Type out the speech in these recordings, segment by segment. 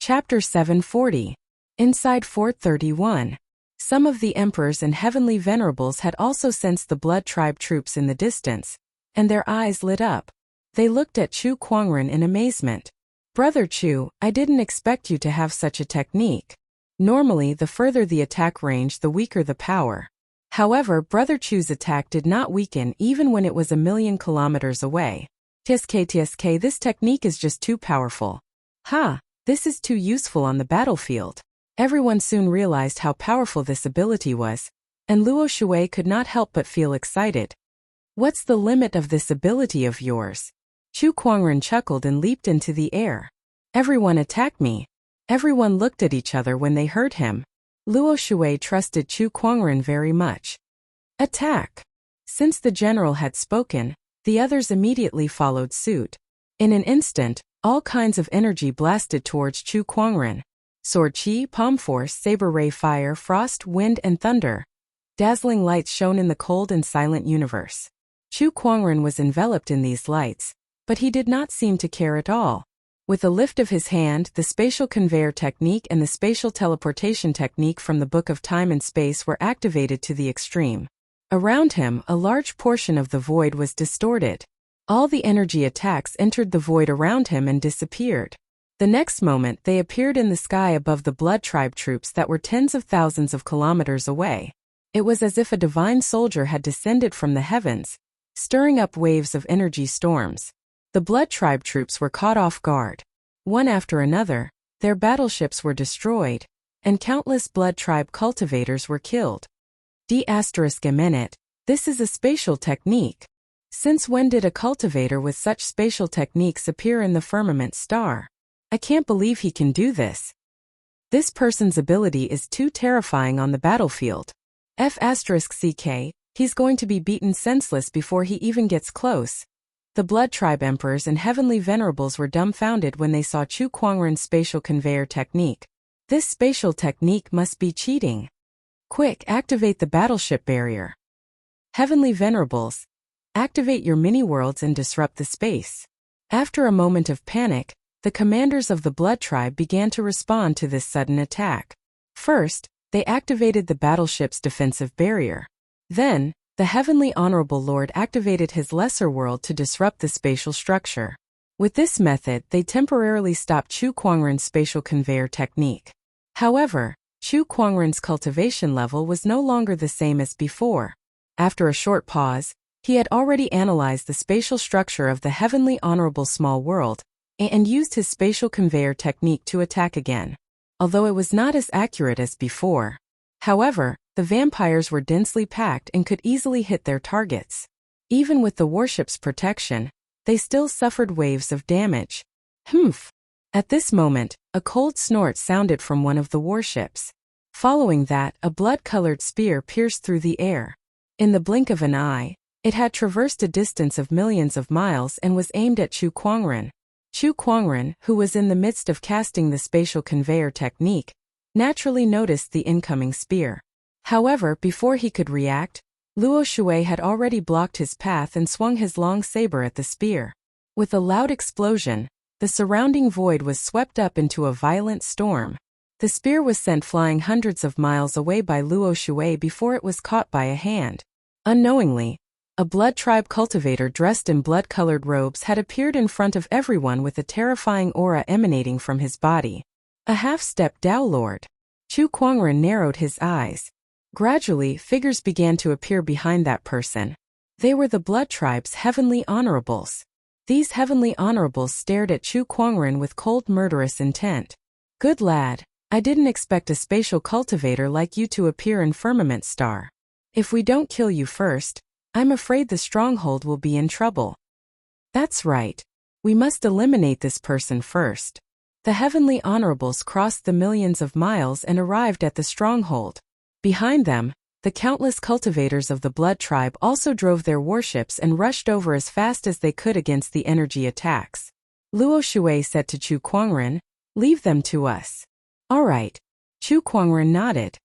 Chapter 740. Inside Fort 31. Some of the emperors and heavenly venerables had also sensed the blood tribe troops in the distance, and their eyes lit up. They looked at Chu Kuangren in amazement. "Brother Chu, I didn't expect you to have such a technique. Normally, the further the attack range, the weaker the power." However, Brother Chu's attack did not weaken even when it was 1,000,000 kilometers away. "TSK, this technique is just too powerful. Ha! This is too useful on the battlefield." Everyone soon realized how powerful this ability was, and Luo Shui could not help but feel excited. "What's the limit of this ability of yours?" Chu Kuangren chuckled and leaped into the air. "Everyone attack me." Everyone looked at each other when they heard him. Luo Shui trusted Chu Kuangren very much. "Attack!" Since the general had spoken, the others immediately followed suit. In an instant, all kinds of energy blasted towards Chu Kuangren. Sword chi, palm force, saber ray fire, frost, wind and thunder. Dazzling lights shone in the cold and silent universe. Chu Kuangren was enveloped in these lights, but he did not seem to care at all. With a lift of his hand, the spatial conveyor technique and the spatial teleportation technique from the Book of Time and Space were activated to the extreme. Around him, a large portion of the void was distorted. All the energy attacks entered the void around him and disappeared. The next moment they appeared in the sky above the blood tribe troops that were tens of thousands of kilometers away. It was as if a divine soldier had descended from the heavens, stirring up waves of energy storms. The blood tribe troops were caught off guard. One after another, their battleships were destroyed, and countless blood tribe cultivators were killed. D***, this is a spatial technique. Since when did a cultivator with such spatial techniques appear in the firmament star? I can't believe he can do this. This person's ability is too terrifying on the battlefield. F***ck, he's going to be beaten senseless before he even gets close. The blood tribe emperors and heavenly venerables were dumbfounded when they saw Chu Kuangren's spatial conveyor technique. This spatial technique must be cheating. Quick, activate the battleship barrier. Heavenly venerables, activate your mini-worlds and disrupt the space. After a moment of panic, the commanders of the blood tribe began to respond to this sudden attack. First, they activated the battleship's defensive barrier. Then, the Heavenly Honorable Lord activated his lesser world to disrupt the spatial structure. With this method, they temporarily stopped Chu Kuangren's spatial conveyor technique. However, Chu Kuangren's cultivation level was no longer the same as before. After a short pause, he had already analyzed the spatial structure of the Heavenly Honorable Small World, and used his spatial conveyor technique to attack again. Although it was not as accurate as before. However, the vampires were densely packed and could easily hit their targets. Even with the warship's protection, they still suffered waves of damage. Humph! At this moment, a cold snort sounded from one of the warships. Following that, a blood-colored spear pierced through the air. In the blink of an eye, it had traversed a distance of millions of miles and was aimed at Chu Kuangren. Chu Kuangren, who was in the midst of casting the spatial conveyor technique, naturally noticed the incoming spear. However, before he could react, Luo Shui had already blocked his path and swung his long saber at the spear. With a loud explosion, the surrounding void was swept up into a violent storm. The spear was sent flying hundreds of miles away by Luo Shui before it was caught by a hand. Unknowingly, a blood tribe cultivator dressed in blood-colored robes had appeared in front of everyone with a terrifying aura emanating from his body. A half-step Dao Lord. Chu Kuangren narrowed his eyes. Gradually, figures began to appear behind that person. They were the blood tribe's heavenly honorables. These heavenly honorables stared at Chu Kuangren with cold murderous intent. "Good lad, I didn't expect a spatial cultivator like you to appear in Firmament Star. If we don't kill you first, I'm afraid the stronghold will be in trouble." "That's right. We must eliminate this person first." The heavenly honorables crossed the millions of miles and arrived at the stronghold. Behind them, the countless cultivators of the blood tribe also drove their warships and rushed over as fast as they could against the energy attacks. Luo Shui said to Chu Kuangren, "Leave them to us." "All right." Chu Kuangren nodded.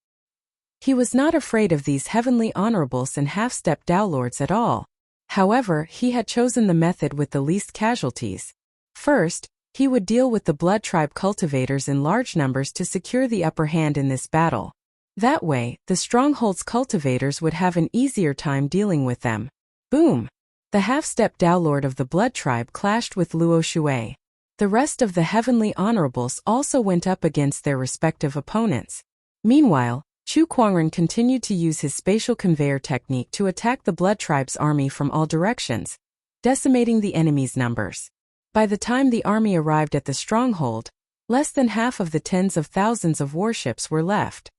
He was not afraid of these heavenly honorables and half-step Dao Lords at all. However, he had chosen the method with the least casualties. First, He would deal with the Blood Tribe cultivators in large numbers to secure the upper hand in this battle. That way, the stronghold's cultivators would have an easier time dealing with them. Boom! The half-step Downlord of the Blood Tribe clashed with Luo Shui. The rest of the Heavenly Honorables also went up against their respective opponents. Meanwhile, Chu Kuangren continued to use his spatial conveyor technique to attack the Blood Tribe's army from all directions, decimating the enemy's numbers. By the time the army arrived at the stronghold, less than half of the tens of thousands of warships were left.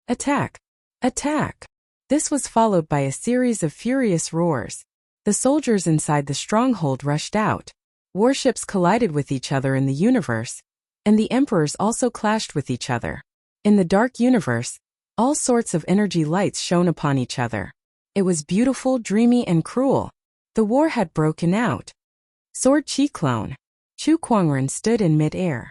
Attack! Attack! This was followed by a series of furious roars. The soldiers inside the stronghold rushed out. Warships collided with each other in the universe, and the emperors also clashed with each other. In the dark universe, all sorts of energy lights shone upon each other. It was beautiful, dreamy, and cruel. The war had broken out. Sword Chi Clone. Chu Kuangren stood in mid-air.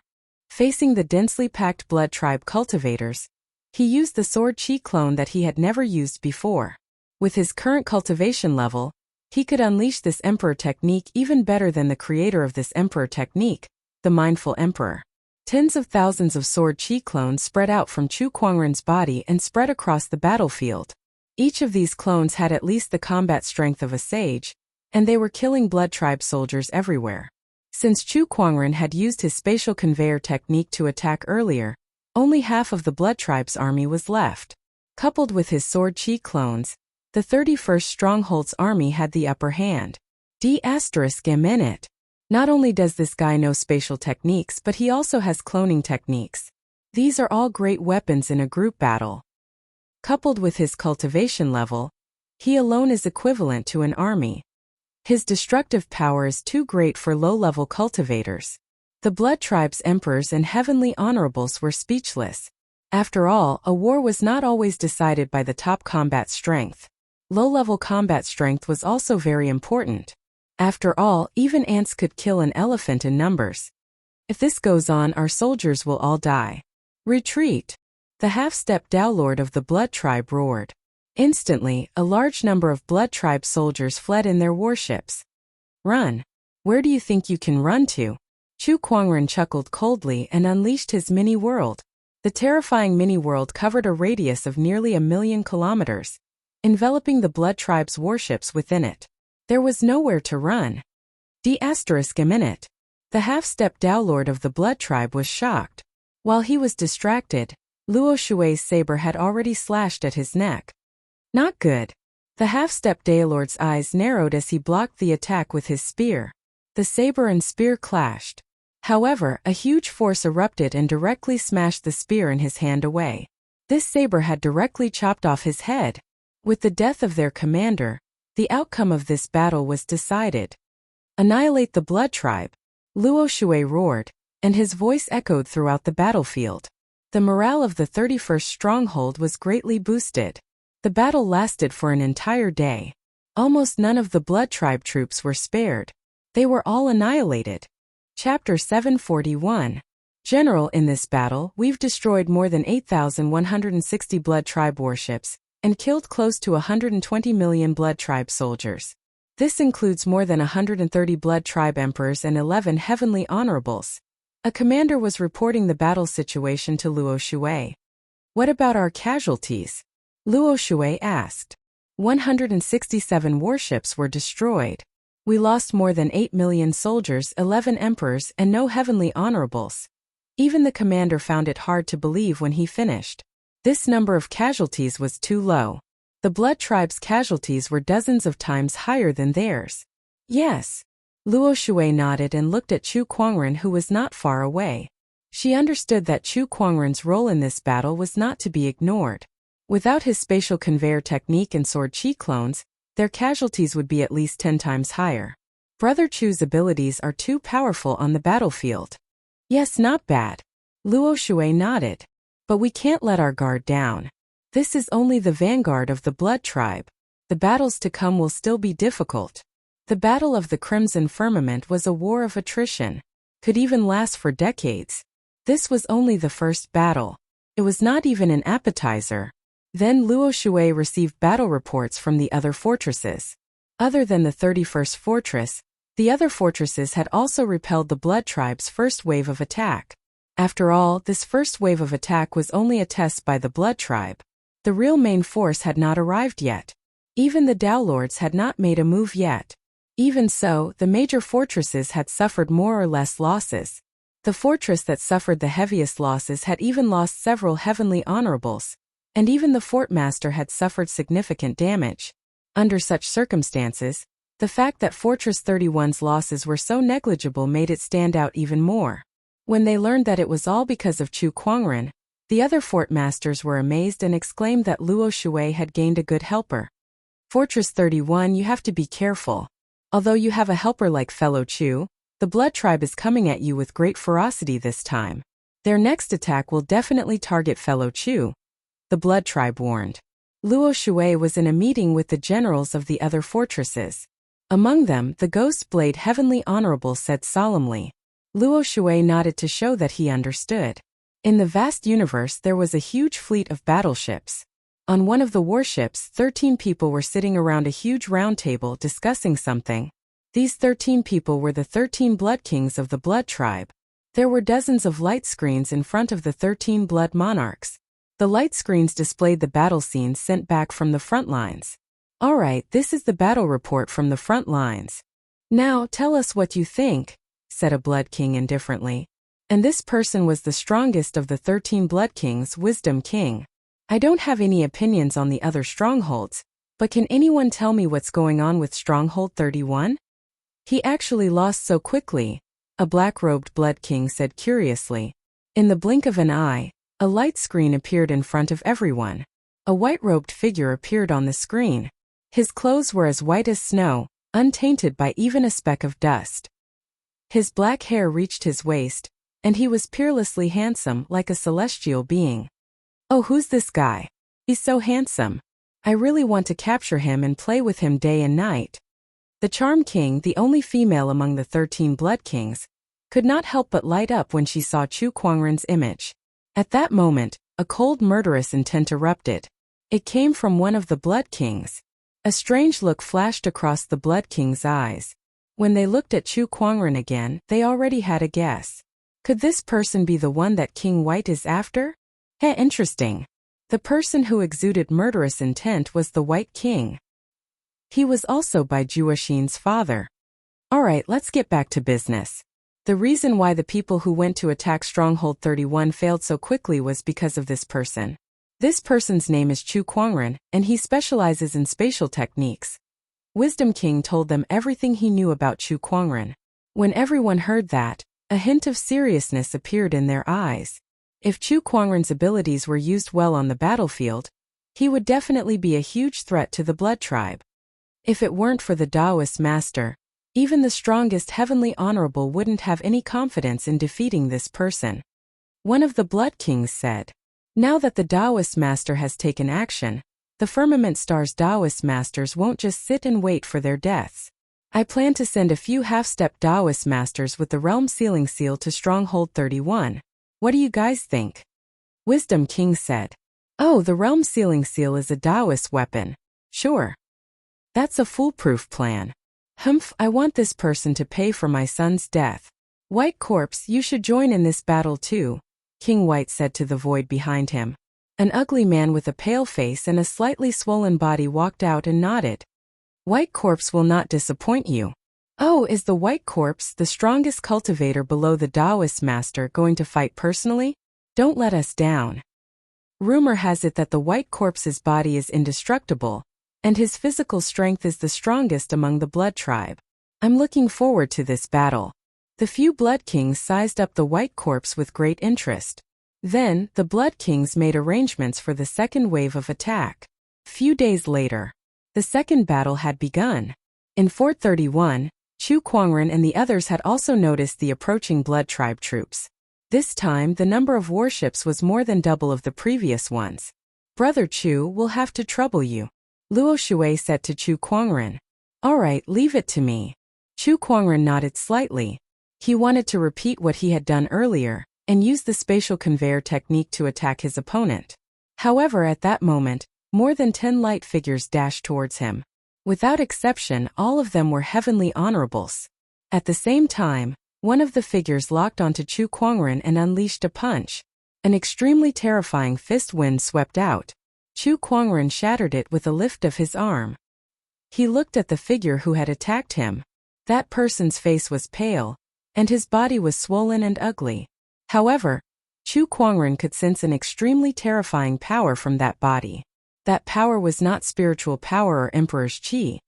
Facing the densely packed Blood Tribe cultivators, he used the Sword Chi Clone that he had never used before. With his current cultivation level, he could unleash this Emperor technique even better than the creator of this Emperor technique, the Mindful Emperor. Tens of thousands of Sword Chi clones spread out from Chu Kuangren's body and spread across the battlefield. Each of these clones had at least the combat strength of a sage, and they were killing Blood Tribe soldiers everywhere. Since Chu Kuangren had used his spatial conveyor technique to attack earlier, only half of the Blood Tribe's army was left. Coupled with his Sword Chi clones, the 31st Stronghold's army had the upper hand. D*M*. Not only does this guy know spatial techniques, but he also has cloning techniques. These are all great weapons in a group battle. Coupled with his cultivation level, he alone is equivalent to an army. His destructive power is too great for low-level cultivators. The Blood Tribe's emperors and heavenly honorables were speechless. After all, a war was not always decided by the top combat strength. Low-level combat strength was also very important. After all, even ants could kill an elephant in numbers. If this goes on, our soldiers will all die. Retreat! The half-step Downlord of the Blood Tribe roared. Instantly, a large number of Blood Tribe soldiers fled in their warships. Run! Where do you think you can run to? Chu Kuangren chuckled coldly and unleashed his mini-world. The terrifying mini-world covered a radius of nearly 1,000,000 kilometers, enveloping the Blood Tribe's warships within it. There was nowhere to run. D*M*. The half-step Downlord of the Blood Tribe was shocked. While he was distracted, Luo Shui's saber had already slashed at his neck. Not good. The half-step Downlord's eyes narrowed as he blocked the attack with his spear. The saber and spear clashed. However, a huge force erupted and directly smashed the spear in his hand away. This saber had directly chopped off his head. With the death of their commander, the outcome of this battle was decided. Annihilate the Blood Tribe! Luo Shui roared, and his voice echoed throughout the battlefield. The morale of the 31st Stronghold was greatly boosted. The battle lasted for an entire day. Almost none of the Blood Tribe troops were spared. They were all annihilated. Chapter 741. General, in this battle, we've destroyed more than 8,160 Blood Tribe warships, and killed close to 120 million Blood Tribe soldiers. This includes more than 130 Blood Tribe emperors and 11 heavenly honorables. A commander was reporting the battle situation to Luo Shui. What about our casualties? Luo Shui asked. 167 warships were destroyed. We lost more than 8 million soldiers, 11 emperors, and no heavenly honorables. Even the commander found it hard to believe when he finished. This number of casualties was too low. The Blood Tribe's casualties were dozens of times higher than theirs. Yes. Luo Shui nodded and looked at Chu Kuangren, who was not far away. She understood that Chu Kuangren's role in this battle was not to be ignored. Without his spatial conveyor technique and Sword Chi clones, their casualties would be at least 10 times higher. Brother Chu's abilities are too powerful on the battlefield. Yes, not bad. Luo Shui nodded. But we can't let our guard down. This is only the vanguard of the Blood Tribe. The battles to come will still be difficult. The Battle of the Crimson Firmament was a war of attrition. Could even last for decades. This was only the first battle. It was not even an appetizer. Then Luo Shui received battle reports from the other fortresses. Other than the 31st fortress, The other fortresses had also repelled the Blood Tribe's first wave of attack. After all, this first wave of attack was only a test by the Blood Tribe. The real main force had not arrived yet. Even the Dao Lords had not made a move yet. Even so, the major fortresses had suffered more or less losses. The fortress that suffered the heaviest losses had even lost several heavenly honorables, and even the fort master had suffered significant damage. Under such circumstances, the fact that Fortress 31's losses were so negligible made it stand out even more. When they learned that it was all because of Chu Kuangren, the other fort masters were amazed and exclaimed that Luo Shui had gained a good helper. Fortress 31, you have to be careful. Although you have a helper like fellow Chu, the Blood Tribe is coming at you with great ferocity this time. Their next attack will definitely target fellow Chu, the Blood Tribe warned. Luo Shui was in a meeting with the generals of the other fortresses. Among them, the Ghost Blade Heavenly Honorable said solemnly. Luo Shui nodded to show that he understood. In the vast universe there was a huge fleet of battleships. On one of the warships, 13 people were sitting around a huge round table discussing something. These 13 people were the 13 Blood Kings of the Blood Tribe. There were dozens of light screens in front of the 13 Blood Monarchs. The light screens displayed the battle scenes sent back from the front lines. Alright, this is the battle report from the front lines. Now, tell us what you think, said a Blood King indifferently. And this person was the strongest of the 13 Blood Kings, Wisdom King. I don't have any opinions on the other strongholds, but can anyone tell me what's going on with Stronghold 31? He actually lost so quickly, a black-robed Blood King said curiously. In the blink of an eye, a light screen appeared in front of everyone. A white-robed figure appeared on the screen. His clothes were as white as snow, untainted by even a speck of dust. His black hair reached his waist, and he was peerlessly handsome like a celestial being. Oh, who's this guy? He's so handsome. I really want to capture him and play with him day and night. The Charm King, the only female among the 13 Blood Kings, could not help but light up when she saw Chu Kuangren's image. At that moment, a cold murderous intent erupted. It came from one of the Blood Kings. A strange look flashed across the Blood King's eyes. When they looked at Chu Kuangren again, they already had a guess. Could this person be the one that King White is after? Interesting. The person who exuded murderous intent was the White King. He was also Bai Juoxin's father. Alright, let's get back to business. The reason why the people who went to attack Stronghold 31 failed so quickly was because of this person. This person's name is Chu Kuangren, and he specializes in spatial techniques. Wisdom King told them everything he knew about Chu Kuangren. When everyone heard that, a hint of seriousness appeared in their eyes. If Chu Kuangren's abilities were used well on the battlefield, he would definitely be a huge threat to the Blood Tribe. If it weren't for the Taoist master, even the strongest heavenly honorable wouldn't have any confidence in defeating this person. One of the Blood Kings said. Now that the Taoist master has taken action, the Firmament Star's Taoist masters won't just sit and wait for their deaths. I plan to send a few half-step Taoist masters with the Realm Sealing Seal to Stronghold 31. What do you guys think? Wisdom King said. Oh, the Realm Sealing Seal is a Taoist weapon. Sure. That's a foolproof plan. Humph, I want this person to pay for my son's death. White Corpse, you should join in this battle too, King White said to the void behind him. An ugly man with a pale face and a slightly swollen body walked out and nodded. White Corpse will not disappoint you. Oh, is the White Corpse, the strongest cultivator below the Taoist master, going to fight personally? Don't let us down. Rumor has it that the White Corpse's body is indestructible, and his physical strength is the strongest among the Blood Tribe. I'm looking forward to this battle. The few Blood Kings sized up the White Corpse with great interest. Then, the Blood Kings made arrangements for the second wave of attack. Few days later, the second battle had begun. In Fort 31, Chu Kuangren and the others had also noticed the approaching Blood Tribe troops. This time, the number of warships was more than double of the previous ones. Brother Chu will have to trouble you, Luo Shui said to Chu Kuangren. Alright, leave it to me. Chu Kuangren nodded slightly. He wanted to repeat what he had done earlier, and use the spatial conveyor technique to attack his opponent. However, at that moment, more than 10 light figures dashed towards him. Without exception, all of them were heavenly honorables. At the same time, one of the figures locked onto Chu Kuangren and unleashed a punch. An extremely terrifying fist wind swept out. Chu Kuangren shattered it with a lift of his arm. He looked at the figure who had attacked him. That person's face was pale, and his body was swollen and ugly. However, Chu Kuangren could sense an extremely terrifying power from that body. That power was not spiritual power or Emperor's Qi.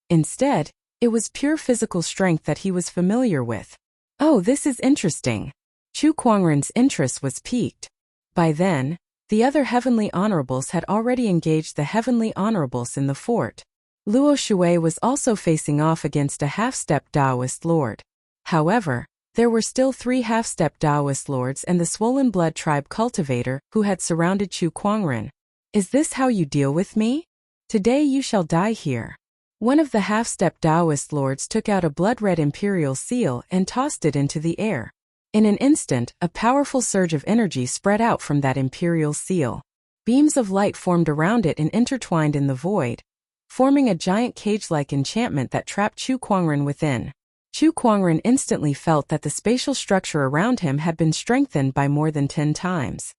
Instead, it was pure physical strength that he was familiar with. Oh, this is interesting. Chu Kuangren's interest was piqued. By then, the other heavenly honorables had already engaged the heavenly honorables in the fort. Luo Shui was also facing off against a half-step Taoist lord. However, there were still 3 half-step Taoist lords and the Swollen Blood Tribe cultivator who had surrounded Chu Kuangren. Is this how you deal with me? Today you shall die here. One of the half-step Taoist lords took out a blood-red imperial seal and tossed it into the air. In an instant, a powerful surge of energy spread out from that imperial seal. Beams of light formed around it and intertwined in the void, forming a giant cage-like enchantment that trapped Chu Kuangren within. Chu Kuangren instantly felt that the spatial structure around him had been strengthened by more than 10 times.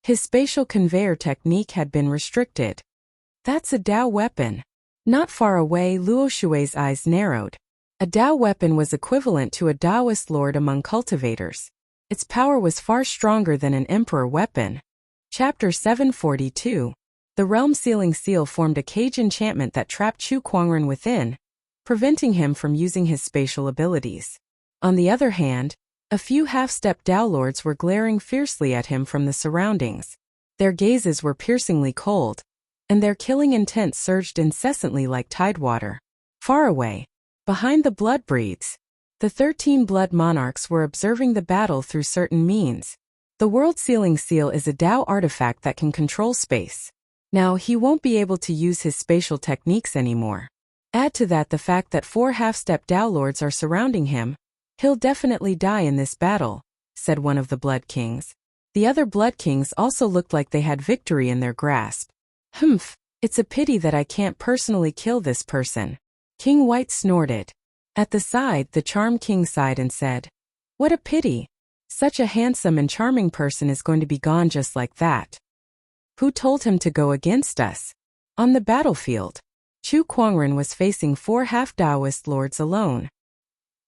His spatial conveyor technique had been restricted. That's a Dao weapon. Not far away, Luo Shui's eyes narrowed. A Dao weapon was equivalent to a Taoist lord among cultivators. Its power was far stronger than an emperor weapon. Chapter 742. The realm-sealing seal formed a cage enchantment that trapped Chu Kuangren within, preventing him from using his spatial abilities. On the other hand, a few half-step Dao lords were glaring fiercely at him from the surroundings. Their gazes were piercingly cold, and their killing intent surged incessantly like tidewater. Far away, behind the blood breeds, the 13 blood monarchs were observing the battle through certain means. The world-sealing seal is a Dao artifact that can control space. Now he won't be able to use his spatial techniques anymore. Add to that the fact that 4 half-step Dao lords are surrounding him. He'll definitely die in this battle, said one of the Blood Kings. The other Blood Kings also looked like they had victory in their grasp. Humph, it's a pity that I can't personally kill this person. King White snorted. At the side, the Charm King sighed and said, "What a pity. Such a handsome and charming person is going to be gone just like that. Who told him to go against us?" On the battlefield, Chu Kuangren was facing 4 half-Taoist lords alone.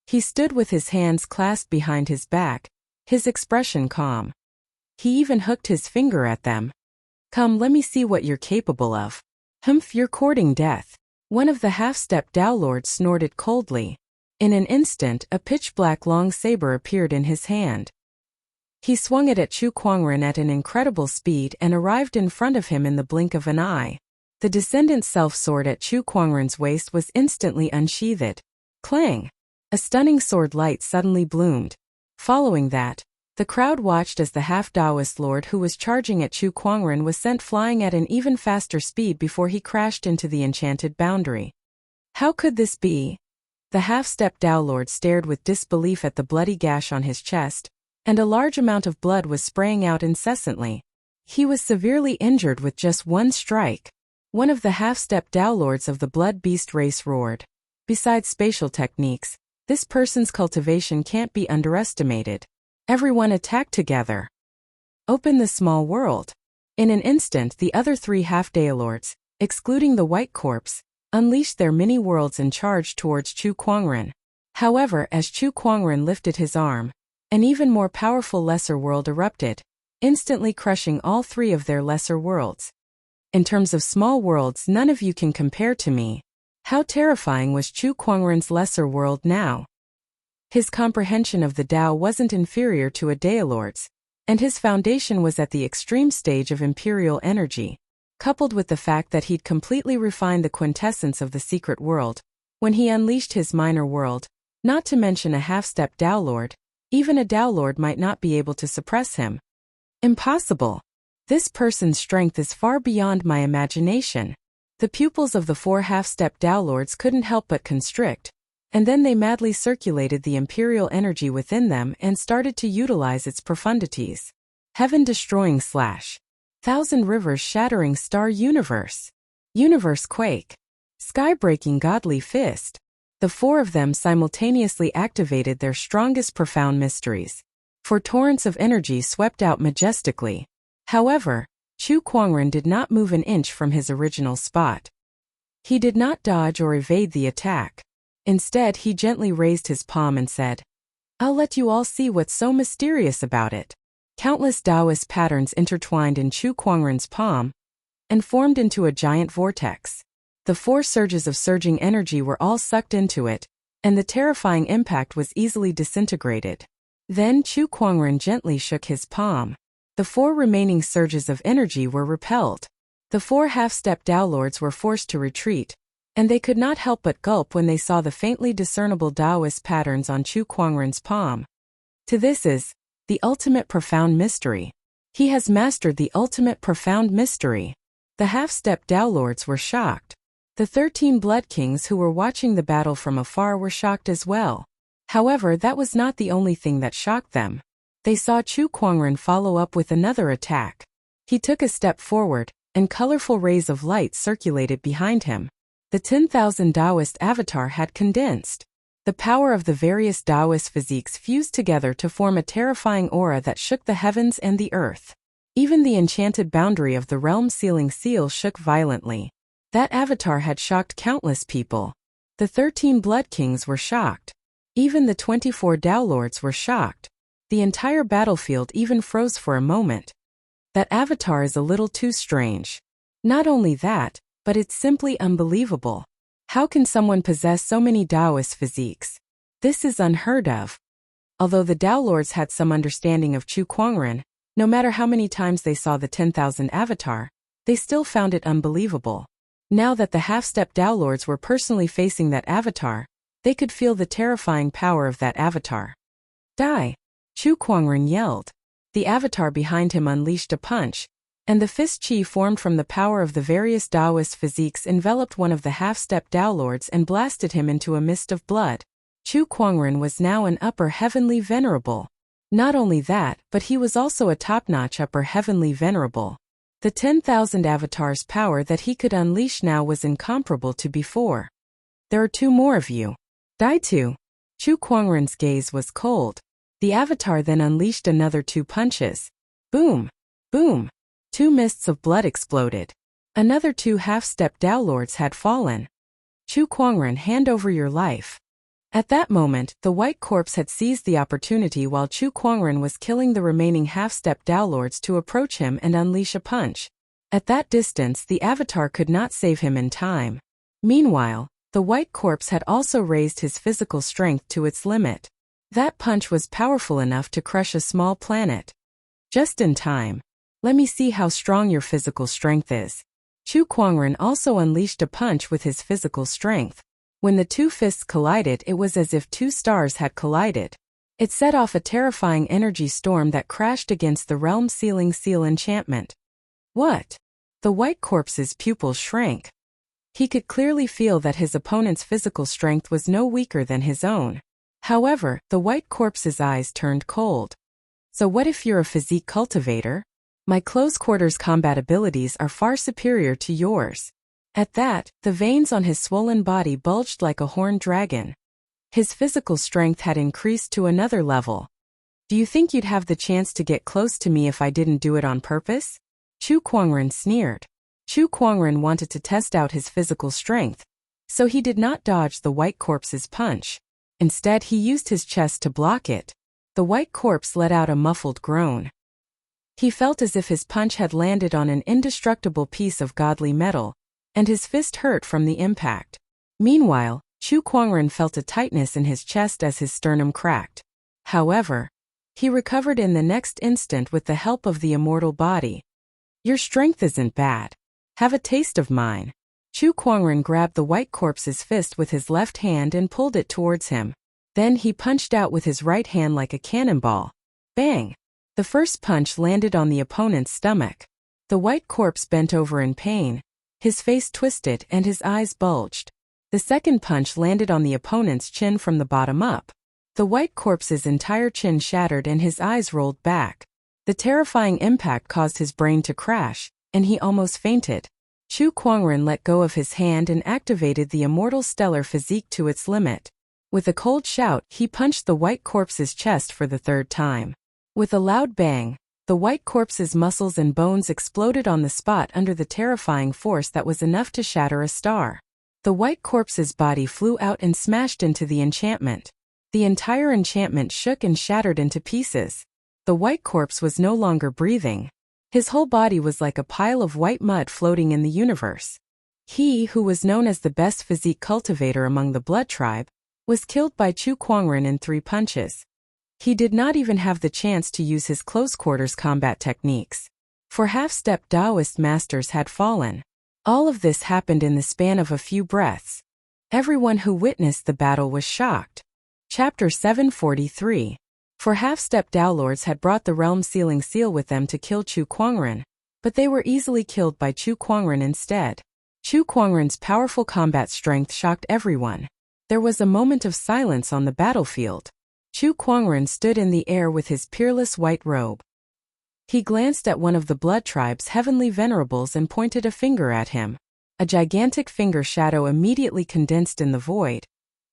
He stood with his hands clasped behind his back, his expression calm. He even hooked his finger at them. "Come, let me see what you're capable of." "Humph, you're courting death." One of the half-step Dao lords snorted coldly. In an instant, a pitch-black long saber appeared in his hand. He swung it at Chu Kuangren at an incredible speed and arrived in front of him in the blink of an eye. The descendant self-sword at Chu Kuangren's waist was instantly unsheathed. Clang! A stunning sword light suddenly bloomed. Following that, the crowd watched as the half-Taoist lord who was charging at Chu Kuangren was sent flying at an even faster speed before he crashed into the enchanted boundary. How could this be? The half-step Dao lord stared with disbelief at the bloody gash on his chest, and a large amount of blood was spraying out incessantly. He was severely injured with just one strike. One of the half-step Dao lords of the blood beast race roared. Besides spatial techniques, this person's cultivation can't be underestimated. Everyone attacked together. Open the small world. In an instant, the other 3 half-Dao lords, excluding the white corpse, unleashed their mini-worlds and charged towards Chu Kuangren. However, as Chu Kuangren lifted his arm, an even more powerful lesser world erupted, instantly crushing all 3 of their lesser worlds. In terms of small worlds, none of you can compare to me. How terrifying was Chu Kuangren's lesser world now? His comprehension of the Dao wasn't inferior to a Daolord's, and his foundation was at the extreme stage of imperial energy, coupled with the fact that he'd completely refined the quintessence of the secret world. When he unleashed his minor world, not to mention a half-step Daolord, even a Daolord might not be able to suppress him. Impossible. This person's strength is far beyond my imagination. The pupils of the 4 half-step Daolords couldn't help but constrict, and then they madly circulated the imperial energy within them and started to utilize its profundities. Heaven-destroying slash. Thousand rivers shattering star universe. Universe quake. Sky-breaking godly fist. The four of them simultaneously activated their strongest profound mysteries. For torrents of energy swept out majestically. However, Chu Kuangren did not move an inch from his original spot. He did not dodge or evade the attack. Instead, he gently raised his palm and said, "I'll let you all see what's so mysterious about it." Countless Taoist patterns intertwined in Chu Kuangren's palm and formed into a giant vortex. The four surges of surging energy were all sucked into it, and the terrifying impact was easily disintegrated. Then Chu Kuangren gently shook his palm. The four remaining surges of energy were repelled. The four half-step Tao Lords were forced to retreat, and they could not help but gulp when they saw the faintly discernible Taoist patterns on Chu Kuangren's palm. To this is the ultimate profound mystery. He has mastered the ultimate profound mystery. The half-step Tao Lords were shocked. The 13 Blood Kings who were watching the battle from afar were shocked as well. However, that was not the only thing that shocked them. They saw Chu Kuangren follow up with another attack. He took a step forward, and colorful rays of light circulated behind him. The 10,000 Taoist avatar had condensed. The power of the various Taoist physiques fused together to form a terrifying aura that shook the heavens and the earth. Even the enchanted boundary of the realm-sealing seal shook violently. That avatar had shocked countless people. The 13 Blood Kings were shocked. Even the 24 Tao Lords were shocked. The entire battlefield even froze for a moment. That avatar is a little too strange. Not only that, but it's simply unbelievable. How can someone possess so many Taoist physiques? This is unheard of. Although the Tao Lords had some understanding of Chu Kuangren, no matter how many times they saw the 10,000 avatar, they still found it unbelievable. Now that the half-step Tao Lords were personally facing that avatar, they could feel the terrifying power of that avatar. "Die!" Chu Kuangren yelled. The avatar behind him unleashed a punch, and the fist chi formed from the power of the various Taoist physiques enveloped one of the half-step Tao Lords and blasted him into a mist of blood. Chu Kuangren was now an upper heavenly venerable. Not only that, but he was also a top-notch upper heavenly venerable. The 10,000 avatars' power that he could unleash now was incomparable to before. "There are two more of you. Die too." Chu Kuangren's gaze was cold. The avatar then unleashed another 2 punches. Boom! Boom! 2 mists of blood exploded. Another 2 half-step Tao Lords had fallen. "Chu Kuangren, hand over your life." At that moment, the white corpse had seized the opportunity while Chu Kuangren was killing the remaining half-step Tao Lords to approach him and unleash a punch. At that distance, the avatar could not save him in time. Meanwhile, the white corpse had also raised his physical strength to its limit. That punch was powerful enough to crush a small planet. Just in time. "Let me see how strong your physical strength is." Chu Kuangren also unleashed a punch with his physical strength. When the 2 fists collided, it was as if 2 stars had collided. It set off a terrifying energy storm that crashed against the realm-sealing seal enchantment. What? The white corpse's pupils shrank. He could clearly feel that his opponent's physical strength was no weaker than his own. However, the white corpse's eyes turned cold. "So what if you're a physique cultivator? My close-quarters combat abilities are far superior to yours." At that, the veins on his swollen body bulged like a horned dragon. His physical strength had increased to another level. "Do you think you'd have the chance to get close to me if I didn't do it on purpose?" Chu Kuangren sneered. Chu Kuangren wanted to test out his physical strength, so he did not dodge the white corpse's punch. Instead, he used his chest to block it. The white corpse let out a muffled groan. He felt as if his punch had landed on an indestructible piece of godly metal, and his fist hurt from the impact. Meanwhile, Chu Kuangren felt a tightness in his chest as his sternum cracked. However, he recovered in the next instant with the help of the immortal body. "Your strength isn't bad. Have a taste of mine." Chu Kuangren grabbed the white corpse's fist with his left hand and pulled it towards him. Then he punched out with his right hand like a cannonball. Bang! The first punch landed on the opponent's stomach. The white corpse bent over in pain. His face twisted and his eyes bulged. The second punch landed on the opponent's chin from the bottom up. The white corpse's entire chin shattered and his eyes rolled back. The terrifying impact caused his brain to crash, and he almost fainted. Chu Kuangren let go of his hand and activated the immortal stellar physique to its limit. With a cold shout, he punched the white corpse's chest for the third time. With a loud bang, the white corpse's muscles and bones exploded on the spot under the terrifying force that was enough to shatter a star. The white corpse's body flew out and smashed into the enchantment. The entire enchantment shook and shattered into pieces. The white corpse was no longer breathing. His whole body was like a pile of white mud floating in the universe. He, who was known as the best physique cultivator among the blood tribe, was killed by Chu Kuangren in 3 punches. He did not even have the chance to use his close-quarters combat techniques. For half-step Taoist masters had fallen. All of this happened in the span of a few breaths. Everyone who witnessed the battle was shocked. Chapter 743. For half-step Tao Lords had brought the realm-sealing seal with them to kill Chu Kuangren, but they were easily killed by Chu Kuangren instead. Chu Kuangren's powerful combat strength shocked everyone. There was a moment of silence on the battlefield. Chu Kuangren stood in the air with his peerless white robe. He glanced at one of the blood tribe's heavenly venerables and pointed a finger at him. A gigantic finger shadow immediately condensed in the void,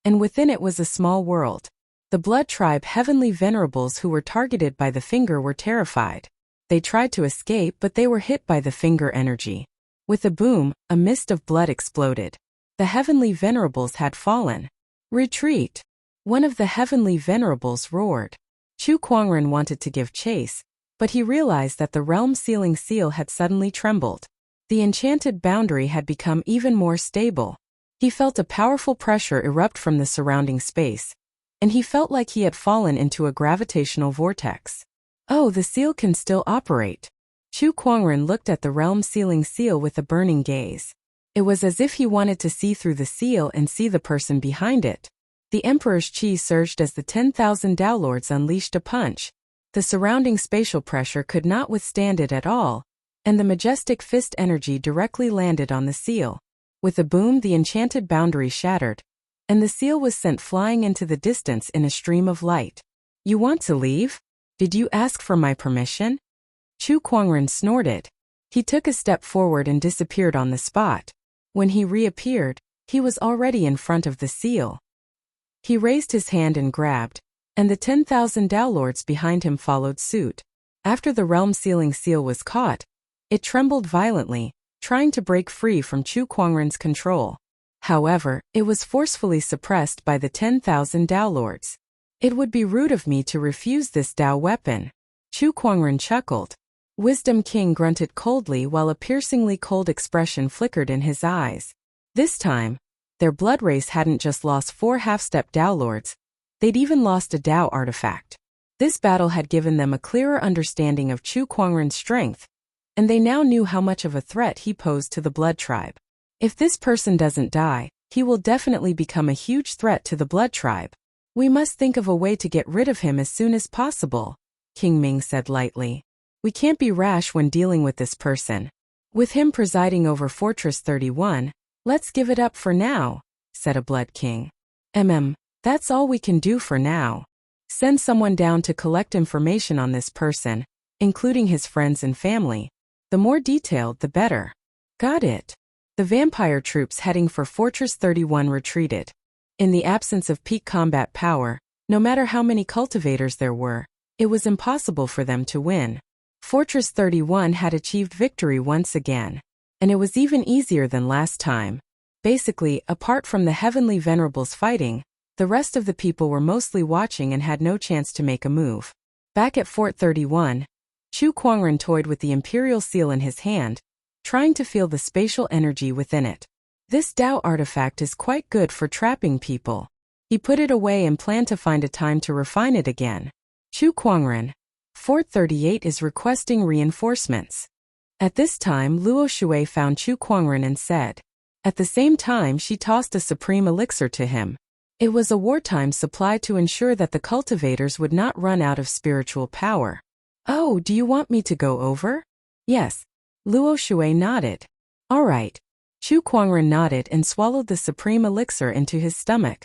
and within it was a small world. The blood tribe heavenly venerables who were targeted by the finger were terrified. They tried to escape, but they were hit by the finger energy. With a boom, a mist of blood exploded. The heavenly venerables had fallen. Retreat! One of the heavenly venerables roared. Chu Kuangren wanted to give chase, but he realized that the realm-sealing seal had suddenly trembled. The enchanted boundary had become even more stable. He felt a powerful pressure erupt from the surrounding space, and he felt like he had fallen into a gravitational vortex. Oh, the seal can still operate. Chu Kuangren looked at the realm-sealing seal with a burning gaze. It was as if he wanted to see through the seal and see the person behind it. The Emperor's chi surged as the 10,000 Tao Lords unleashed a punch. The surrounding spatial pressure could not withstand it at all, and the majestic fist energy directly landed on the seal. With a boom, the enchanted boundary shattered, and the seal was sent flying into the distance in a stream of light. You want to leave? Did you ask for my permission? Chu Kuangren snorted. He took a step forward and disappeared on the spot. When he reappeared, he was already in front of the seal. He raised his hand and grabbed, and the 10,000 Tao Lords behind him followed suit. After the realm-sealing seal was caught, it trembled violently, trying to break free from Chu Kuangren's control. However, it was forcefully suppressed by the 10,000 Tao Lords. It would be rude of me to refuse this Tao weapon. Chu Kuangren chuckled. Wisdom King grunted coldly while a piercingly cold expression flickered in his eyes. This time, their blood race hadn't just lost 4 half-step Tao Lords, they'd even lost a Tao artifact. This battle had given them a clearer understanding of Chu Kuangren's strength, and they now knew how much of a threat he posed to the blood tribe. If this person doesn't die, he will definitely become a huge threat to the blood tribe. We must think of a way to get rid of him as soon as possible, King Ming said lightly. We can't be rash when dealing with this person. With him presiding over Fortress 31, let's give it up for now, said a Blood King. That's all we can do for now. Send someone down to collect information on this person, including his friends and family. The more detailed, the better. Got it. The vampire troops heading for Fortress 31 retreated. In the absence of peak combat power, no matter how many cultivators there were, it was impossible for them to win. Fortress 31 had achieved victory once again, and it was even easier than last time. Basically, apart from the heavenly venerables fighting, the rest of the people were mostly watching and had no chance to make a move. Back at Fort 31, Chu Kuangren toyed with the imperial seal in his hand, trying to feel the spatial energy within it. This Tao artifact is quite good for trapping people. He put it away and planned to find a time to refine it again. Chu Kuangren, Fort 38 is requesting reinforcements. At this time, Luo Shui found Chu Kuangren and said. At the same time, she tossed a supreme elixir to him. It was a wartime supply to ensure that the cultivators would not run out of spiritual power. Oh, do you want me to go over? Yes. Luo Shui nodded. All right. Chu Kuangren nodded and swallowed the supreme elixir into his stomach.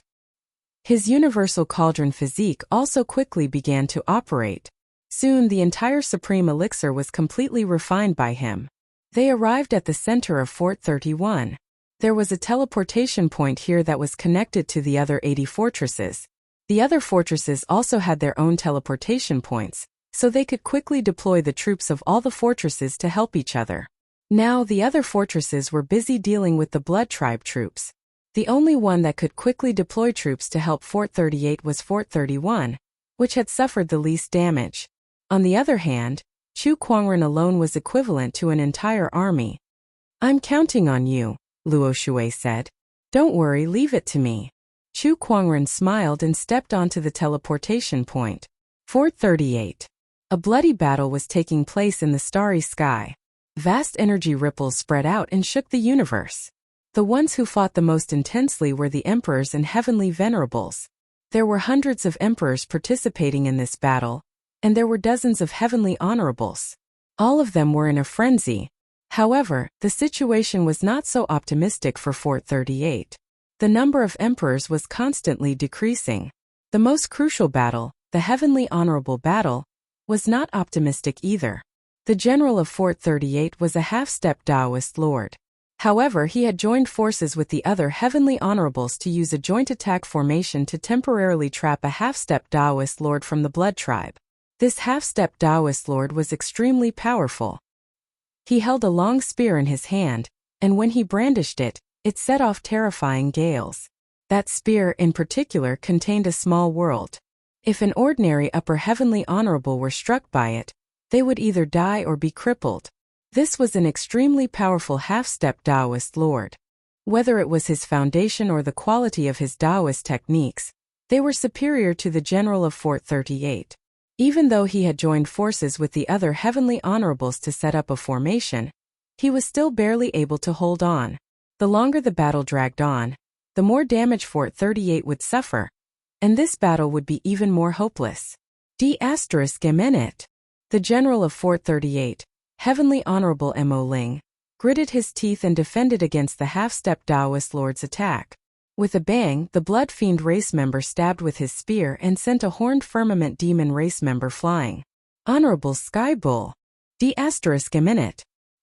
His universal cauldron physique also quickly began to operate. Soon the entire supreme elixir was completely refined by him. They arrived at the center of Fort 31. There was a teleportation point here that was connected to the other 80 fortresses. The other fortresses also had their own teleportation points, so they could quickly deploy the troops of all the fortresses to help each other. Now the other fortresses were busy dealing with the Blood Tribe troops. The only one that could quickly deploy troops to help Fort 38 was Fort 31, which had suffered the least damage. On the other hand, Chu Kuangren alone was equivalent to an entire army. "I'm counting on you," Luo Shui said. "Don't worry, leave it to me." Chu Kuangren smiled and stepped onto the teleportation point. Fort 38. A bloody battle was taking place in the starry sky. Vast energy ripples spread out and shook the universe. The ones who fought the most intensely were the emperors and heavenly venerables. There were hundreds of emperors participating in this battle, and there were dozens of heavenly honorables. All of them were in a frenzy. However, the situation was not so optimistic for Fort 38. The number of emperors was constantly decreasing. The most crucial battle, the heavenly honorable battle, was not optimistic either. The general of Fort 38 was a half-step Taoist lord. However, he had joined forces with the other heavenly honorables to use a joint attack formation to temporarily trap a half-step Taoist lord from the Blood Tribe. This half-step Taoist lord was extremely powerful. He held a long spear in his hand, and when he brandished it, it set off terrifying gales. That spear in particular contained a small world. If an ordinary upper heavenly honorable were struck by it, they would either die or be crippled. This was an extremely powerful half-step Taoist lord. Whether it was his foundation or the quality of his Taoist techniques, they were superior to the general of Fort 38. Even though he had joined forces with the other heavenly honorables to set up a formation, he was still barely able to hold on. The longer the battle dragged on, the more damage Fort 38 would suffer, and this battle would be even more hopeless. D****. The general of Fort 38, Heavenly Honorable Mo Ling, gritted his teeth and defended against the half-step Taoist lord's attack. With a bang, the Blood Fiend race member stabbed with his spear and sent a horned firmament demon race member flying. Honorable Sky Bull. D****.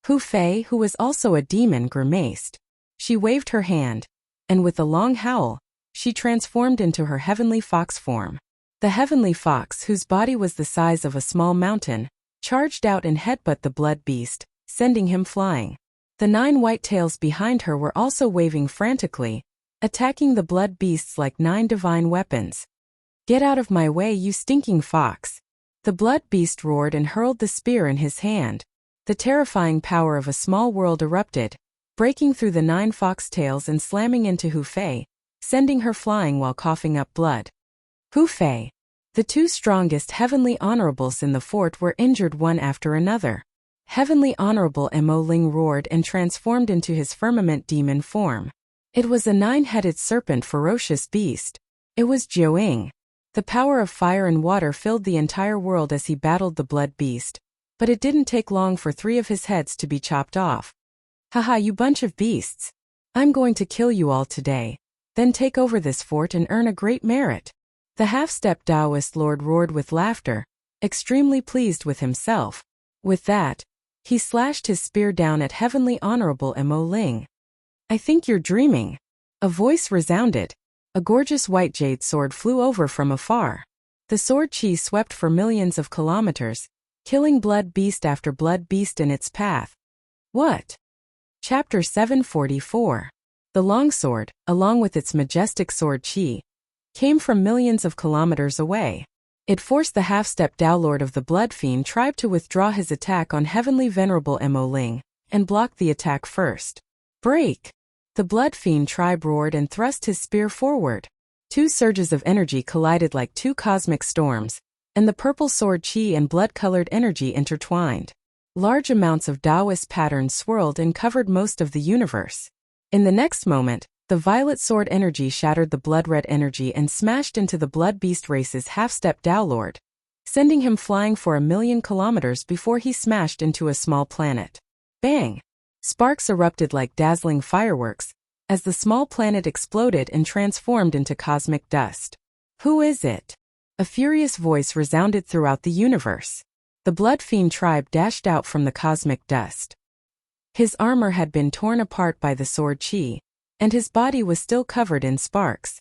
Hu Fei, who was also a demon, grimaced. She waved her hand, and with a long howl, she transformed into her heavenly fox form. The heavenly fox, whose body was the size of a small mountain, charged out and headbutt the blood beast, sending him flying. The 9 white tails behind her were also waving frantically, attacking the blood beasts like 9 divine weapons. "Get out of my way, you stinking fox!" The blood beast roared and hurled the spear in his hand. The terrifying power of a small world erupted, breaking through the 9 fox tails and slamming into Hu Fei, sending her flying while coughing up blood. Hu Fei. The 2 strongest heavenly honorables in the fort were injured one after another. Heavenly Honorable Mo Ling roared and transformed into his firmament demon form. It was a 9-headed serpent ferocious beast. It was Jiuing. The power of fire and water filled the entire world as he battled the blood beast, but it didn't take long for 3 of his heads to be chopped off. "Haha, you bunch of beasts. I'm going to kill you all today, then take over this fort and earn a great merit." The half-step Taoist lord roared with laughter, extremely pleased with himself. With that, he slashed his spear down at Heavenly Honorable Mo Ling. "I think you're dreaming." A voice resounded. A gorgeous white jade sword flew over from afar. The sword chi swept for millions of kilometers, killing blood beast after blood beast in its path. What? Chapter 744. The longsword, along with its majestic sword chi, came from millions of kilometers away. It forced the half-step Tao Lord of the Blood Fiend tribe to withdraw his attack on Heavenly Venerable Mo Ling, and blocked the attack first. Break! The Blood Fiend tribe roared and thrust his spear forward. 2 surges of energy collided like 2 cosmic storms, and the purple sword chi and blood-colored energy intertwined. Large amounts of Taoist patterns swirled and covered most of the universe. In the next moment, the violet sword energy shattered the blood-red energy and smashed into the blood beast race's half-step Tao Lord, sending him flying for 1,000,000 kilometers before he smashed into a small planet. Bang! Sparks erupted like dazzling fireworks, as the small planet exploded and transformed into cosmic dust. "Who is it?" A furious voice resounded throughout the universe. The Blood Fiend tribe dashed out from the cosmic dust. His armor had been torn apart by the sword qi, and his body was still covered in sparks.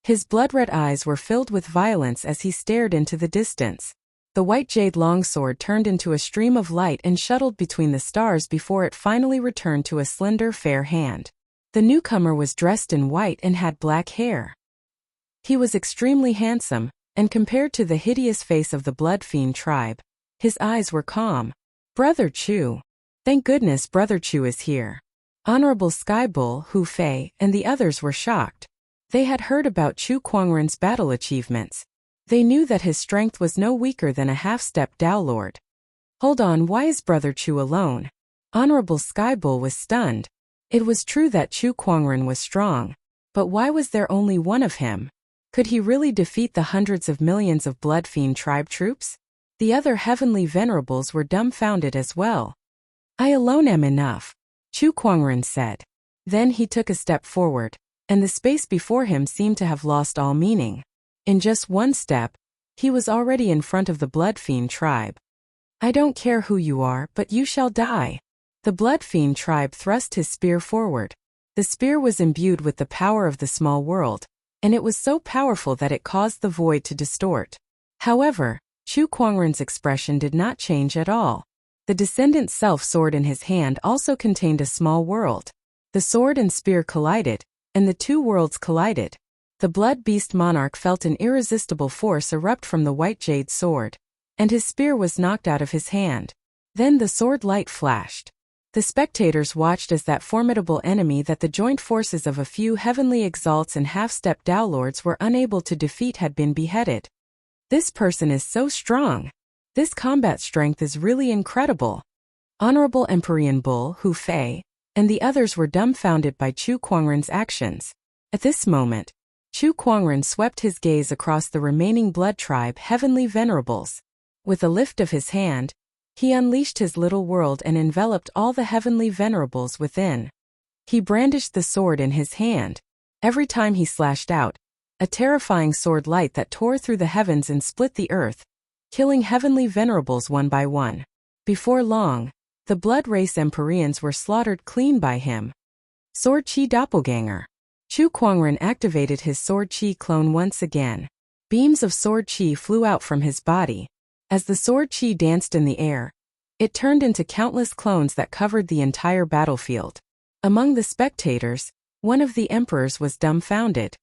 His blood-red eyes were filled with violence as he stared into the distance. The white jade longsword turned into a stream of light and shuttled between the stars before it finally returned to a slender, fair hand. The newcomer was dressed in white and had black hair. He was extremely handsome, and compared to the hideous face of the Blood Fiend tribe, his eyes were calm. Brother Chu. Thank goodness Brother Chu is here. Honorable Sky Bull, Hu Fei, and the others were shocked. They had heard about Chu Kuangren's battle achievements. They knew that his strength was no weaker than a half-step Dao Lord. Hold on, why is Brother Chu alone? Honorable Sky Bull was stunned. It was true that Chu Kuangren was strong, but why was there only one of him? Could he really defeat the hundreds of millions of Blood Fiend tribe troops? The other heavenly venerables were dumbfounded as well. I alone am enough, Chu Kuangren said. Then he took a step forward, and the space before him seemed to have lost all meaning. In just one step, he was already in front of the Blood Fiend tribe. I don't care who you are, but you shall die. The Blood Fiend tribe thrust his spear forward. The spear was imbued with the power of the small world, and it was so powerful that it caused the void to distort. However, Chu Kuangren's expression did not change at all. The descendant self-sword in his hand also contained a small world. The sword and spear collided, and the two worlds collided. The Blood Beast Monarch felt an irresistible force erupt from the white jade sword, and his spear was knocked out of his hand. Then the sword light flashed. The spectators watched as that formidable enemy that the joint forces of a few heavenly exalts and half-step Dao Lords were unable to defeat had been beheaded. This person is so strong. This combat strength is really incredible. Honorable Empyrean Bull, Hu Fei, and the others were dumbfounded by Chu Kuangren's actions. At this moment, Chu Kuangren swept his gaze across the remaining blood tribe heavenly venerables. With a lift of his hand, he unleashed his little world and enveloped all the heavenly venerables within. He brandished the sword in his hand. Every time he slashed out, a terrifying sword light that tore through the heavens and split the earth, killing heavenly venerables one by one. Before long, the blood race Empyreans were slaughtered clean by him. Sword Qi Doppelganger. Chu Kuangren activated his Sword Qi clone once again. Beams of Sword Qi flew out from his body. As the Sword Qi danced in the air, it turned into countless clones that covered the entire battlefield. Among the spectators, one of the emperors was dumbfounded.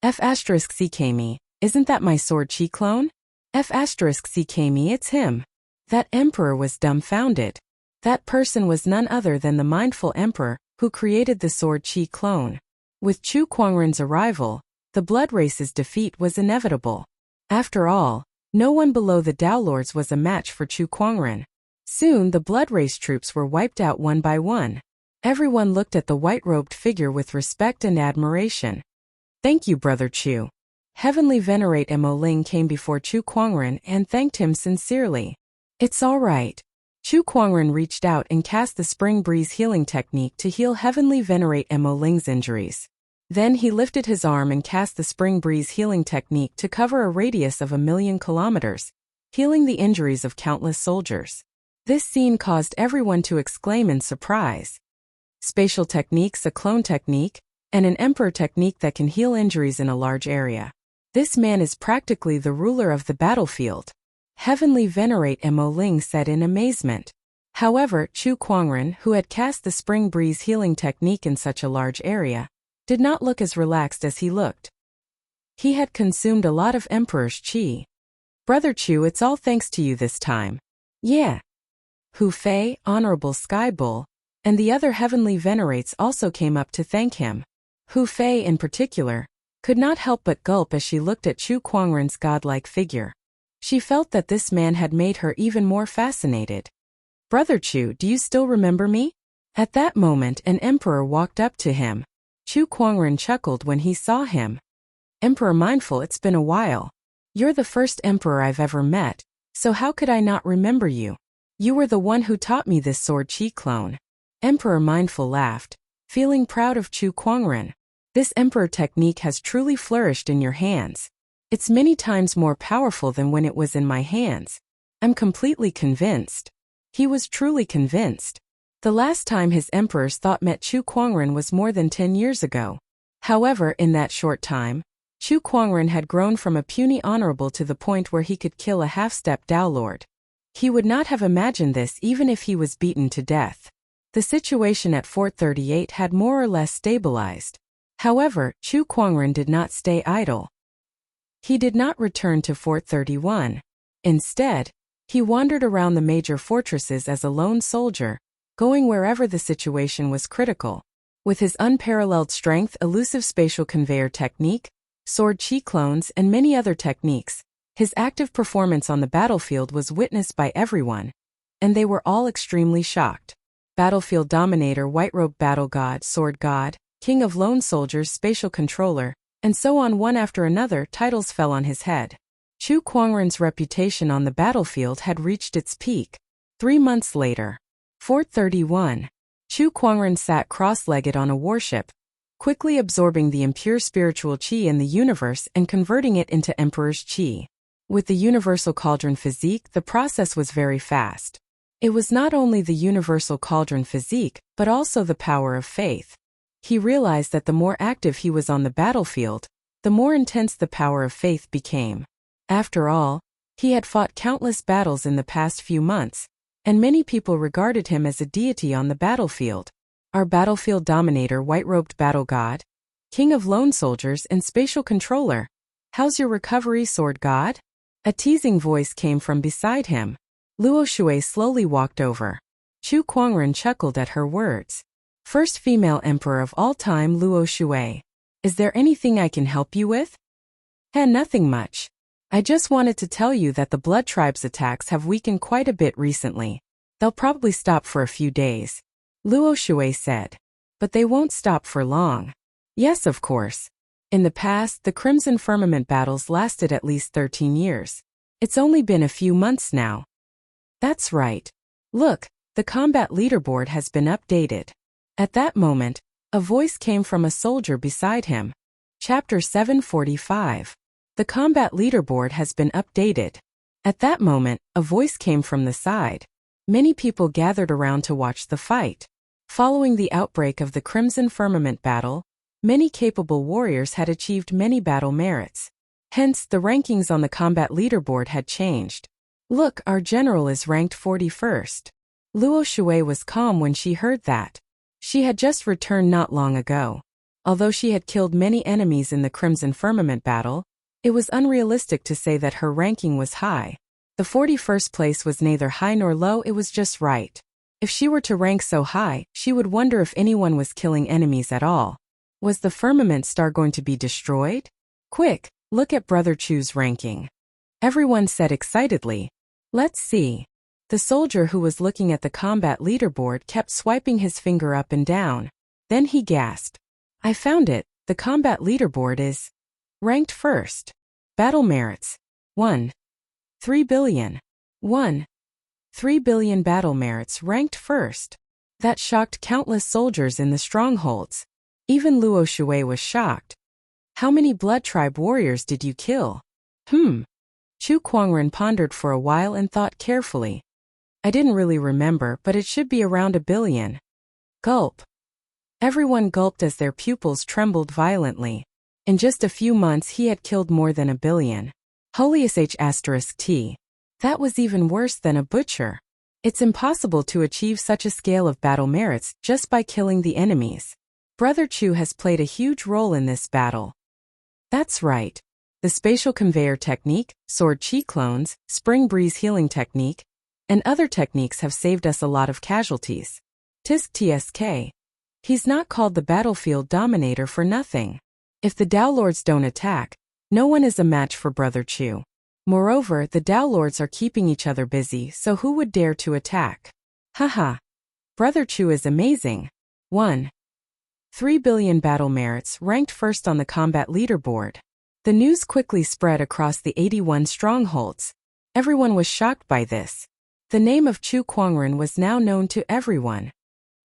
F***CKme, isn't that my Sword Qi clone? F***CKme, it's him. That emperor was dumbfounded. That person was none other than the mindful emperor who created the Sword Qi clone. With Chu Kuangren's arrival, the blood race's defeat was inevitable. After all, no one below the Dao Lords was a match for Chu Kuangren. Soon the blood race troops were wiped out one by one. Everyone looked at the white-robed figure with respect and admiration. Thank you, Brother Chu. Heavenly Venerate Mo Ling came before Chu Kuangren and thanked him sincerely. It's all right. Chu Kuangren reached out and cast the Spring Breeze healing technique to heal Heavenly Venerate Mo Ling's injuries. Then he lifted his arm and cast the Spring Breeze healing technique to cover a radius of 1,000,000 kilometers, healing the injuries of countless soldiers. This scene caused everyone to exclaim in surprise. Spatial techniques, a clone technique, and an emperor technique that can heal injuries in a large area. This man is practically the ruler of the battlefield. Heavenly Venerate Mo Ling said in amazement. However, Chu Kuangren, who had cast the Spring Breeze healing technique in such a large area, did not look as relaxed as he looked. He had consumed a lot of Emperor's Qi. Brother Chu, it's all thanks to you this time. Yeah. Hu Fei, Honorable Sky Bull, and the other heavenly venerates also came up to thank him. Hu Fei in particular could not help but gulp as she looked at Chu Kuangren's godlike figure. She felt that this man had made her even more fascinated. Brother Chu, do you still remember me? At that moment an emperor walked up to him. Chu Kuangren chuckled when he saw him. Emperor Mindful, it's been a while. You're the first emperor I've ever met, so how could I not remember you? You were the one who taught me this Sword Qi clone. Emperor Mindful laughed, feeling proud of Chu Kuangren. This emperor technique has truly flourished in your hands. It's many times more powerful than when it was in my hands. I'm completely convinced. He was truly convinced. The last time his emperor's thought met Chu Kuangren was more than 10 years ago. However, in that short time, Chu Kuangren had grown from a puny honorable to the point where he could kill a half-step Dao Lord. He would not have imagined this even if he was beaten to death. The situation at Fort 38 had more or less stabilized. However, Chu Kuangren did not stay idle. He did not return to Fort 31. Instead, he wandered around the major fortresses as a lone soldier, going wherever the situation was critical. With his unparalleled strength, elusive spatial conveyor technique, sword chi clones, and many other techniques, his active performance on the battlefield was witnessed by everyone, and they were all extremely shocked. Battlefield Dominator, White Robe Battle God, Sword God, King of Lone Soldiers, Spatial Controller, and so on. One after another, titles fell on his head. Chu Kuangren's reputation on the battlefield had reached its peak. 3 months later, Fort 31. Chu Kuangren sat cross-legged on a warship, quickly absorbing the impure spiritual qi in the universe and converting it into Emperor's qi. With the universal cauldron physique, the process was very fast. It was not only the universal cauldron physique, but also the power of faith. He realized that the more active he was on the battlefield, the more intense the power of faith became. After all, he had fought countless battles in the past few months, and many people regarded him as a deity on the battlefield. Our battlefield dominator, white-robed battle god, king of lone soldiers and spatial controller. How's your recovery, sword god? A teasing voice came from beside him. Luo Shui slowly walked over. Chu Kuangren chuckled at her words. First female emperor of all time, Luo Shui. Is there anything I can help you with? Nothing much. I just wanted to tell you that the Blood Tribe's attacks have weakened quite a bit recently. They'll probably stop for a few days, Luo Shui said. But they won't stop for long. Yes, of course. In the past, the Crimson Firmament battles lasted at least 13 years. It's only been a few months now. That's right. Look, the combat leaderboard has been updated. At that moment, a voice came from a soldier beside him. Chapter 745. The combat leaderboard has been updated. At that moment, a voice came from the side. Many people gathered around to watch the fight. Following the outbreak of the Crimson Firmament battle, many capable warriors had achieved many battle merits. Hence, the rankings on the combat leaderboard had changed. Look, our general is ranked 41st. Luo Shui was calm when she heard that. She had just returned not long ago. Although she had killed many enemies in the Crimson Firmament battle, it was unrealistic to say that her ranking was high. The 41st place was neither high nor low, it was just right. If she were to rank so high, she would wonder if anyone was killing enemies at all. Was the Firmament Star going to be destroyed? Quick, look at Brother Chu's ranking. Everyone said excitedly. Let's see. The soldier who was looking at the combat leaderboard kept swiping his finger up and down. Then he gasped. I found it, the combat leaderboard is ranked first. Battle merits. 1. 3 billion. 1. 3 billion battle merits ranked first. That shocked countless soldiers in the strongholds. Even Luo Shui was shocked. How many Blood Tribe warriors did you kill? Chu Kuangren pondered for a while and thought carefully. I didn't really remember, but it should be around 1 billion. Gulp. Everyone gulped as their pupils trembled violently. In just a few months he had killed more than 1 billion. T. That was even worse than a butcher. It's impossible to achieve such a scale of battle merits just by killing the enemies. Brother Chu has played a huge role in this battle. That's right. The spatial conveyor technique, sword chi clones, spring breeze healing technique, and other techniques have saved us a lot of casualties. Tisk tsk. He's not called the battlefield dominator for nothing. If the Dao Lords don't attack, no one is a match for Brother Chu. Moreover, the Dao Lords are keeping each other busy, so who would dare to attack? Haha. Brother Chu is amazing. 1. 3 billion battle merits ranked first on the combat leaderboard. The news quickly spread across the 81 strongholds. Everyone was shocked by this. The name of Chu Kuangren was now known to everyone.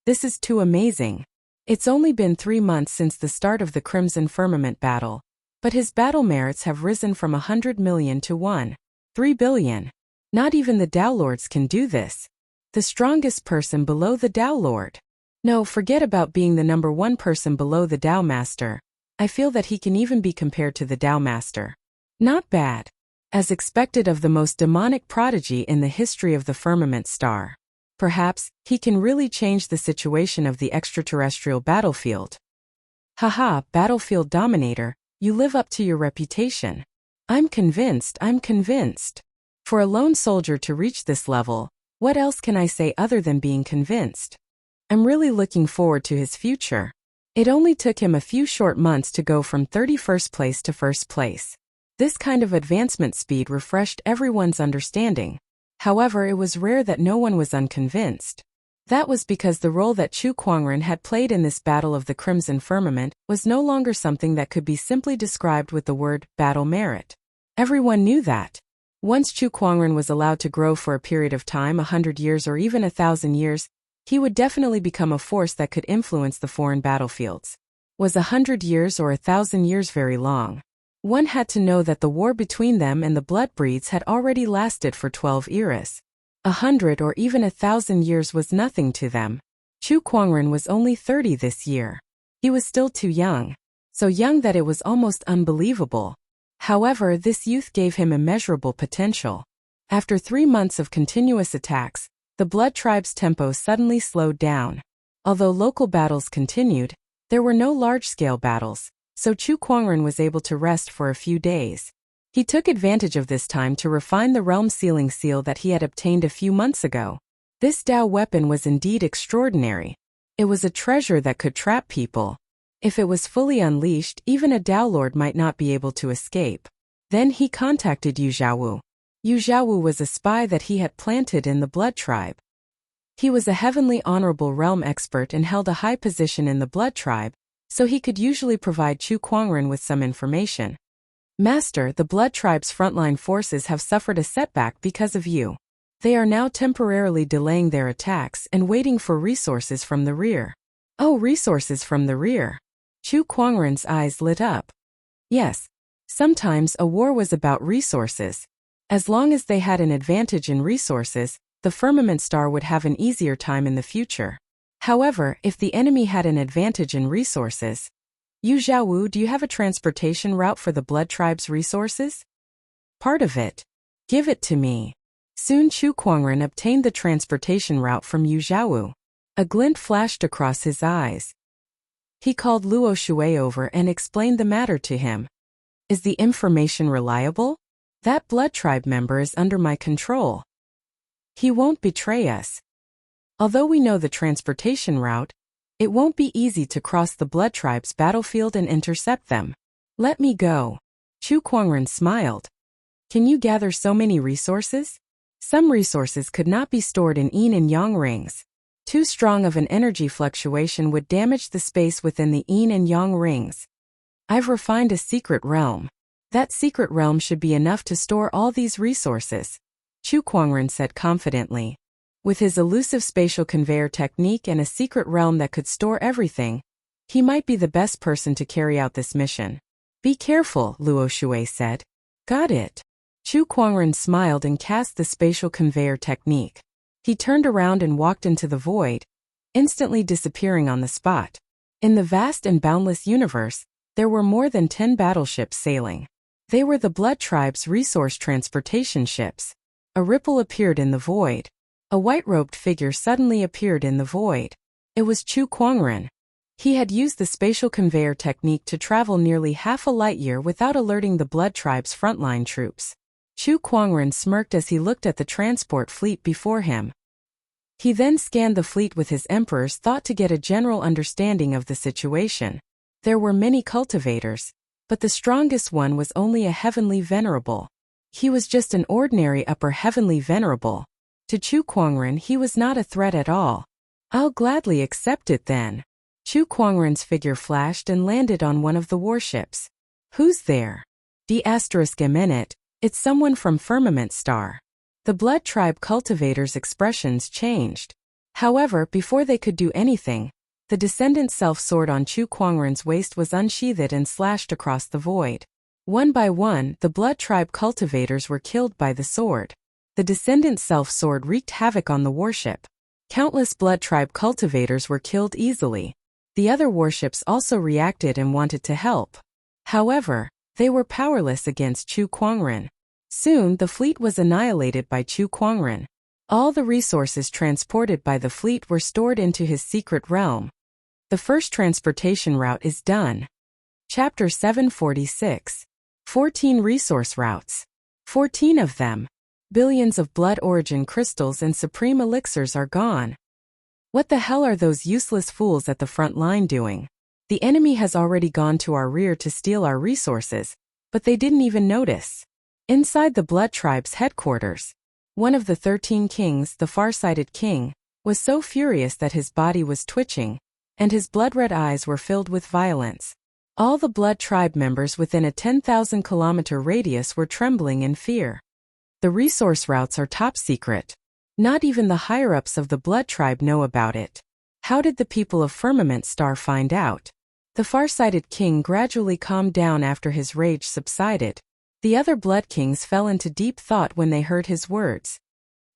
This is too amazing. It's only been 3 months since the start of the Crimson Firmament battle, but his battle merits have risen from 100 million to 3 billion. Not even the Dao Lords can do this. The strongest person below the Tao Lord. No, forget about being the number one person below the Tao Master. I feel that he can even be compared to the Tao Master. Not bad. As expected of the most demonic prodigy in the history of the firmament star. Perhaps, he can really change the situation of the extraterrestrial battlefield. Haha, battlefield dominator, you live up to your reputation. I'm convinced. For a lone soldier to reach this level, what else can I say other than being convinced? I'm really looking forward to his future. It only took him a few short months to go from 31st place to first place. This kind of advancement speed refreshed everyone's understanding. However, it was rare that no one was unconvinced. That was because the role that Chu Kuangren had played in this battle of the Crimson Firmament was no longer something that could be simply described with the word battle merit. Everyone knew that. Once Chu Kuangren was allowed to grow for a period of time, 100 years or even 1,000 years, he would definitely become a force that could influence the foreign battlefields. Was 100 years or 1,000 years very long? One had to know that the war between them and the Bloodbreeds had already lasted for 12 eras. 100 or even 1,000 years was nothing to them. Chu Kuangren was only 30 this year. He was still too young. So young that it was almost unbelievable. However, this youth gave him immeasurable potential. After 3 months of continuous attacks, the Blood Tribe's tempo suddenly slowed down. Although local battles continued, there were no large-scale battles, so Chu Kuangren was able to rest for a few days. He took advantage of this time to refine the realm sealing seal that he had obtained a few months ago. This Tao weapon was indeed extraordinary. It was a treasure that could trap people. If it was fully unleashed, even a Tao Lord might not be able to escape. Then he contacted Yu Zhaowu. Yu Zhaowu was a spy that he had planted in the Blood Tribe. He was a heavenly honorable realm expert and held a high position in the Blood Tribe, so he could usually provide Chu Kuangren with some information. Master, the Blood Tribe's frontline forces have suffered a setback because of you. They are now temporarily delaying their attacks and waiting for resources from the rear. Oh, resources from the rear. Chu Kuangren's eyes lit up. Yes, sometimes a war was about resources. As long as they had an advantage in resources, the Firmament Star would have an easier time in the future. However, if the enemy had an advantage in resources, Yu Zhaowu, do you have a transportation route for the Blood Tribe's resources? Part of it. Give it to me. Soon Chu Kuangren obtained the transportation route from Yu Zhaowu. A glint flashed across his eyes. He called Luo Shui over and explained the matter to him. Is the information reliable? That Blood Tribe member is under my control. He won't betray us. Although we know the transportation route, it won't be easy to cross the Blood Tribe's battlefield and intercept them. Let me go. Chu Kuangren smiled. Can you gather so many resources? Some resources could not be stored in yin and yang rings. Too strong of an energy fluctuation would damage the space within the yin and yang rings. I've refined a secret realm. That secret realm should be enough to store all these resources, Chu Kuangren said confidently. With his elusive spatial conveyor technique and a secret realm that could store everything, he might be the best person to carry out this mission. Be careful, Luo Shui said. Got it. Chu Kuangren smiled and cast the spatial conveyor technique. He turned around and walked into the void, instantly disappearing on the spot. In the vast and boundless universe, there were more than 10 battleships sailing. They were the Blood Tribe's resource transportation ships. A ripple appeared in the void. A white-robed figure suddenly appeared in the void. It was Chu Kuangren. He had used the spatial conveyor technique to travel nearly half a light-year without alerting the Blood Tribe's frontline troops. Chu Kuangren smirked as he looked at the transport fleet before him. He then scanned the fleet with his emperor's thought to get a general understanding of the situation. There were many cultivators, but the strongest one was only a heavenly venerable. He was just an ordinary upper heavenly venerable. To Chu Kuangren, he was not a threat at all. I'll gladly accept it then. Chu Kuangren's figure flashed and landed on one of the warships. Who's there? D***minute, it's someone from Firmament Star. The Blood Tribe cultivators' expressions changed. However, before they could do anything, the descendant self-sword on Chu Kuangren's waist was unsheathed and slashed across the void. One by one, the Blood Tribe cultivators were killed by the sword. The Descendant Self-Sword wreaked havoc on the warship. Countless Blood Tribe cultivators were killed easily. The other warships also reacted and wanted to help. However, they were powerless against Chu Kuangren. Soon the fleet was annihilated by Chu Kuangren. All the resources transported by the fleet were stored into his secret realm. The first transportation route is done. Chapter 746. 14 resource routes. 14 of them. Billions of blood origin crystals and supreme elixirs are gone. What the hell are those useless fools at the front line doing? The enemy has already gone to our rear to steal our resources, but they didn't even notice. Inside the Blood Tribe's headquarters, one of the 13 kings, the far-sighted king, was so furious that his body was twitching, and his blood-red eyes were filled with violence. All the Blood Tribe members within a 10,000-kilometer radius were trembling in fear. The resource routes are top secret. Not even the higher-ups of the Blood Tribe know about it. How did the people of Firmament Star find out? The far-sighted king gradually calmed down after his rage subsided. The other Blood Kings fell into deep thought when they heard his words.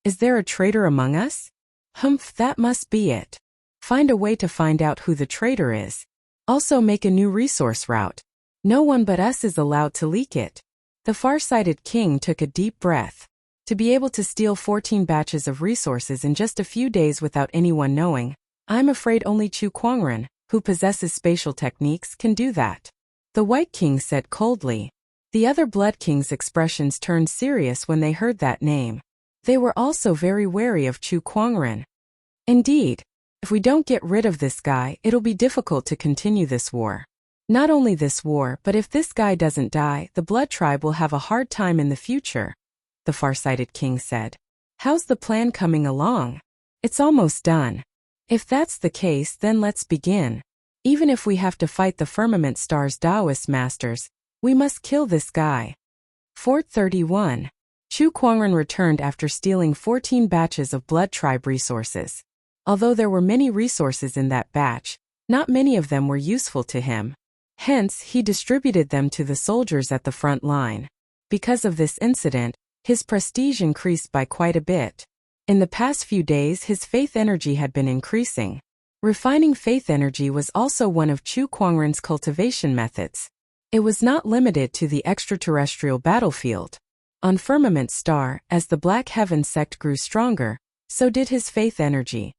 Is there a traitor among us? Humph, that must be it. Find a way to find out who the traitor is. Also make a new resource route. No one but us is allowed to leak it. The far-sighted king took a deep breath. To be able to steal 14 batches of resources in just a few days without anyone knowing, I'm afraid only Chu Kuangren, who possesses spatial techniques, can do that. The White King said coldly. The other Blood Kings' expressions turned serious when they heard that name. They were also very wary of Chu Kuangren. Indeed, if we don't get rid of this guy, it'll be difficult to continue this war. Not only this war, but if this guy doesn't die, the Blood Tribe will have a hard time in the future, the far-sighted king said. How's the plan coming along? It's almost done. If that's the case, then let's begin. Even if we have to fight the Firmament Star's Taoist masters, we must kill this guy. Fort 31. Chu Kuangren returned after stealing 14 batches of Blood Tribe resources. Although there were many resources in that batch, not many of them were useful to him. Hence, he distributed them to the soldiers at the front line. Because of this incident, his prestige increased by quite a bit. In the past few days, his faith energy had been increasing. Refining faith energy was also one of Chu Kuangren's cultivation methods. It was not limited to the extraterrestrial battlefield. On Firmament Star, as the Black Heaven sect grew stronger, so did his faith energy.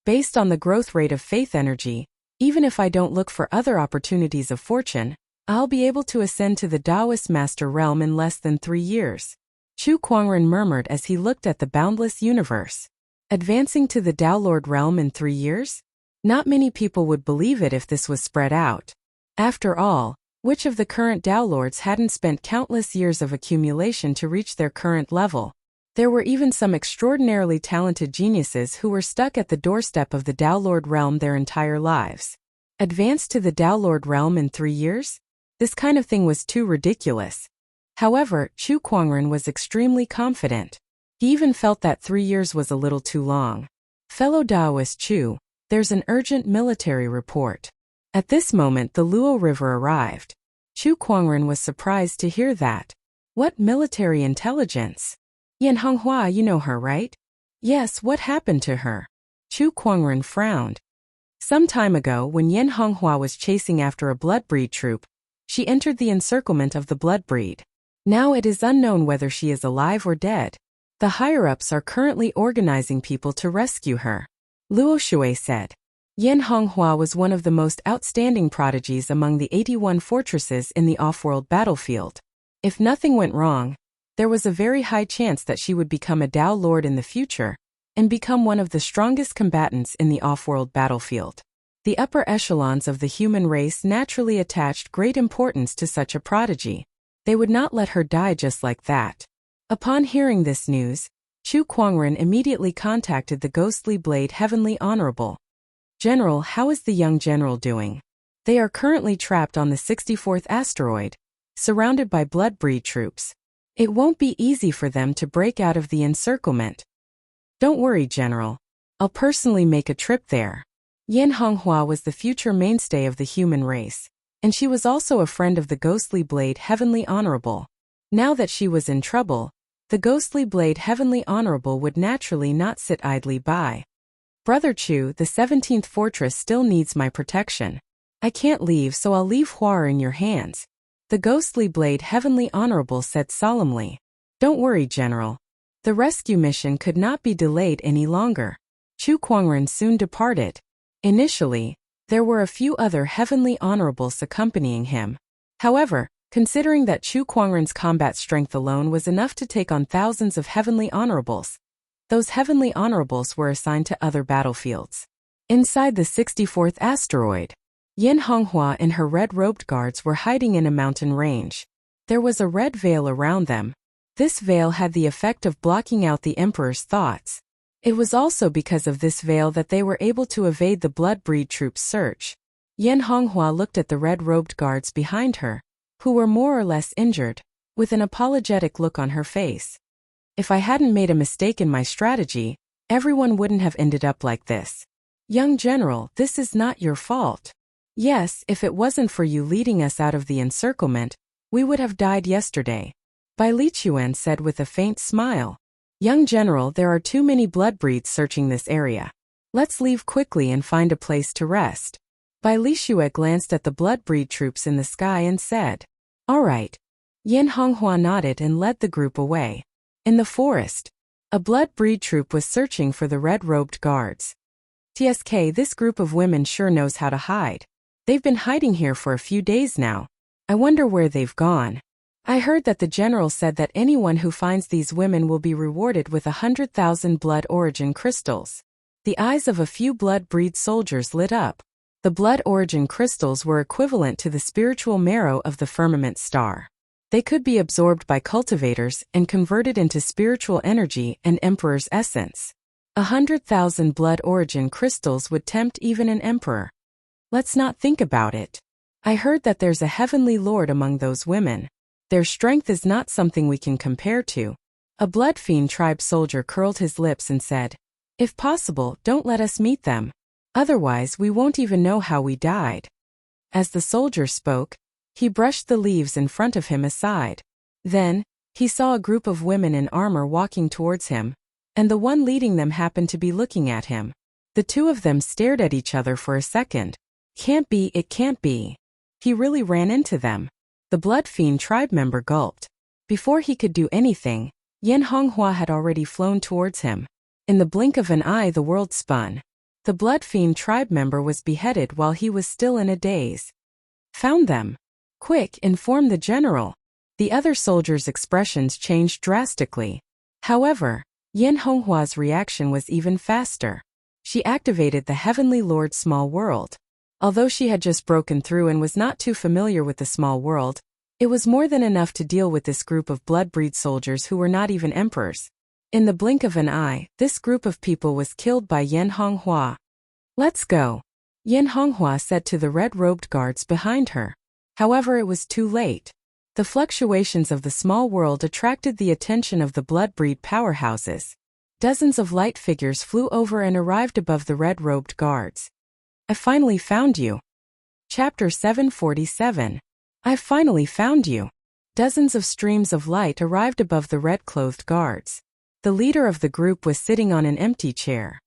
Based on the growth rate of faith energy, even if I don't look for other opportunities of fortune, I'll be able to ascend to the Taoist Master Realm in less than 3 years. Chu Kuangren murmured as he looked at the boundless universe. Advancing to the Tao Lord Realm in 3 years? Not many people would believe it if this was spread out. After all, which of the current Tao Lords hadn't spent countless years of accumulation to reach their current level? There were even some extraordinarily talented geniuses who were stuck at the doorstep of the Tao Lord Realm their entire lives. Advance to the Tao Lord Realm in 3 years? This kind of thing was too ridiculous. However, Chu Kuangren was extremely confident. He even felt that 3 years was a little too long. Fellow Taoist Chu, there's an urgent military report. At this moment the Luo River arrived. Chu Kuangren was surprised to hear that. What military intelligence? Yan Honghua, you know her, right? Yes, what happened to her? Chu Kuangren frowned. Some time ago, when Yan Honghua was chasing after a bloodbreed troop, she entered the encirclement of the bloodbreed. Now it is unknown whether she is alive or dead. The higher-ups are currently organizing people to rescue her. Luo Shui said. Yan Honghua was one of the most outstanding prodigies among the 81 fortresses in the off-world battlefield. If nothing went wrong, there was a very high chance that she would become a Tao Lord in the future, and become one of the strongest combatants in the off-world battlefield. The upper echelons of the human race naturally attached great importance to such a prodigy. They would not let her die just like that. Upon hearing this news, Chu Kuangren immediately contacted the Ghostly Blade Heavenly Honorable. General, how is the young general doing? They are currently trapped on the 64th asteroid, surrounded by bloodbreed troops. It won't be easy for them to break out of the encirclement. Don't worry, General. I'll personally make a trip there. Yan Honghua was the future mainstay of the human race, and she was also a friend of the Ghostly Blade Heavenly Honorable. Now that she was in trouble, The ghostly blade Heavenly Honorable would naturally not sit idly by. Brother Chu, the 17th fortress still needs my protection. I can't leave, so I'll leave Huar in your hands, the ghostly blade Heavenly Honorable said solemnly. Don't worry, General. The rescue mission could not be delayed any longer. Chu Kuangren soon departed. Initially, there were a few other Heavenly Honorables accompanying him. However, considering that Chu Kuangren's combat strength alone was enough to take on thousands of Heavenly Honorables, those Heavenly Honorables were assigned to other battlefields. Inside the 64th asteroid, Yin Honghua and her red-robed guards were hiding in a mountain range. There was a red veil around them. This veil had the effect of blocking out the Emperor's thoughts. It was also because of this veil that they were able to evade the Blood-Breed troops' search. Yin Honghua looked at the red-robed guards behind her, who were more or less injured, with an apologetic look on her face. If I hadn't made a mistake in my strategy, everyone wouldn't have ended up like this. Young General, this is not your fault. Yes, if it wasn't for you leading us out of the encirclement, we would have died yesterday. Bai Lichuan said with a faint smile. Young General, there are too many blood-breeds searching this area. Let's leave quickly and find a place to rest. Bai Lixue glanced at the blood-breed troops in the sky and said, All right. Yin Honghua nodded and led the group away. In the forest, a blood-breed troop was searching for the red-robed guards. TSK, this group of women sure knows how to hide. They've been hiding here for a few days now. I wonder where they've gone. I heard that the general said that anyone who finds these women will be rewarded with 100,000 blood origin crystals. The eyes of a few blood-breed soldiers lit up. The blood origin crystals were equivalent to the spiritual marrow of the firmament star. They could be absorbed by cultivators and converted into spiritual energy and Emperor's essence. 100,000 blood origin crystals would tempt even an emperor. Let's not think about it. I heard that there's a heavenly lord among those women. Their strength is not something we can compare to. A blood fiend tribe soldier curled his lips and said, If possible, don't let us meet them. Otherwise, we won't even know how we died. As the soldier spoke, he brushed the leaves in front of him aside. Then, he saw a group of women in armor walking towards him, and the one leading them happened to be looking at him. The two of them stared at each other for a second. Can't be, it can't be. He really ran into them. The Blood Fiend tribe member gulped. Before he could do anything, Yin Honghua had already flown towards him. In the blink of an eye the world spun. The Blood Fiend tribe member was beheaded while he was still in a daze. Found them. Quick, inform the general. The other soldiers' expressions changed drastically. However, Yin Honghua's reaction was even faster. She activated the Heavenly Lord's small world. Although she had just broken through and was not too familiar with the small world, it was more than enough to deal with this group of blood-breed soldiers who were not even emperors. In the blink of an eye, this group of people was killed by Yin Honghua. Let's go, Yin Honghua said to the red-robed guards behind her. However, it was too late. The fluctuations of the small world attracted the attention of the blood-breed powerhouses. Dozens of light figures flew over and arrived above the red-robed guards. I finally found you. Chapter 747. I finally found you. Dozens of streams of light arrived above the red-clothed guards. The leader of the group was sitting on an empty chair.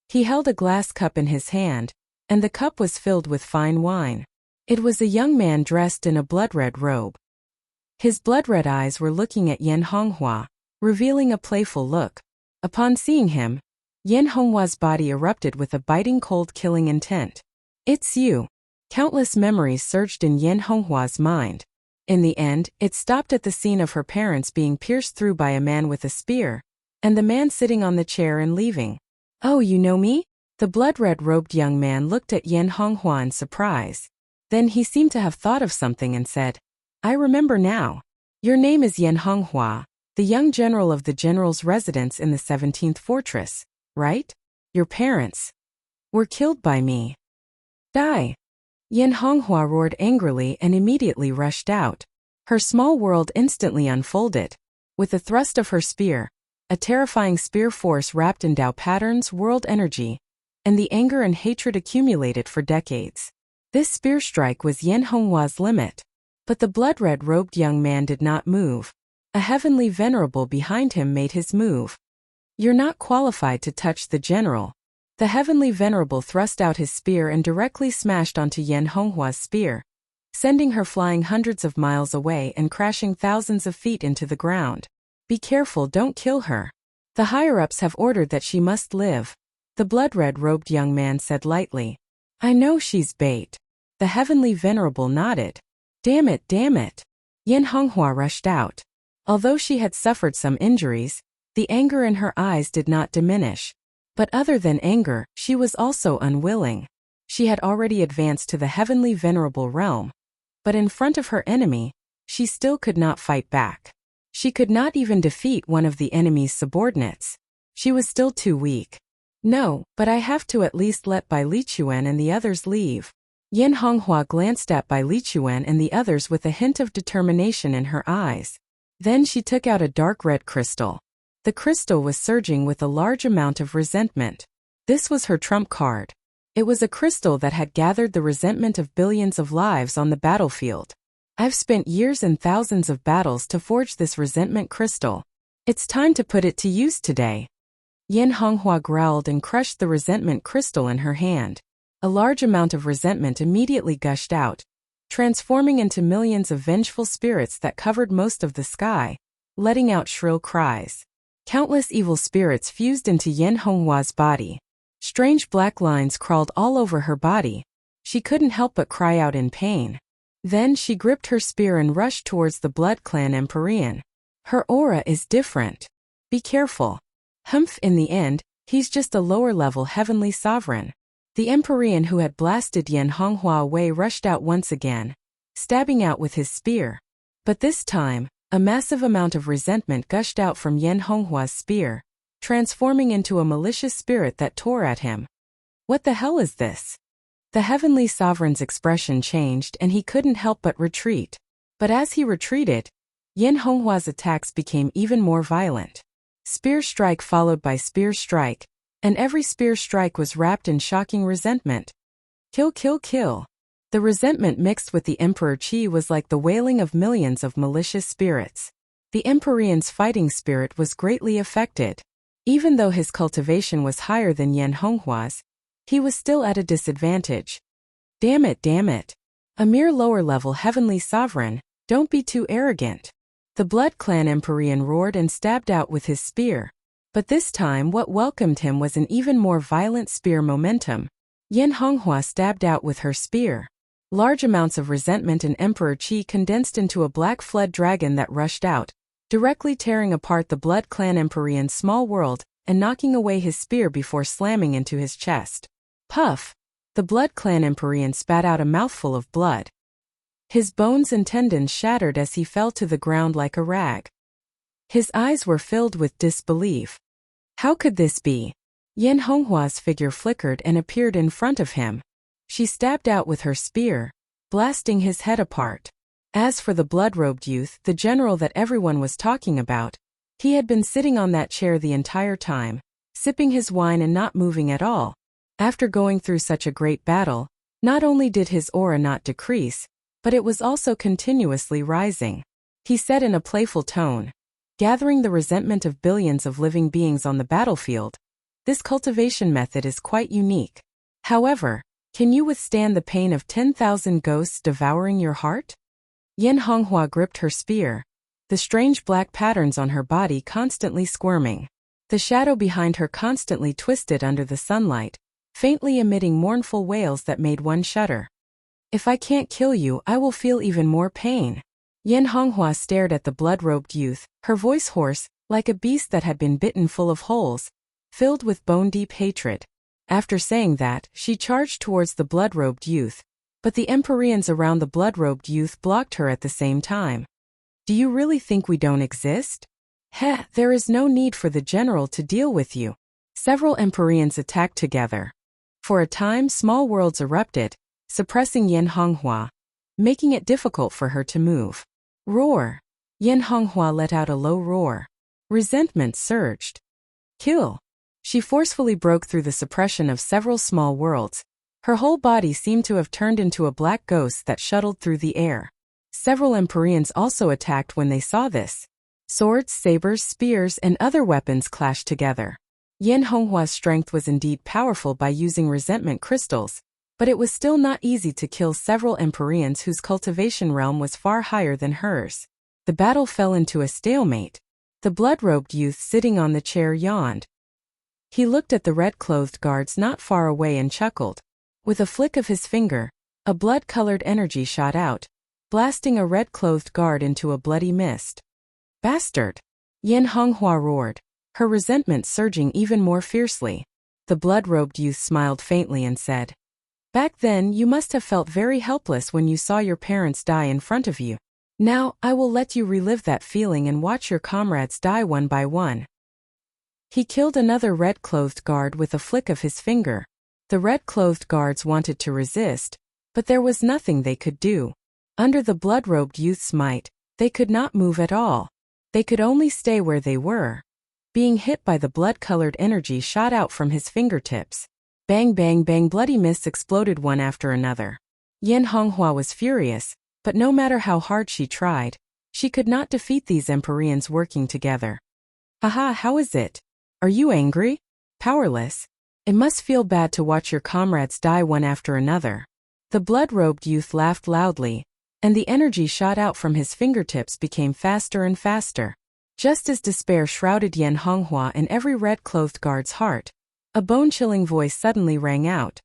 He held a glass cup in his hand, and the cup was filled with fine wine. It was a young man dressed in a blood-red robe. His blood-red eyes were looking at Yin Honghua, revealing a playful look. Upon seeing him, Yin Honghua's body erupted with a biting cold killing intent. It's you. Countless memories surged in Yin Honghua's mind. In the end, it stopped at the scene of her parents being pierced through by a man with a spear, and the man sitting on the chair and leaving. Oh, you know me? The blood-red robed young man looked at Yin Honghua in surprise. Then he seemed to have thought of something and said, I remember now. Your name is Yin Honghua, the young general of the general's residence in the 17th fortress, right? Your parents were killed by me. Die. Yin Honghua roared angrily and immediately rushed out. Her small world instantly unfolded. With a thrust of her spear, a terrifying spear force wrapped in Dao patterns, world energy, and the anger and hatred accumulated for decades. This spear strike was Yin Honghua's limit. But the blood-red robed young man did not move. A heavenly venerable behind him made his move. "You're not qualified to touch the general." The heavenly venerable thrust out his spear and directly smashed onto Yan Honghua's spear, sending her flying hundreds of miles away and crashing thousands of feet into the ground. "Be careful, don't kill her. The higher-ups have ordered that she must live," the blood-red-robed young man said lightly. "I know she's bait." The heavenly venerable nodded. Damn it, damn it." Yan Honghua rushed out. Although she had suffered some injuries, the anger in her eyes did not diminish. But other than anger, she was also unwilling. She had already advanced to the heavenly venerable realm. But in front of her enemy, she still could not fight back. She could not even defeat one of the enemy's subordinates. She was still too weak. "No, but I have to at least let Bai Lichuan and the others leave." Yan Honghua glanced at Bai Lichuan and the others with a hint of determination in her eyes. Then she took out a dark red crystal. The crystal was surging with a large amount of resentment. This was her trump card. It was a crystal that had gathered the resentment of billions of lives on the battlefield. "I've spent years and thousands of battles to forge this resentment crystal. It's time to put it to use today." Yan Honghua growled and crushed the resentment crystal in her hand. A large amount of resentment immediately gushed out, transforming into millions of vengeful spirits that covered most of the sky, letting out shrill cries. Countless evil spirits fused into Yan Honghua's body. Strange black lines crawled all over her body. She couldn't help but cry out in pain. Then she gripped her spear and rushed towards the Blood Clan Empyrean. "Her aura is different. Be careful." "Humph, in the end, he's just a lower-level heavenly sovereign." The Empyrean who had blasted Yan Honghua away rushed out once again, stabbing out with his spear. But this time, a massive amount of resentment gushed out from Yan Honghua's spear, transforming into a malicious spirit that tore at him. "What the hell is this?" The heavenly sovereign's expression changed and he couldn't help but retreat. But as he retreated, Yan Honghua's attacks became even more violent. Spear strike followed by spear strike, and every spear strike was wrapped in shocking resentment. "Kill, kill, kill." The resentment mixed with the Emperor Qi was like the wailing of millions of malicious spirits. The Empyrean's fighting spirit was greatly affected. Even though his cultivation was higher than Yan Honghua's, he was still at a disadvantage. Damn it, damn it. A mere lower-level heavenly sovereign, don't be too arrogant." The Blood Clan Empyrean roared and stabbed out with his spear. But this time what welcomed him was an even more violent spear momentum. Yan Honghua stabbed out with her spear. Large amounts of resentment and Emperor Qi condensed into a black flood dragon that rushed out, directly tearing apart the Blood Clan Empyrean's small world and knocking away his spear before slamming into his chest. Puff! The Blood Clan Empyrean spat out a mouthful of blood. His bones and tendons shattered as he fell to the ground like a rag. His eyes were filled with disbelief. How could this be? Yan Honghua's figure flickered and appeared in front of him. She stabbed out with her spear, blasting his head apart. As for the blood-robed youth, the general that everyone was talking about, he had been sitting on that chair the entire time, sipping his wine and not moving at all. After going through such a great battle, not only did his aura not decrease, but it was also continuously rising. He said in a playful tone, "Gathering the resentment of billions of living beings on the battlefield, this cultivation method is quite unique. However, can you withstand the pain of 10,000 ghosts devouring your heart?" Yan Honghua gripped her spear, the strange black patterns on her body constantly squirming. The shadow behind her constantly twisted under the sunlight, faintly emitting mournful wails that made one shudder. "If I can't kill you, I will feel even more pain." Yan Honghua stared at the blood-robed youth, her voice hoarse, like a beast that had been bitten full of holes, filled with bone-deep hatred. After saying that, she charged towards the blood-robed youth, but the Empyreans around the blood-robed youth blocked her at the same time. "Do you really think we don't exist? Heh, there is no need for the general to deal with you." Several Empyreans attacked together. For a time, small worlds erupted, suppressing Yan Honghua, making it difficult for her to move. Roar! Yan Honghua let out a low roar. Resentment surged. "Kill!" She forcefully broke through the suppression of several small worlds. Her whole body seemed to have turned into a black ghost that shuttled through the air. Several Empyreans also attacked when they saw this. Swords, sabers, spears, and other weapons clashed together. Yin Honghua's strength was indeed powerful by using resentment crystals, but it was still not easy to kill several Empyreans whose cultivation realm was far higher than hers. The battle fell into a stalemate. The blood-robed youth sitting on the chair yawned. He looked at the red-clothed guards not far away and chuckled. With a flick of his finger, a blood-colored energy shot out, blasting a red-clothed guard into a bloody mist. "Bastard!" Yin Honghua roared, her resentment surging even more fiercely. The blood-robed youth smiled faintly and said, "Back then you must have felt very helpless when you saw your parents die in front of you. Now, I will let you relive that feeling and watch your comrades die one by one." He killed another red-clothed guard with a flick of his finger. The red-clothed guards wanted to resist, but there was nothing they could do. Under the blood-robed youth's might, they could not move at all. They could only stay where they were. Being hit by the blood-colored energy shot out from his fingertips. Bang bang bang, bloody mists exploded one after another. Yin Honghua was furious, but no matter how hard she tried, she could not defeat these Empyreans working together. "Haha, how is it? Are you angry? Powerless? It must feel bad to watch your comrades die one after another." The blood-robed youth laughed loudly, and the energy shot out from his fingertips became faster and faster. Just as despair shrouded Yin Honghua and every red-clothed guard's heart, a bone-chilling voice suddenly rang out.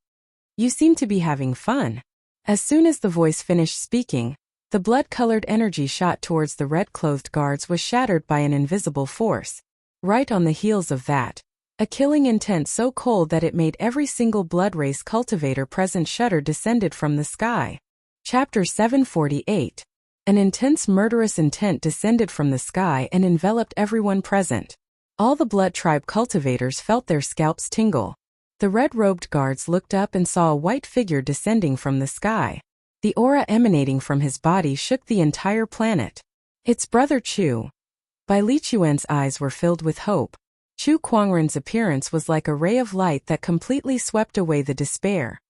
"You seem to be having fun." As soon as the voice finished speaking, the blood-colored energy shot towards the red-clothed guards was shattered by an invisible force. Right on the heels of that, a killing intent so cold that it made every single blood race cultivator present shudder descended from the sky. Chapter 748. An intense murderous intent descended from the sky and enveloped everyone present. All the blood tribe cultivators felt their scalps tingle. The red-robed guards looked up and saw a white figure descending from the sky. The aura emanating from his body shook the entire planet. "It's Brother Chu." Bai Lichuan's eyes were filled with hope. Chu Kuangren's appearance was like a ray of light that completely swept away the despair.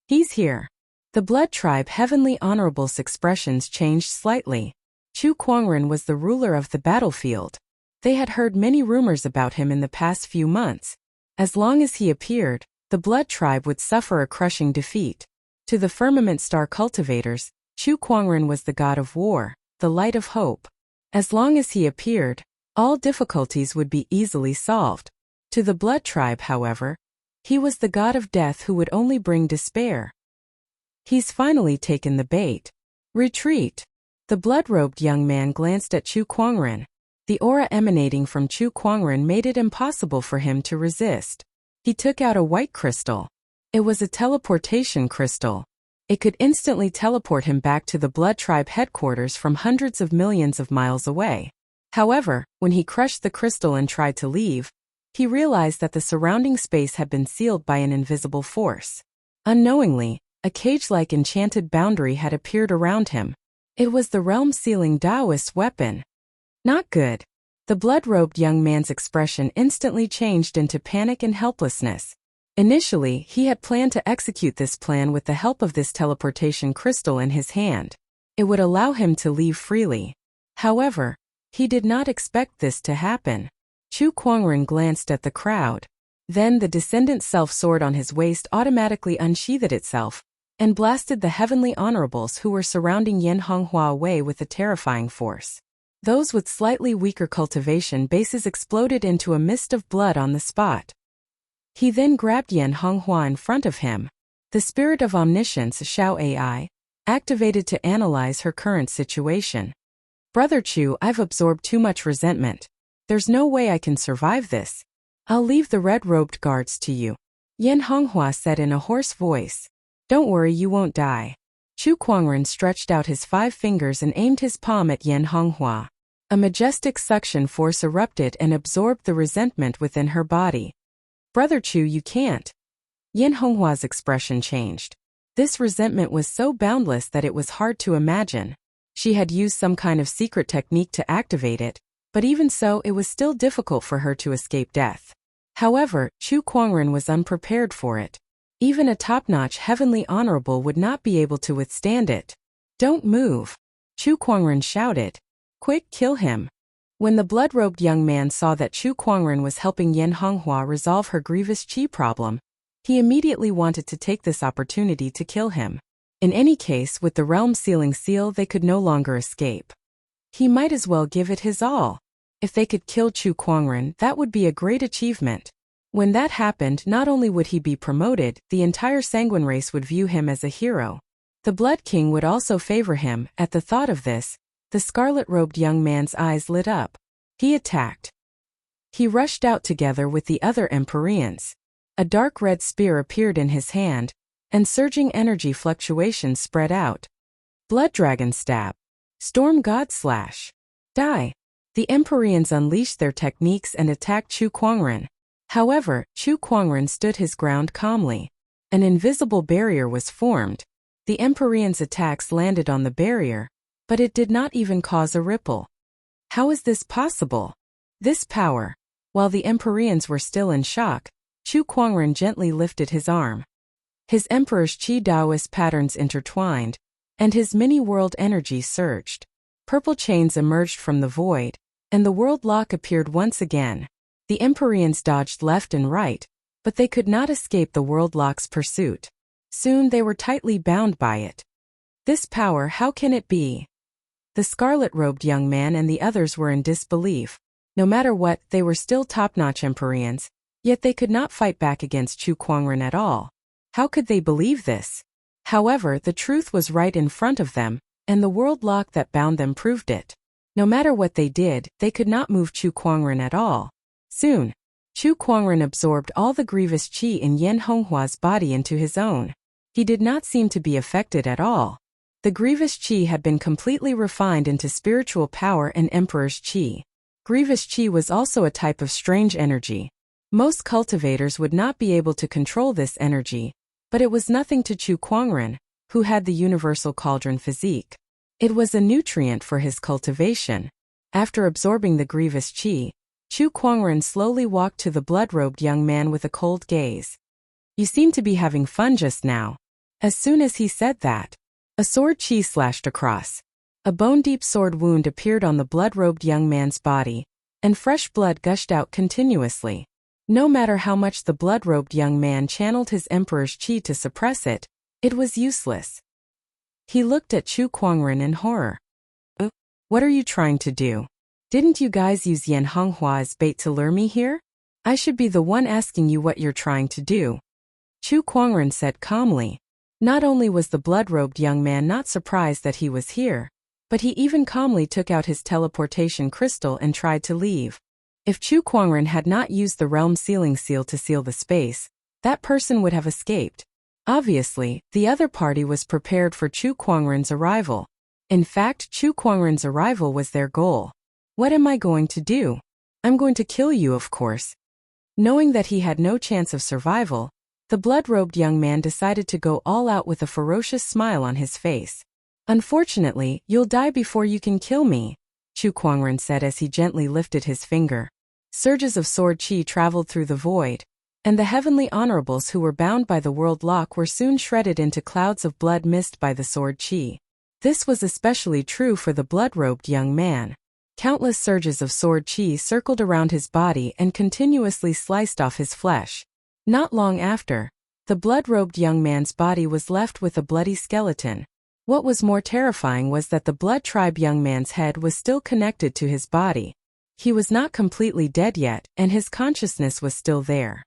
"He's here." The blood tribe Heavenly Honorable's expressions changed slightly. Chu Kuangren was the ruler of the battlefield. They had heard many rumors about him in the past few months. As long as he appeared, the blood tribe would suffer a crushing defeat. To the Firmament Star cultivators, Chu Kuangren was the god of war, the light of hope. As long as he appeared, all difficulties would be easily solved. To the blood tribe, however, he was the god of death who would only bring despair. "He's finally taken the bait. Retreat." The blood-robed young man glanced at Chu Kuangren. The aura emanating from Chu Kuangren made it impossible for him to resist. He took out a white crystal. It was a teleportation crystal. It could instantly teleport him back to the blood tribe headquarters from hundreds of millions of miles away. However, when he crushed the crystal and tried to leave, he realized that the surrounding space had been sealed by an invisible force. Unknowingly, a cage-like enchanted boundary had appeared around him. It was the realm-sealing Taoist weapon. Not good. The blood-robed young man's expression instantly changed into panic and helplessness. Initially, he had planned to execute this plan with the help of this teleportation crystal in his hand. It would allow him to leave freely. However, he did not expect this to happen. Chu Kuangren glanced at the crowd. Then the descendant self-sword on his waist automatically unsheathed itself and blasted the Heavenly Honorables who were surrounding Yin Honghua away with a terrifying force. Those with slightly weaker cultivation bases exploded into a mist of blood on the spot. He then grabbed Yin Honghua in front of him. The spirit of omniscience, Xiao AI, activated to analyze her current situation. "Brother Chu, I've absorbed too much resentment. There's no way I can survive this. I'll leave the red-robed guards to you," Yin Honghua said in a hoarse voice. "Don't worry, you won't die." Chu Kuangren stretched out his 5 fingers and aimed his palm at Yin Honghua. A majestic suction force erupted and absorbed the resentment within her body. "Brother Chu, you can't." Yin Honghua's expression changed. This resentment was so boundless that it was hard to imagine. She had used some kind of secret technique to activate it, but even so it was still difficult for her to escape death. However, Chu Kuangren was unprepared for it. Even a top-notch Heavenly Honorable would not be able to withstand it. "Don't move," Chu Kuangren shouted. "Quick, kill him." When the blood-robed young man saw that Chu Kuangren was helping Yan Honghua resolve her grievous qi problem, he immediately wanted to take this opportunity to kill him. In any case, with the realm sealing seal, they could no longer escape. He might as well give it his all. If they could kill Chu Kuangren, that would be a great achievement. When that happened, not only would he be promoted, the entire Sanguine race would view him as a hero. The Blood King would also favor him. At the thought of this, the scarlet-robed young man's eyes lit up. He attacked. He rushed out together with the other Empyreans. A dark red spear appeared in his hand, and surging energy fluctuations spread out. Blood Dragon Stab. Storm God Slash. Die. The Empyreans unleashed their techniques and attacked Chu Kuangren. However, Chu Kuangren stood his ground calmly. An invisible barrier was formed. The Empyreans' attacks landed on the barrier, but it did not even cause a ripple. How is this possible? This power. While the Empyreans were still in shock, Chu Kuangren gently lifted his arm. His Emperor's Qi Daoist patterns intertwined, and his mini-world energy surged. Purple chains emerged from the void, and the world lock appeared once again. The Empyreans dodged left and right, but they could not escape the world lock's pursuit. Soon they were tightly bound by it. This power, how can it be? The scarlet-robed young man and the others were in disbelief. No matter what, they were still top-notch Empyreans, yet they could not fight back against Chu Kuangren at all. How could they believe this? However, the truth was right in front of them, and the world lock that bound them proved it. No matter what they did, they could not move Chu Kuangren at all. Soon, Chu Kuangren absorbed all the grievous qi in Yan Honghua's body into his own. He did not seem to be affected at all. The grievous qi had been completely refined into spiritual power and Emperor's qi. Grievous qi was also a type of strange energy. Most cultivators would not be able to control this energy, but it was nothing to Chu Kuangren, who had the universal cauldron physique. It was a nutrient for his cultivation. After absorbing the grievous qi, Chu Kuangren slowly walked to the blood-robed young man with a cold gaze. You seem to be having fun just now. As soon as he said that, a sword qi slashed across. A bone-deep sword wound appeared on the blood-robed young man's body, and fresh blood gushed out continuously. No matter how much the blood-robed young man channeled his Emperor's qi to suppress it, it was useless. He looked at Chu Kuangren in horror. What are you trying to do? Didn't you guys use Yan Honghua as bait to lure me here? I should be the one asking you what you're trying to do. Chu Kuangren said calmly. Not only was the blood-robed young man not surprised that he was here, but he even calmly took out his teleportation crystal and tried to leave. If Chu Kuangren had not used the realm sealing seal to seal the space, that person would have escaped. Obviously, the other party was prepared for Chu Kuangren's arrival. In fact, Chu Kuangren's arrival was their goal. What am I going to do? I'm going to kill you, of course. Knowing that he had no chance of survival, the blood-robed young man decided to go all out with a ferocious smile on his face. Unfortunately, you'll die before you can kill me, Chu Kuangren said as he gently lifted his finger. Surges of sword qi traveled through the void, and the heavenly honorables who were bound by the world lock were soon shredded into clouds of blood mist by the sword qi. This was especially true for the blood-robed young man. Countless surges of sword qi circled around his body and continuously sliced off his flesh. Not long after, the blood-robed young man's body was left with a bloody skeleton. What was more terrifying was that the blood tribe young man's head was still connected to his body. He was not completely dead yet, and his consciousness was still there.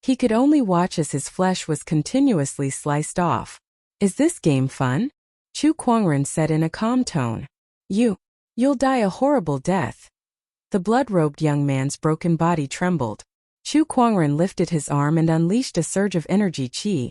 He could only watch as his flesh was continuously sliced off. Is this game fun? Chu Kuangren said in a calm tone. You'll die a horrible death. The blood-robed young man's broken body trembled. Chu Kuangren lifted his arm and unleashed a surge of energy qi,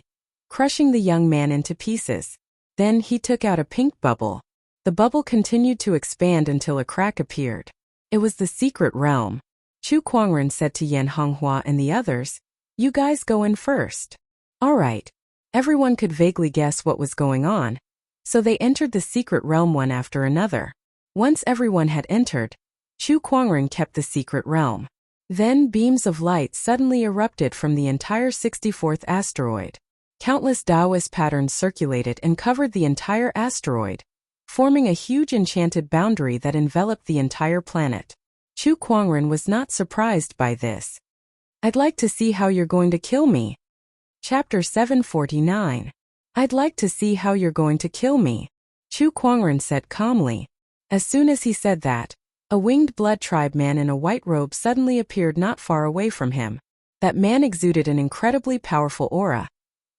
crushing the young man into pieces. Then he took out a pink bubble. The bubble continued to expand until a crack appeared. It was the secret realm. Chu Kuangren said to Yan Honghua and the others, "You guys go in first." All right. Everyone could vaguely guess what was going on, so they entered the secret realm one after another. Once everyone had entered, Chu Kuangren kept the secret realm. Then beams of light suddenly erupted from the entire 64th asteroid. Countless Taoist patterns circulated and covered the entire asteroid. forming a huge enchanted boundary that enveloped the entire planet. Chu Kuangren was not surprised by this. I'd like to see how you're going to kill me. Chapter 749. I'd like to see how you're going to kill me, Chu Kuangren said calmly. As soon as he said that, a winged blood tribe man in a white robe suddenly appeared not far away from him. That man exuded an incredibly powerful aura,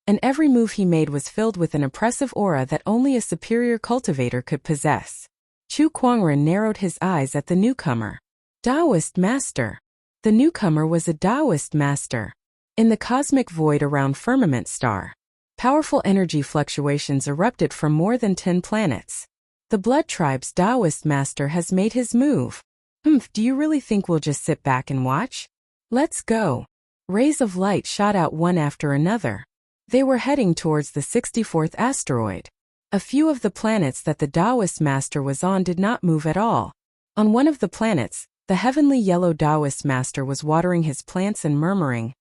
and every move he made was filled with an oppressive aura that only a superior cultivator could possess. Chu Kuangren narrowed his eyes at the newcomer. Taoist Master. The newcomer was a Taoist master. In the cosmic void around Firmament Star, powerful energy fluctuations erupted from more than 10 planets. The Blood Tribe's Taoist master has made his move. Do you really think we'll just sit back and watch? Let's go. Rays of light shot out one after another. They were heading towards the 64th asteroid. A few of the planets that the Taoist master was on did not move at all. On one of the planets, the heavenly yellow Taoist master was watering his plants and murmuring,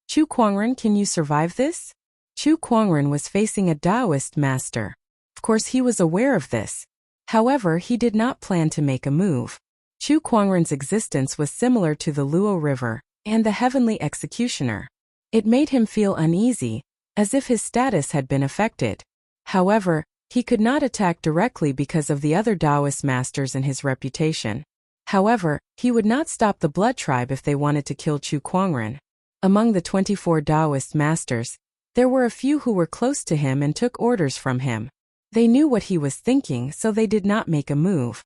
Chu Kuangren, can you survive this? Chu Kuangren was facing a Taoist master. Of course he was aware of this. However, he did not plan to make a move. Chu Kuangren's existence was similar to the Luo River and the Heavenly Executioner. It made him feel uneasy, as if his status had been affected. However, he could not attack directly because of the other Taoist masters and his reputation. However, he would not stop the Blood Tribe if they wanted to kill Chu Kuangren. Among the 24 Taoist masters, there were a few who were close to him and took orders from him. They knew what he was thinking, so they did not make a move.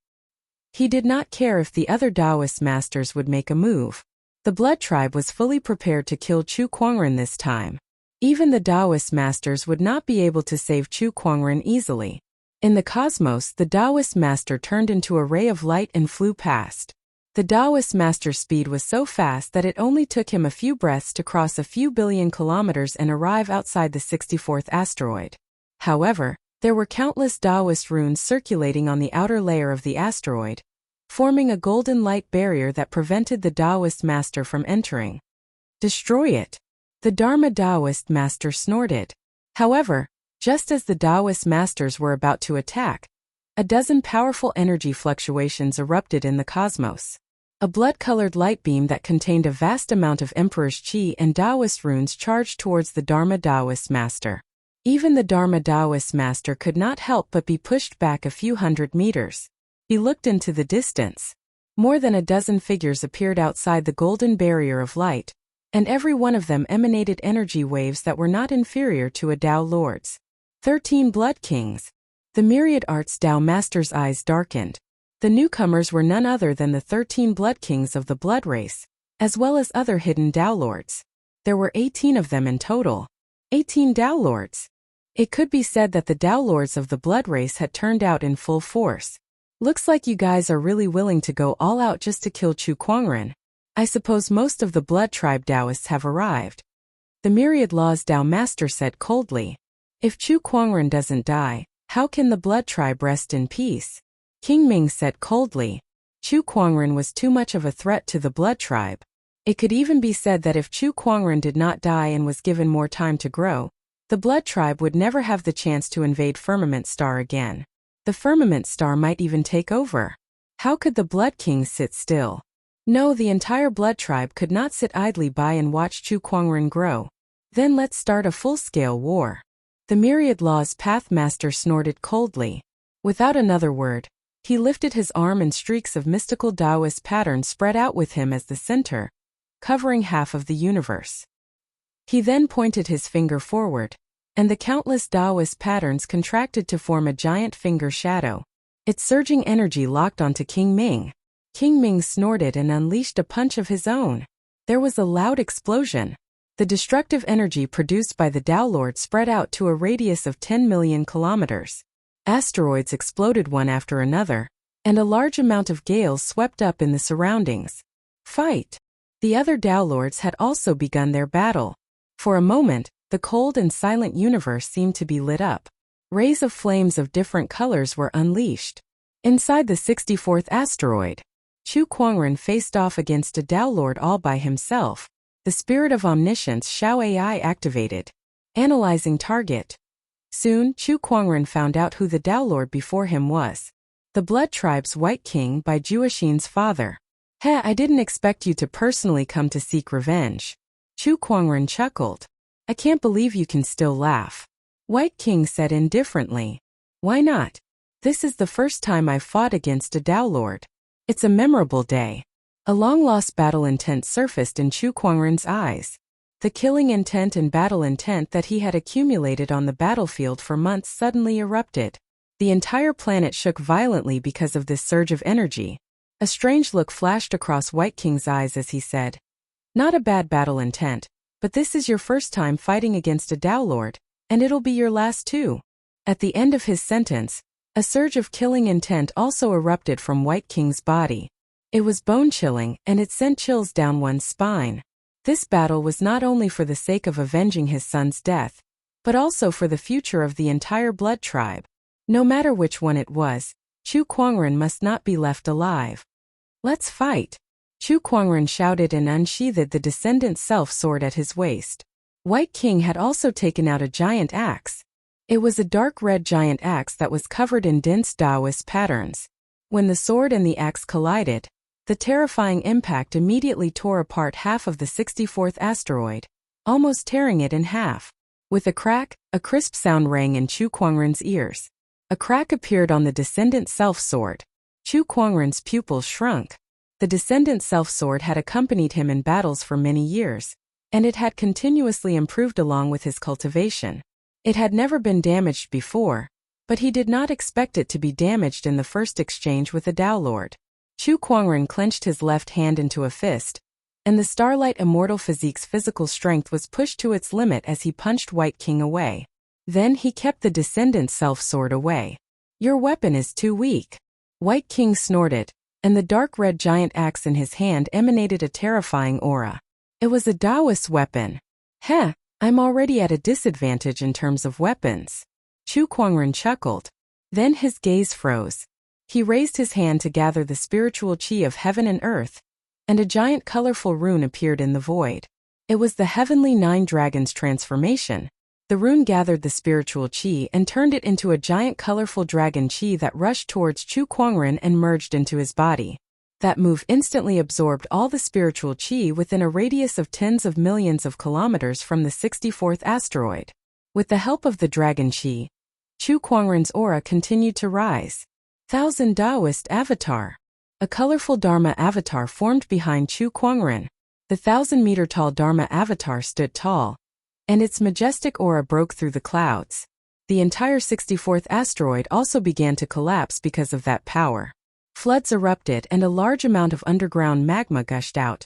He did not care if the other Taoist masters would make a move. The Blood Tribe was fully prepared to kill Chu Kuangren this time. Even the Taoist masters would not be able to save Chu Kuangren easily. In the cosmos, the Taoist master turned into a ray of light and flew past. The Taoist master's speed was so fast that it only took him a few breaths to cross a few billion kilometers and arrive outside the 64th asteroid. However, there were countless Taoist runes circulating on the outer layer of the asteroid, forming a golden light barrier that prevented the Taoist master from entering. Destroy it! The Dharma Taoist master snorted. However, just as the Taoist masters were about to attack, a dozen powerful energy fluctuations erupted in the cosmos. A blood-colored light beam that contained a vast amount of Emperor's Qi and Taoist runes charged towards the Dharma Taoist master. Even the Dharma Taoist master could not help but be pushed back a few hundred meters. He looked into the distance. More than a dozen figures appeared outside the golden barrier of light, and every one of them emanated energy waves that were not inferior to a Tao Lord's. 13 Blood Kings. The myriad arts Tao Master's eyes darkened. The newcomers were none other than the 13 Blood Kings of the Blood Race, as well as other hidden Tao Lords. There were 18 of them in total. 18 Tao Lords. It could be said that the Tao Lords of the Blood Race had turned out in full force. Looks like you guys are really willing to go all out just to kill Chu Kuangren. I suppose most of the Blood Tribe Taoists have arrived. The Myriad Laws Tao Master said coldly. If Chu Kuangren doesn't die, how can the Blood Tribe rest in peace? King Ming said coldly. Chu Kuangren was too much of a threat to the Blood Tribe. It could even be said that if Chu Kuangren did not die and was given more time to grow, the Blood Tribe would never have the chance to invade Firmament Star again. The Firmament Star might even take over. How could the Blood Kings sit still? No, the entire Blood Tribe could not sit idly by and watch Chu Kuangren grow. Then let's start a full-scale war. The Myriad Laws Pathmaster snorted coldly. Without another word, he lifted his arm and streaks of mystical Taoist patterns spread out with him as the center, covering half of the universe. He then pointed his finger forward, and the countless Taoist patterns contracted to form a giant finger shadow. Its surging energy locked onto King Ming. King Ming snorted and unleashed a punch of his own. There was a loud explosion. The destructive energy produced by the Tao Lord spread out to a radius of 10 million kilometers. Asteroids exploded one after another, and a large amount of gales swept up in the surroundings. Fight! The other Tao Lords had also begun their battle. For a moment, the cold and silent universe seemed to be lit up. Rays of flames of different colors were unleashed. Inside the 64th asteroid, Chu Kuangren faced off against a Tao Lord all by himself. The Spirit of Omniscience Xiao AI activated. Analyzing target. Soon, Chu Kuangren found out who the Tao Lord before him was. The Blood Tribe's White King by Juexin's father. I didn't expect you to personally come to seek revenge. Chu Kuangren chuckled. I can't believe you can still laugh. White King said indifferently. Why not? This is the first time I've fought against a Tao Lord. It's a memorable day. A long-lost battle intent surfaced in Chu Kuangren's eyes. The killing intent and battle intent that he had accumulated on the battlefield for months suddenly erupted. The entire planet shook violently because of this surge of energy. A strange look flashed across White King's eyes as he said, "Not a bad battle intent, but this is your first time fighting against a Tao Lord, and it'll be your last too." At the end of his sentence, a surge of killing intent also erupted from White King's body. It was bone-chilling, and it sent chills down one's spine. This battle was not only for the sake of avenging his son's death, but also for the future of the entire Blood Tribe. No matter which one it was, Chu Kuangren must not be left alive. "Let's fight!" Chu Kuangren shouted and unsheathed the Descendant Self-Sword at his waist. White King had also taken out a giant axe. It was a dark red giant axe that was covered in dense Taoist patterns. When the sword and the axe collided, the terrifying impact immediately tore apart half of the 64th asteroid, almost tearing it in half. With a crack, a crisp sound rang in Chu Kuangren's ears. A crack appeared on the Descendant Self-Sword. Chu Kuangren's pupils shrunk. The Descendant Self-Sword had accompanied him in battles for many years, and it had continuously improved along with his cultivation. It had never been damaged before, but he did not expect it to be damaged in the first exchange with a Tao Lord. Chu Kuangren clenched his left hand into a fist, and the Starlight Immortal Physique's physical strength was pushed to its limit as he punched White King away. Then he kept the Descendant Self-Sword away. "Your weapon is too weak." White King snorted, and the dark red giant axe in his hand emanated a terrifying aura. It was a Taoist weapon. I'm already at a disadvantage in terms of weapons. Chu Kuangren chuckled. Then his gaze froze. He raised his hand to gather the spiritual chi of heaven and earth, and a giant colorful rune appeared in the void. It was the Heavenly Nine Dragons transformation. The rune gathered the spiritual chi and turned it into a giant colorful dragon chi that rushed towards Chu Kuangren and merged into his body. That move instantly absorbed all the spiritual chi within a radius of tens of millions of kilometers from the 64th asteroid. With the help of the dragon chi, Chu Kuangren's aura continued to rise. Thousand Taoist Avatar. A colorful Dharma avatar formed behind Chu Kuangren. The 1,000-meter-tall Dharma avatar stood tall, and its majestic aura broke through the clouds. The entire 64th asteroid also began to collapse because of that power. Floods erupted and a large amount of underground magma gushed out.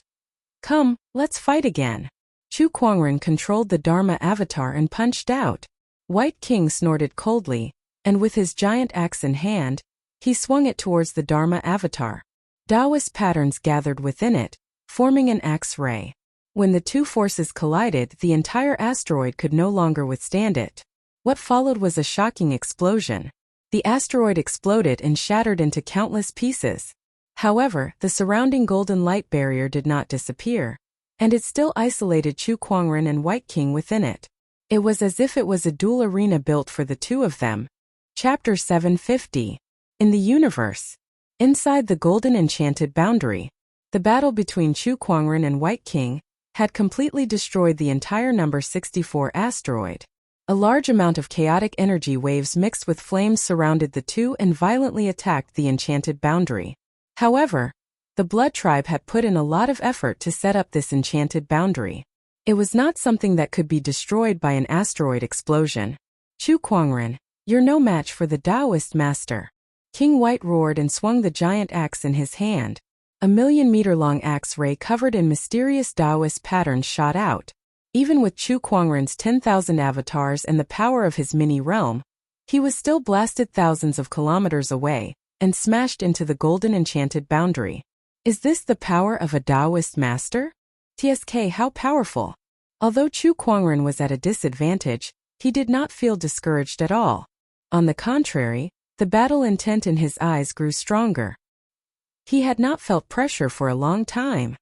"Come, let's fight again." Chu Kuangren controlled the Dharma avatar and punched out. White King snorted coldly, and with his giant axe in hand, he swung it towards the Dharma avatar. Taoist patterns gathered within it, forming an axe ray. When the two forces collided, the entire asteroid could no longer withstand it. What followed was a shocking explosion. The asteroid exploded and shattered into countless pieces. However, the surrounding golden light barrier did not disappear, and it still isolated Chu Kuangren and White King within it. It was as if it was a dual arena built for the two of them. Chapter 750. In the universe. Inside the golden enchanted boundary, the battle between Chu Kuangren and White King had completely destroyed the entire number 64 asteroid. A large amount of chaotic energy waves mixed with flames surrounded the two and violently attacked the enchanted boundary. However, the Blood Tribe had put in a lot of effort to set up this enchanted boundary. It was not something that could be destroyed by an asteroid explosion. "Chu Kuangren, you're no match for the Taoist master." King White roared and swung the giant axe in his hand. A 1,000,000-meter-long axe ray covered in mysterious Taoist patterns shot out. Even with Chu Kuangren's 10,000 avatars and the power of his mini-realm, he was still blasted thousands of kilometers away and smashed into the golden enchanted boundary. Is this the power of a Taoist master? TSK, how powerful! Although Chu Kuangren was at a disadvantage, he did not feel discouraged at all. On the contrary, the battle intent in his eyes grew stronger. He had not felt pressure for a long time.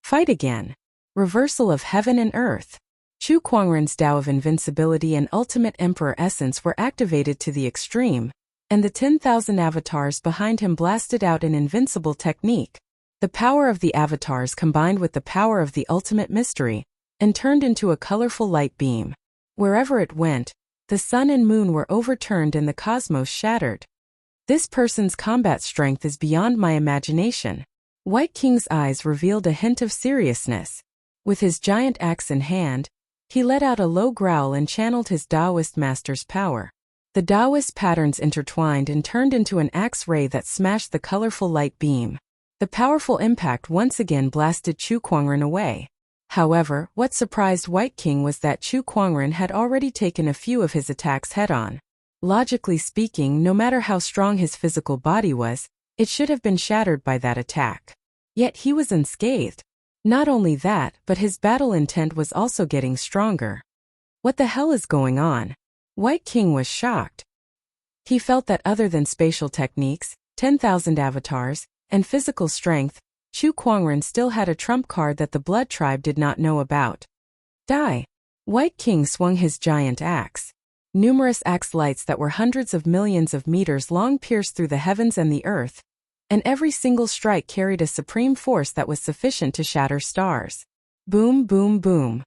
Fight again. Reversal of heaven and earth. Chu Kuangren's Tao of invincibility and ultimate emperor essence were activated to the extreme, and the 10,000 avatars behind him blasted out an invincible technique. The power of the avatars combined with the power of the ultimate mystery, and turned into a colorful light beam. Wherever it went, the sun and moon were overturned and the cosmos shattered. This person's combat strength is beyond my imagination. White King's eyes revealed a hint of seriousness. With his giant axe in hand, he let out a low growl and channeled his Taoist master's power. The Taoist patterns intertwined and turned into an axe ray that smashed the colorful light beam. The powerful impact once again blasted Chu Kuangren away. However, what surprised White King was that Chu Kuangren had already taken a few of his attacks head-on. Logically speaking, no matter how strong his physical body was, it should have been shattered by that attack. Yet he was unscathed. Not only that, but his battle intent was also getting stronger. What the hell is going on? White King was shocked. He felt that other than spatial techniques, 10,000 avatars, and physical strength, Chu Kuangren still had a trump card that the Blood Tribe did not know about. Die! White King swung his giant axe. Numerous axe lights that were hundreds of millions of meters long pierced through the heavens and the earth, and every single strike carried a supreme force that was sufficient to shatter stars. Boom, boom, boom.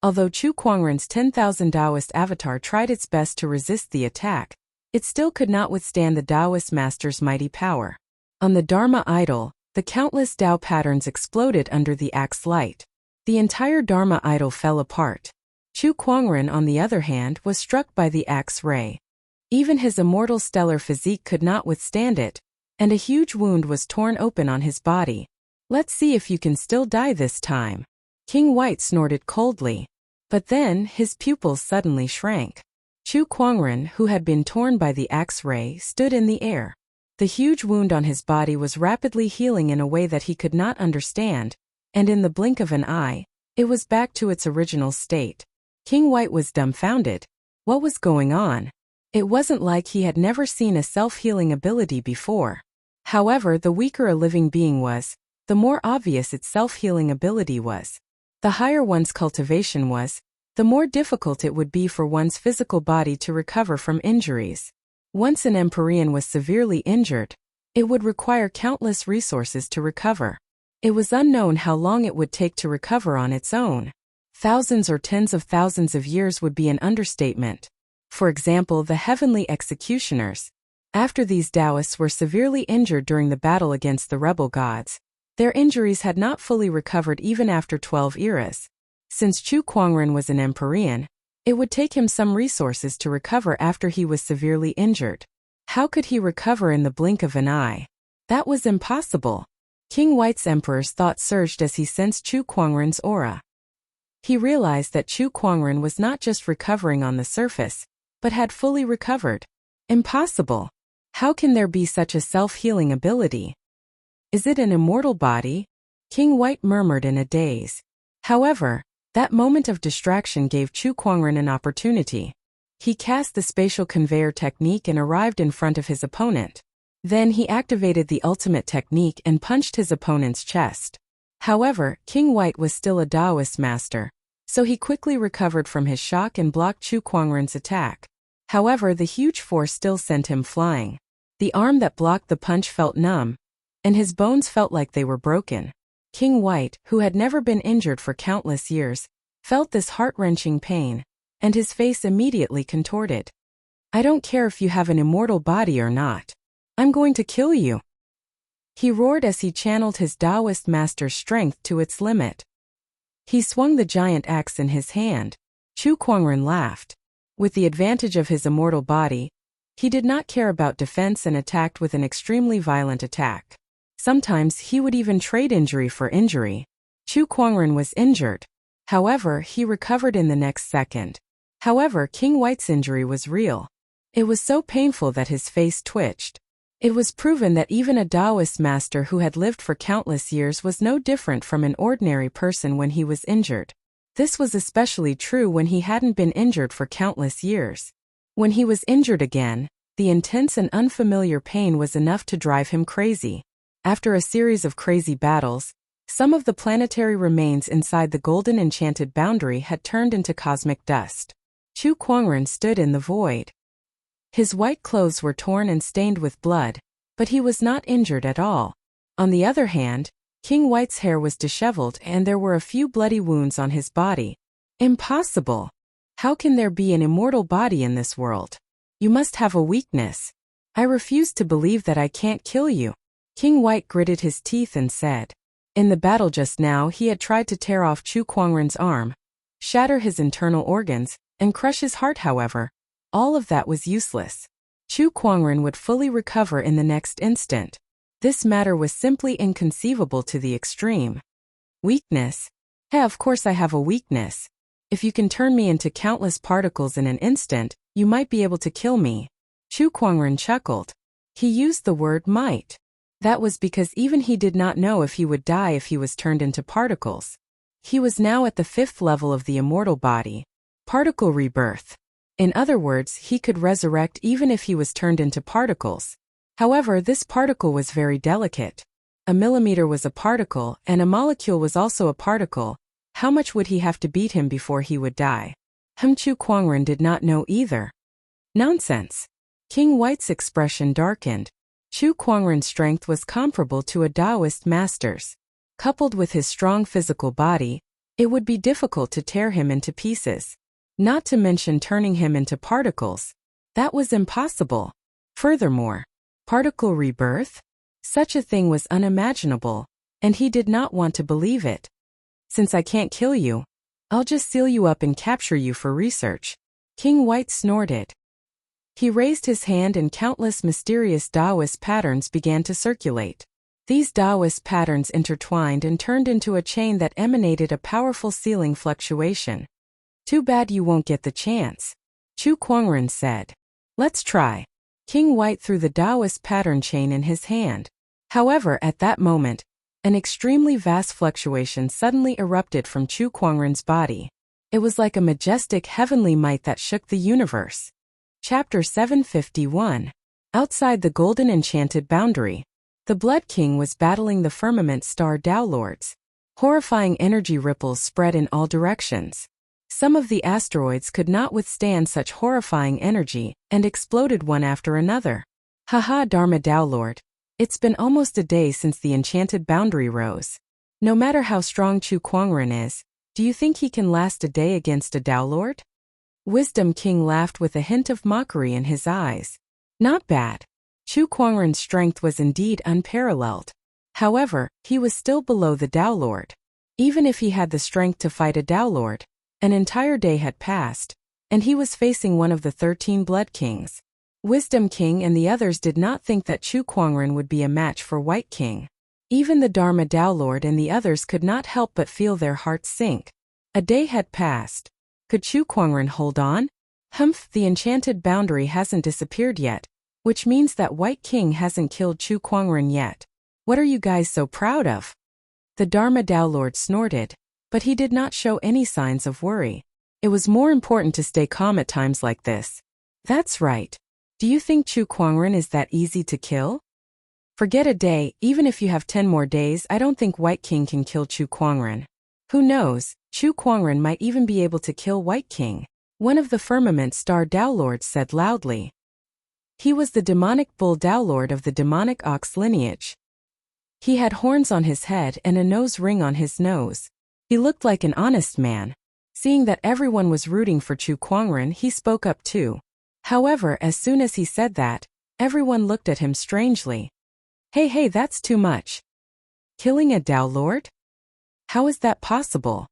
Although Chu Kuangren's 10,000 Taoist avatar tried its best to resist the attack, it still could not withstand the Taoist master's mighty power. On the Dharma idol, the countless Tao patterns exploded under the axe light. The entire Dharma idol fell apart. Chu Kuangren, on the other hand, was struck by the axe ray. Even his immortal stellar physique could not withstand it, and a huge wound was torn open on his body. Let's see if you can still die this time. King White snorted coldly. But then, his pupils suddenly shrank. Chu Kuangren, who had been torn by the axe ray, stood in the air. The huge wound on his body was rapidly healing in a way that he could not understand, and in the blink of an eye, it was back to its original state. King White was dumbfounded. What was going on? It wasn't like he had never seen a self-healing ability before. However, the weaker a living being was, the more obvious its self-healing ability was. The higher one's cultivation was, the more difficult it would be for one's physical body to recover from injuries. Once an Empyrean was severely injured, it would require countless resources to recover. It was unknown how long it would take to recover on its own. Thousands or tens of thousands of years would be an understatement. For example, the heavenly executioners. After these Taoists were severely injured during the battle against the rebel gods, their injuries had not fully recovered even after 12 eras. Since Chu Kuangren was an Empyrean, it would take him some resources to recover after he was severely injured. How could he recover in the blink of an eye? That was impossible. King White's emperor's thought surged as he sensed Chu Kuangren's aura. He realized that Chu Kuangren was not just recovering on the surface, but had fully recovered. Impossible. How can there be such a self-healing ability? Is it an immortal body? King White murmured in a daze. However, that moment of distraction gave Chu Kuangren an opportunity. He cast the spatial conveyor technique and arrived in front of his opponent. Then he activated the ultimate technique and punched his opponent's chest. However, King White was still a Taoist master, so he quickly recovered from his shock and blocked Chu Kuangren's attack. However, the huge force still sent him flying. The arm that blocked the punch felt numb, and his bones felt like they were broken. King White, who had never been injured for countless years, felt this heart-wrenching pain, and his face immediately contorted. I don't care if you have an immortal body or not. I'm going to kill you. He roared as he channeled his Taoist master's strength to its limit. He swung the giant axe in his hand. Chu Kuangren laughed. With the advantage of his immortal body, he did not care about defense and attacked with an extremely violent attack. Sometimes he would even trade injury for injury. Chu Kuangren was injured. However, he recovered in the next second. However, King White's injury was real. It was so painful that his face twitched. It was proven that even a Taoist master who had lived for countless years was no different from an ordinary person when he was injured. This was especially true when he hadn't been injured for countless years. When he was injured again, the intense and unfamiliar pain was enough to drive him crazy. After a series of crazy battles, Some of the planetary remains inside the golden enchanted boundary had turned into cosmic dust. Chu Kuangren stood in the void. His white clothes were torn and stained with blood, but he was not injured at all. On the other hand, King White's hair was disheveled and there were a few bloody wounds on his body. Impossible! How can there be an immortal body in this world? You must have a weakness. I refuse to believe that I can't kill you. King White gritted his teeth and said. In the battle just now he had tried to tear off Chu Kuangren's arm, shatter his internal organs, and crush his heart. However, all of that was useless. Chu Kuangren would fully recover in the next instant. This matter was simply inconceivable to the extreme. Weakness? Hey, of course I have a weakness. If you can turn me into countless particles in an instant, you might be able to kill me. Chu Kuangren chuckled. He used the word might. That was because even he did not know if he would die if he was turned into particles. He was now at the 5th level of the immortal body. Particle rebirth. In other words, he could resurrect even if he was turned into particles. However, this particle was very delicate. A millimeter was a particle, and a molecule was also a particle. How much would he have to beat him before he would die? Chu Kuangren did not know either. Nonsense. King White's expression darkened. Chu Kuangren's strength was comparable to a Taoist master's. Coupled with his strong physical body, it would be difficult to tear him into pieces. Not to mention turning him into particles. That was impossible. Furthermore, particle rebirth? Such a thing was unimaginable, and he did not want to believe it. Since I can't kill you, I'll just seal you up and capture you for research. King White snorted. He raised his hand and countless mysterious Taoist patterns began to circulate. These Taoist patterns intertwined and turned into a chain that emanated a powerful sealing fluctuation. Too bad you won't get the chance. Chu Kuangren said. Let's try. King White threw the Taoist pattern chain in his hand. However, at that moment, an extremely vast fluctuation suddenly erupted from Chu Kuangren's body. It was like a majestic heavenly might that shook the universe. Chapter 751. Outside the golden enchanted boundary, the Blood King was battling the firmament star Tao Lords. Horrifying energy ripples spread in all directions. Some of the asteroids could not withstand such horrifying energy and exploded one after another. Haha, Dharma Tao Lord. It's been almost a day since the enchanted boundary rose. No matter how strong Chu Kuangren is, do you think he can last a day against a Tao Lord? Wisdom King laughed with a hint of mockery in his eyes. Not bad. Chu Kuangren's strength was indeed unparalleled. However, he was still below the Tao Lord. Even if he had the strength to fight a Tao Lord, an entire day had passed, and he was facing one of the 13 Blood Kings. Wisdom King and the others did not think that Chu Kuangren would be a match for White King. Even the Dharma Tao Lord and the others could not help but feel their hearts sink. A day had passed. Could Chu Kuangren hold on? The enchanted boundary hasn't disappeared yet, which means that White King hasn't killed Chu Kuangren yet. What are you guys so proud of? The Dharma Tao Lord snorted, but he did not show any signs of worry. It was more important to stay calm at times like this. That's right. Do you think Chu Kuangren is that easy to kill? Forget a day, even if you have 10 more days, I don't think White King can kill Chu Kuangren. Who knows, Chu Kuangren might even be able to kill White King. One of the firmament star Tao Lords said loudly. He was the demonic bull Tao Lord of the demonic ox lineage. He had horns on his head and a nose ring on his nose. He looked like an honest man. Seeing that everyone was rooting for Chu Kuangren, he spoke up too. However, as soon as he said that, everyone looked at him strangely. Hey, that's too much. Killing a Tao Lord? How is that possible?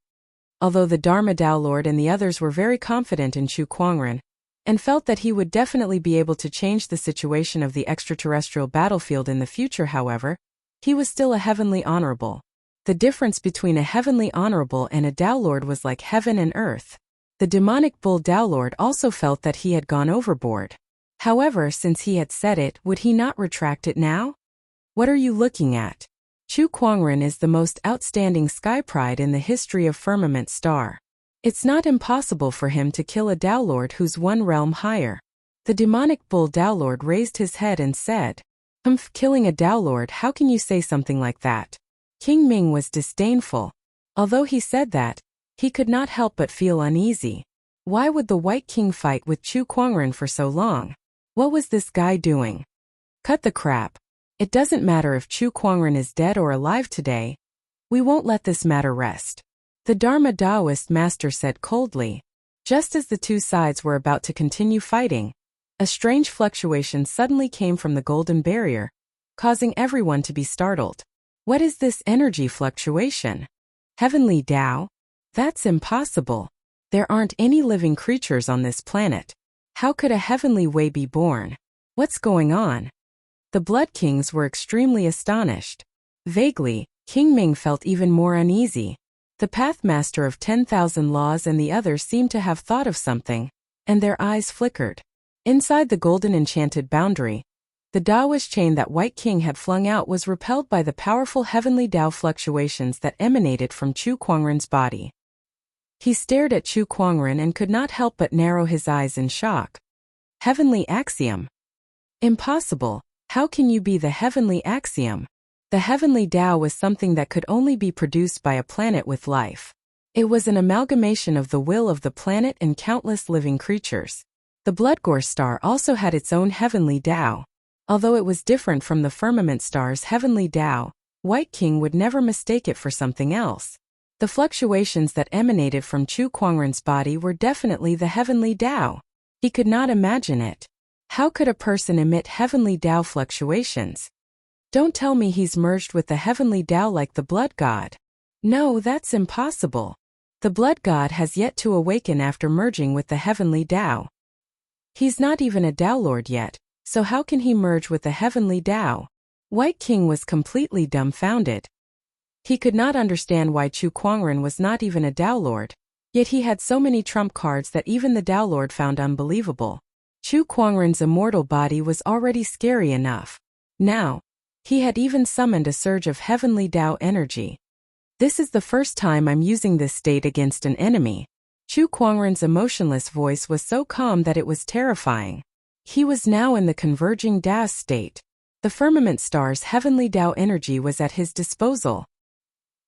Although the Dharma Tao Lord and the others were very confident in Chu Kuangren, and felt that he would definitely be able to change the situation of the extraterrestrial battlefield in the future, however, he was still a heavenly honorable. The difference between a heavenly honorable and a Tao Lord was like heaven and earth. The demonic bull Tao Lord also felt that he had gone overboard. However, since he had said it, would he not retract it now? What are you looking at? Chu Kuangren is the most outstanding sky pride in the history of Firmament Star. It's not impossible for him to kill a Tao Lord who's one realm higher. The demonic bull Tao Lord raised his head and said, killing a Tao Lord, how can you say something like that? King Ming was disdainful. Although he said that, he could not help but feel uneasy. Why would the White King fight with Chu Kuangren for so long? What was this guy doing? Cut the crap. It doesn't matter if Chu Kuangren is dead or alive today. We won't let this matter rest. The Dharma Taoist master said coldly. Just as the two sides were about to continue fighting, a strange fluctuation suddenly came from the golden barrier, causing everyone to be startled. What is this energy fluctuation? Heavenly Tao? That's impossible. There aren't any living creatures on this planet. How could a heavenly way be born? What's going on? The Blood Kings were extremely astonished. Vaguely, King Ming felt even more uneasy. The Pathmaster of 10,000 Laws and the others seemed to have thought of something, and their eyes flickered. Inside the golden enchanted boundary, the Taoist chain that White King had flung out was repelled by the powerful heavenly Tao fluctuations that emanated from Chu Kuangren's body. He stared at Chu Kuangren and could not help but narrow his eyes in shock. Heavenly Axiom? Impossible. How can you be the heavenly axiom? The heavenly Tao was something that could only be produced by a planet with life. It was an amalgamation of the will of the planet and countless living creatures. The Bloodgore star also had its own heavenly Tao. Although it was different from the firmament star's heavenly Tao, White King would never mistake it for something else. The fluctuations that emanated from Chu Kuangren's body were definitely the heavenly Tao. He could not imagine it. How could a person emit heavenly Tao fluctuations? Don't tell me he's merged with the heavenly Tao like the Blood God. No, that's impossible. The Blood God has yet to awaken after merging with the heavenly Tao. He's not even a Tao Lord yet, so how can he merge with the heavenly Tao? White King was completely dumbfounded. He could not understand why Chu Kuangren was not even a Tao Lord, yet he had so many trump cards that even the Tao Lord found unbelievable. Chu Kuangren's immortal body was already scary enough. Now, he had even summoned a surge of heavenly Tao energy. This is the first time I'm using this state against an enemy. Chu Kuangren's emotionless voice was so calm that it was terrifying. He was now in the converging Tao state. The firmament star's heavenly Tao energy was at his disposal.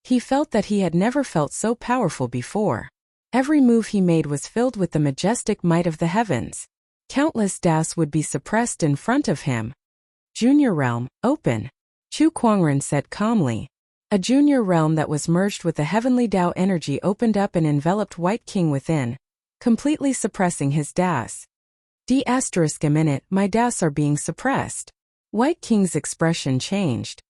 He felt that he had never felt so powerful before. Every move he made was filled with the majestic might of the heavens. Countless Taos would be suppressed in front of him. Junior realm, open. Chu Kuangren said calmly. A junior realm that was merged with the heavenly Tao energy opened up and enveloped White King within, completely suppressing his Taos. A minute, my Taos are being suppressed. White King's expression changed.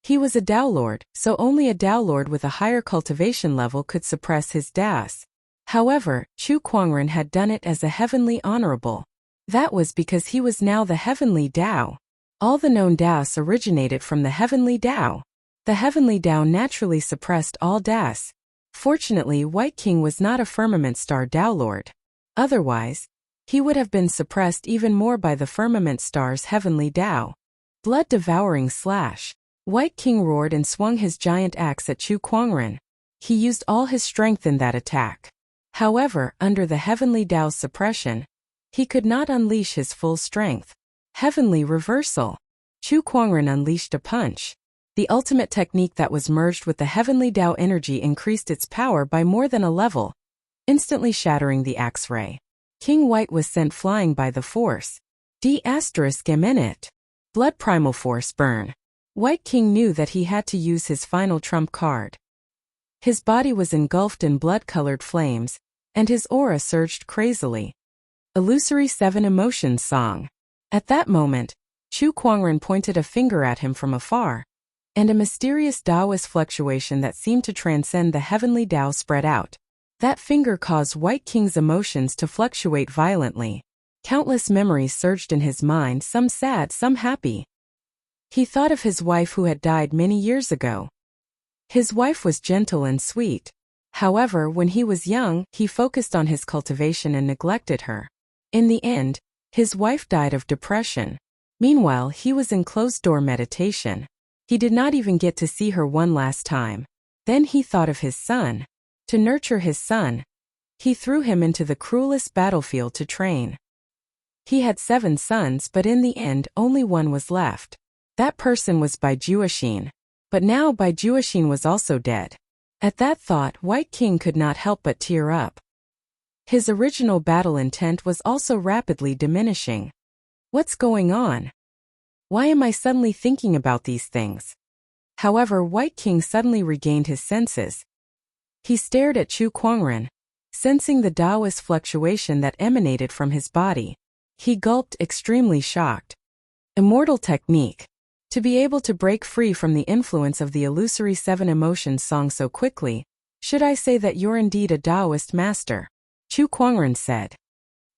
He was a Tao Lord, so only a Tao Lord with a higher cultivation level could suppress his Taos. However, Chu Kuangren had done it as a heavenly honorable. That was because he was now the heavenly Tao. All the known Taos originated from the heavenly Tao. The heavenly Tao naturally suppressed all Taos. Fortunately, White King was not a firmament star Tao Lord. Otherwise, he would have been suppressed even more by the firmament star's heavenly Tao. Blood-devouring slash. White King roared and swung his giant axe at Chu Kuangren. He used all his strength in that attack. However, under the heavenly Tao's suppression, he could not unleash his full strength. Heavenly reversal. Chu Kuangren unleashed a punch. The ultimate technique that was merged with the heavenly Tao energy increased its power by more than a level, instantly shattering the axe ray. King White was sent flying by the force. D***. Blood primal force burn. White King knew that he had to use his final trump card. His body was engulfed in blood-colored flames, and his aura surged crazily. Illusory 7 Emotions Song. At that moment, Chu Kuangren pointed a finger at him from afar, and a mysterious Taoist fluctuation that seemed to transcend the heavenly Tao spread out. That finger caused White King's emotions to fluctuate violently. Countless memories surged in his mind, some sad, some happy. He thought of his wife who had died many years ago. His wife was gentle and sweet. However, when he was young, he focused on his cultivation and neglected her. In the end, his wife died of depression. Meanwhile, he was in closed-door meditation. He did not even get to see her one last time. Then he thought of his son. To nurture his son, he threw him into the cruelest battlefield to train. He had 7 sons, but in the end, only one was left. That person was Bai Juoxin. But now Bai Juoxin was also dead. At that thought, White King could not help but tear up. His original battle intent was also rapidly diminishing. What's going on? Why am I suddenly thinking about these things? However, White King suddenly regained his senses. He stared at Chu Kuangren, sensing the Taoist fluctuation that emanated from his body. He gulped, extremely shocked. Immortal technique. To be able to break free from the influence of the illusory seven emotions song so quickly, should I say that you're indeed a Taoist master? Chu Kuangren said.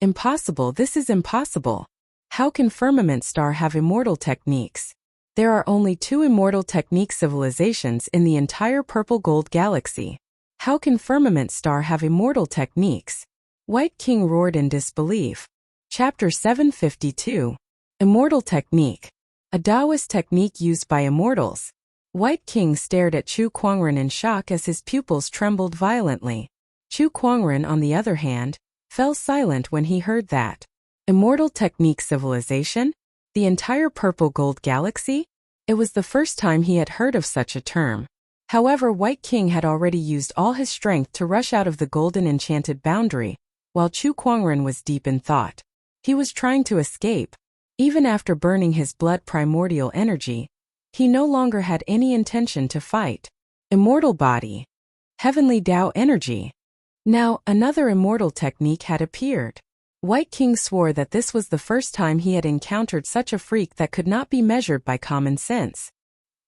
Impossible, this is impossible. How can Firmament Star have immortal techniques? There are only 2 immortal technique civilizations in the entire Purple Gold Galaxy. How can Firmament Star have immortal techniques? White King roared in disbelief. Chapter 752. Immortal Technique. A Taoist technique used by immortals. White King stared at Chu Kuangren in shock as his pupils trembled violently. Chu Kuangren, on the other hand, fell silent when he heard that. Immortal technique civilization? The entire Purple Gold Galaxy? It was the first time he had heard of such a term. However, White King had already used all his strength to rush out of the golden enchanted boundary, while Chu Kuangren was deep in thought. He was trying to escape. Even after burning his blood primordial energy, he no longer had any intention to fight. Immortal body. Heavenly Tao energy. Now, another immortal technique had appeared. White King swore that this was the first time he had encountered such a freak that could not be measured by common sense.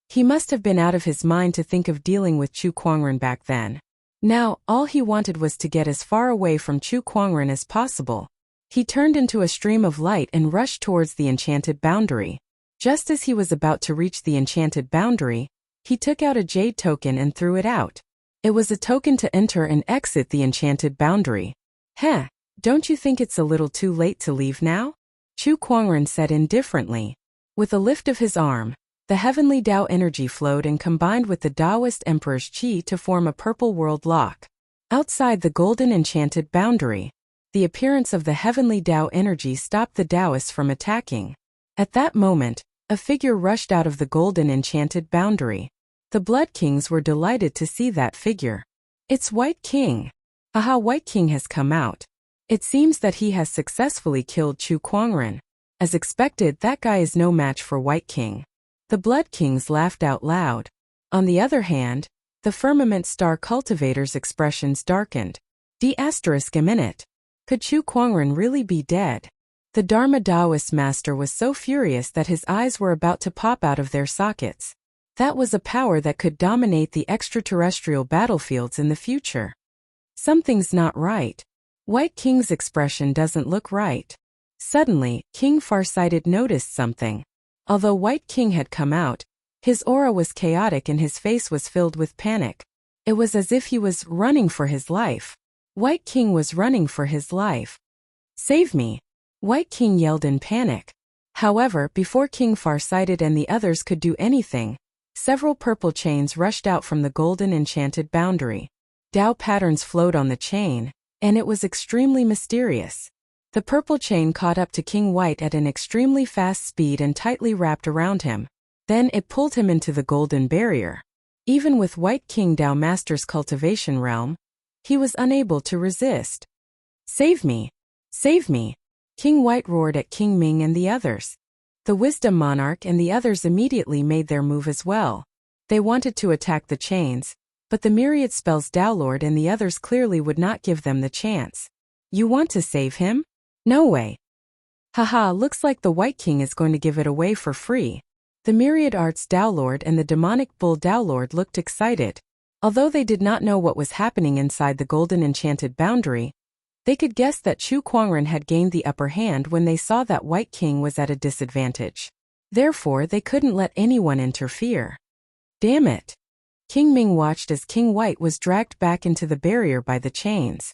He must have been out of his mind to think of dealing with Chu Kuangren back then. Now, all he wanted was to get as far away from Chu Kuangren as possible. He turned into a stream of light and rushed towards the enchanted boundary. Just as he was about to reach the enchanted boundary, he took out a jade token and threw it out. It was a token to enter and exit the enchanted boundary. Heh, don't you think it's a little too late to leave now? Chu Kuangren said indifferently. With a lift of his arm, the heavenly Tao energy flowed and combined with the Taoist Emperor's Qi to form a purple world lock. Outside the golden enchanted boundary, the appearance of the heavenly Tao energy stopped the Taoists from attacking. At that moment, a figure rushed out of the golden enchanted boundary. The Blood Kings were delighted to see that figure. It's White King. Aha, White King has come out. It seems that he has successfully killed Chu Kuangren. As expected, that guy is no match for White King. The Blood Kings laughed out loud. On the other hand, the Firmament Star cultivator's expressions darkened. A minute. Could Chu Kuangren really be dead? The Dharma Taoist master was so furious that his eyes were about to pop out of their sockets. That was a power that could dominate the extraterrestrial battlefields in the future. Something's not right. White King's expression doesn't look right. Suddenly, King Farsighted noticed something. Although White King had come out, his aura was chaotic and his face was filled with panic. It was as if he was running for his life. White King was running for his life. Save me! White King yelled in panic. However, before King Farsighted and the others could do anything, several purple chains rushed out from the golden enchanted boundary. Tao patterns flowed on the chain, and it was extremely mysterious. The purple chain caught up to King White at an extremely fast speed and tightly wrapped around him. Then it pulled him into the golden barrier. Even with White King Tao Master's cultivation realm, he was unable to resist. Save me! Save me! King White roared at King Ming and the others. The Wisdom Monarch and the others immediately made their move as well. They wanted to attack the chains, but the myriad spells Tao Lord and the others clearly would not give them the chance. You want to save him? No way. Haha, looks like the White King is going to give it away for free. The myriad arts Tao Lord and the demonic bull Tao Lord looked excited. Although they did not know what was happening inside the golden enchanted boundary, they could guess that Chu Kuangren had gained the upper hand when they saw that White King was at a disadvantage. Therefore, they couldn't let anyone interfere. Damn it! King Ming watched as King White was dragged back into the barrier by the chains.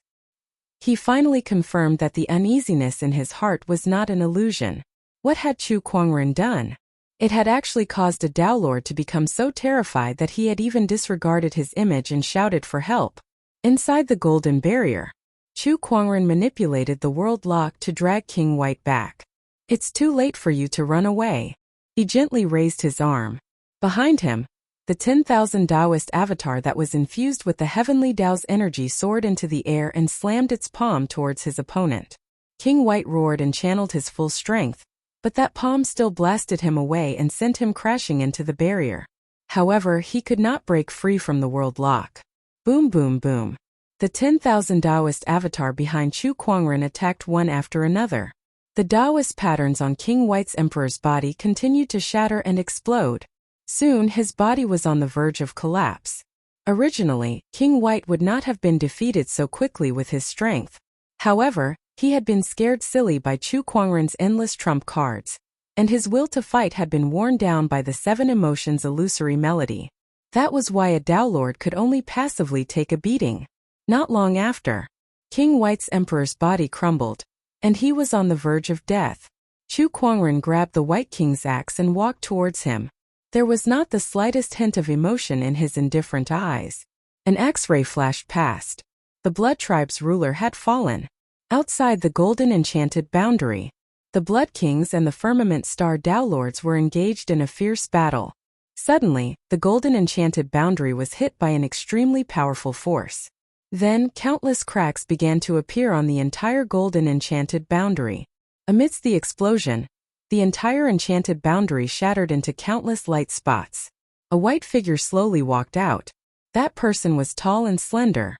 He finally confirmed that the uneasiness in his heart was not an illusion. What had Chu Kuangren done? It had actually caused a Tao Lord to become so terrified that he had even disregarded his image and shouted for help. Inside the golden barrier, Chu Kuangren manipulated the world lock to drag King White back. It's too late for you to run away. He gently raised his arm. Behind him, The 10,000 Taoist avatar that was infused with the heavenly Tao's energy soared into the air and slammed its palm towards his opponent. King White roared and channeled his full strength, but that palm still blasted him away and sent him crashing into the barrier. However, he could not break free from the world lock. Boom boom boom. The 10,000 Taoist avatar behind Chu Kuangren attacked one after another. The Taoist patterns on King White's emperor's body continued to shatter and explode. Soon his body was on the verge of collapse. Originally, King White would not have been defeated so quickly with his strength. However, he had been scared silly by Chu Kuangren's endless trump cards, and his will to fight had been worn down by the 7 emotions illusory melody. That was why a Tao Lord could only passively take a beating. Not long after, King White's emperor's body crumbled, and he was on the verge of death. Chu Kuangren grabbed the White King's axe and walked towards him. There was not the slightest hint of emotion in his indifferent eyes. An X-ray flashed past. The Blood Tribe's ruler had fallen. Outside the golden enchanted boundary, the Blood Kings and the Firmament Star Tao Lords were engaged in a fierce battle. Suddenly, the golden enchanted boundary was hit by an extremely powerful force. Then, countless cracks began to appear on the entire golden enchanted boundary. Amidst the explosion, the entire enchanted boundary shattered into countless light spots. A white figure slowly walked out. That person was tall and slender.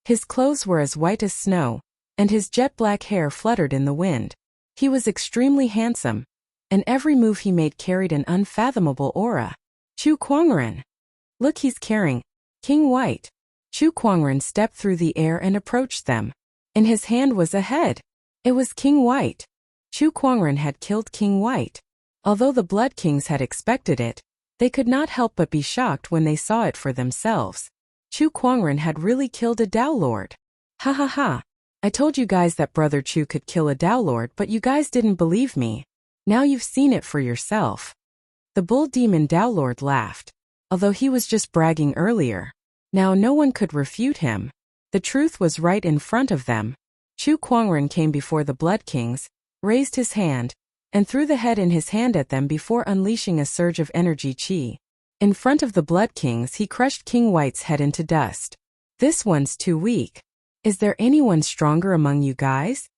His clothes were as white as snow, and his jet-black hair fluttered in the wind. He was extremely handsome, and every move he made carried an unfathomable aura. Chu Kuangren. Look, he's carrying King White. Chu Kuangren stepped through the air and approached them. In his hand was a head. It was King White. Chu Kuangren had killed King White. Although the Blood Kings had expected it, they could not help but be shocked when they saw it for themselves. Chu Kuangren had really killed a Tao Lord. Ha ha ha. I told you guys that Brother Chu could kill a Tao Lord, but you guys didn't believe me. Now you've seen it for yourself. The Bull Demon Tao Lord laughed. Although he was just bragging earlier, now no one could refute him. The truth was right in front of them. Chu Kuangren came before the Blood Kings, raised his hand, and threw the head in his hand at them before unleashing a surge of energy chi. In front of the Blood Kings, he crushed King White's head into dust. This one's too weak. Is there anyone stronger among you guys?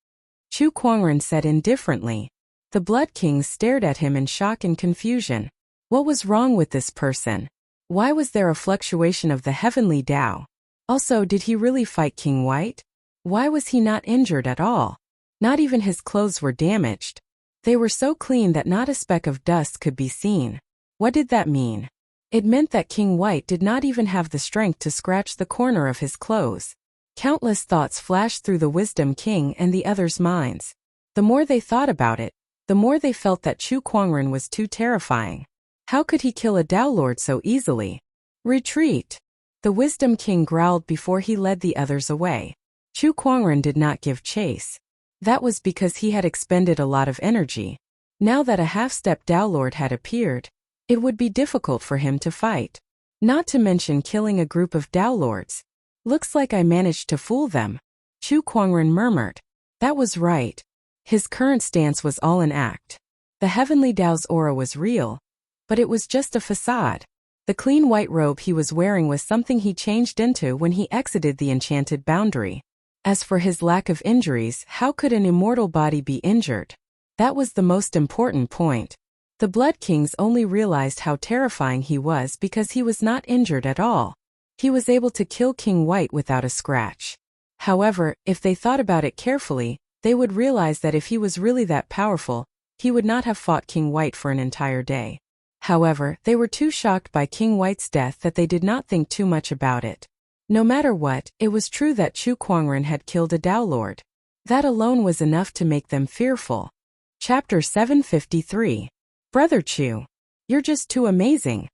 Chu Kuangren said indifferently. The Blood Kings stared at him in shock and confusion. What was wrong with this person? Why was there a fluctuation of the heavenly Tao? Also, did he really fight King White? Why was he not injured at all? Not even his clothes were damaged. They were so clean that not a speck of dust could be seen. What did that mean? It meant that King White did not even have the strength to scratch the corner of his clothes. Countless thoughts flashed through the Wisdom King and the others' minds. The more they thought about it, the more they felt that Chu Kuangren was too terrifying. How could he kill a Tao Lord so easily? Retreat! The Wisdom King growled before he led the others away. Chu Kuangren did not give chase. That was because he had expended a lot of energy. Now that a half-step Tao Lord had appeared, it would be difficult for him to fight. Not to mention killing a group of Tao Lords. Looks like I managed to fool them. Chu Kuangren murmured. That was right. His current stance was all an act. The heavenly Tao's aura was real, but it was just a facade. The clean white robe he was wearing was something he changed into when he exited the enchanted boundary. As for his lack of injuries, how could an immortal body be injured? That was the most important point. The Blood Kings only realized how terrifying he was because he was not injured at all. He was able to kill King White without a scratch. However, if they thought about it carefully, they would realize that if he was really that powerful, he would not have fought King White for an entire day. However, they were too shocked by King White's death that they did not think too much about it. No matter what, it was true that Chu Kuangren had killed a Tao Lord. That alone was enough to make them fearful. Chapter 753. Brother Chu. You're just too amazing.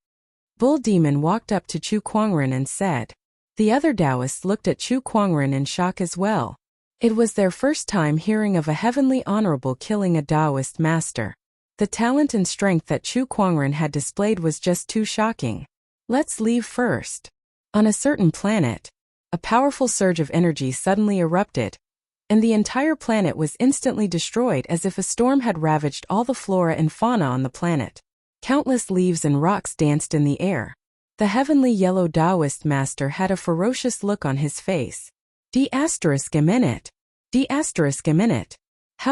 Bull Demon walked up to Chu Kuangren and said. The other Taoists looked at Chu Kuangren in shock as well. It was their first time hearing of a heavenly honorable killing a Taoist master. The talent and strength that Chu Kuangren had displayed was just too shocking. Let's leave first. On a certain planet, a powerful surge of energy suddenly erupted, and the entire planet was instantly destroyed as if a storm had ravaged all the flora and fauna on the planet. Countless leaves and rocks danced in the air. The heavenly yellow Taoist master had a ferocious look on his face. D***. How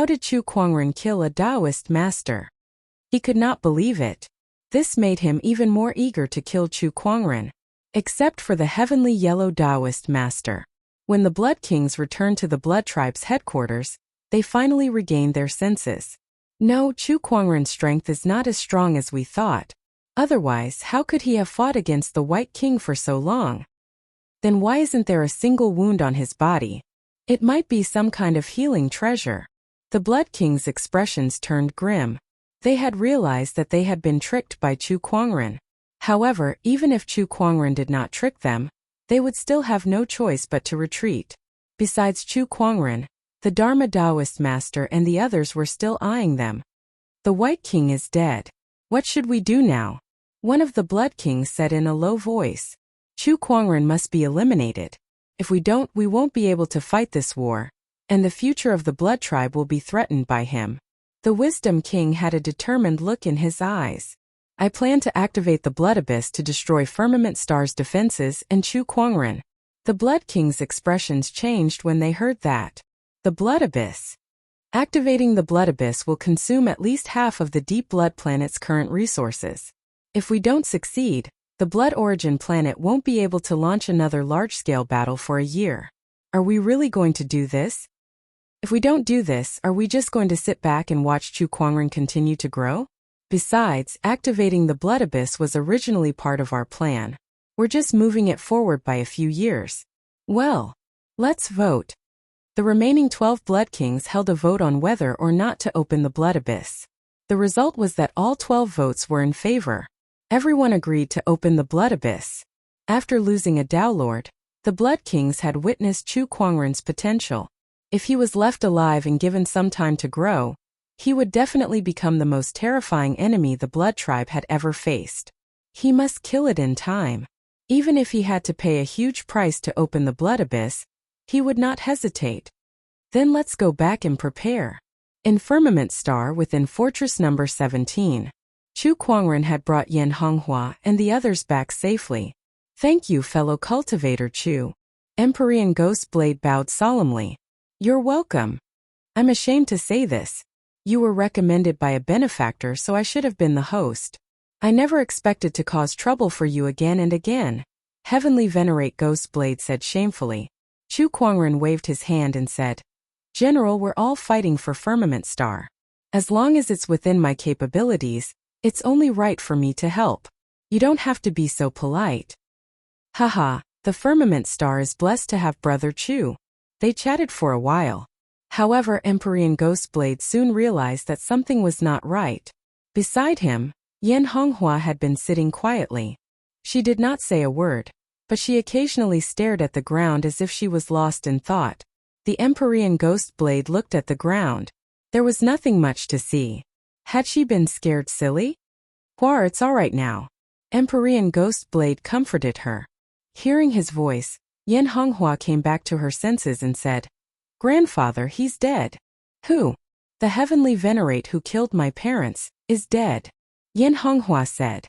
did Chu Kuangren kill a Taoist master? He could not believe it. This made him even more eager to kill Chu Kuangren. Except for the heavenly yellow Taoist master. When the Blood Kings returned to the Blood Tribe's headquarters, they finally regained their senses. No, Chu Kuangren's strength is not as strong as we thought. Otherwise, how could he have fought against the White King for so long? Then why isn't there a single wound on his body? It might be some kind of healing treasure. The Blood King's expressions turned grim. They had realized that they had been tricked by Chu Kuangren. However, even if Chu Kuangren did not trick them, they would still have no choice but to retreat. Besides Chu Kuangren, the Dharma Taoist master and the others were still eyeing them. The White King is dead. What should we do now? One of the Blood Kings said in a low voice. Chu Kuangren must be eliminated. If we don't, we won't be able to fight this war, and the future of the Blood Tribe will be threatened by him. The Wisdom King had a determined look in his eyes. I plan to activate the Blood Abyss to destroy Firmament Star's defenses and Chu Kuangren. The Blood King's expressions changed when they heard that. The Blood Abyss. Activating the Blood Abyss will consume at least half of the Deep Blood planet's current resources. If we don't succeed, the Blood Origin planet won't be able to launch another large-scale battle for a year. Are we really going to do this? If we don't do this, are we just going to sit back and watch Chu Kuangren continue to grow? Besides, activating the Blood Abyss was originally part of our plan. We're just moving it forward by a few years. Well, let's vote. The remaining 12 Blood Kings held a vote on whether or not to open the Blood Abyss. The result was that all 12 votes were in favor. Everyone agreed to open the Blood Abyss. After losing a Tao Lord, the Blood Kings had witnessed Chu Kuangren's potential. If he was left alive and given some time to grow, he would definitely become the most terrifying enemy the Blood Tribe had ever faced. He must kill it in time. Even if he had to pay a huge price to open the Blood Abyss, he would not hesitate. Then let's go back and prepare. In Firmament Star within Fortress number 17, Chu Kuangren had brought Yan Honghua and the others back safely. Thank you, fellow cultivator Chu. Empyrean Ghost Blade bowed solemnly. You're welcome. I'm ashamed to say this. You were recommended by a benefactor, so I should have been the host. I never expected to cause trouble for you again and again. Heavenly Venerate Ghost Blade said shamefully. Chu Kuangren waved his hand and said, General, we're all fighting for Firmament Star. As long as it's within my capabilities, it's only right for me to help. You don't have to be so polite. Haha, the Firmament Star is blessed to have Brother Chu. They chatted for a while. However, Empyrean Ghostblade soon realized that something was not right. Beside him, Yan Honghua had been sitting quietly. She did not say a word, but she occasionally stared at the ground as if she was lost in thought. The Empyrean Ghostblade looked at the ground. There was nothing much to see. Had she been scared silly? Hua, it's all right now. Empyrean Ghostblade comforted her. Hearing his voice, Yan Honghua came back to her senses and said, Grandfather, he's dead. Who? The Heavenly Venerate who killed my parents, is dead. Yan Honghua said.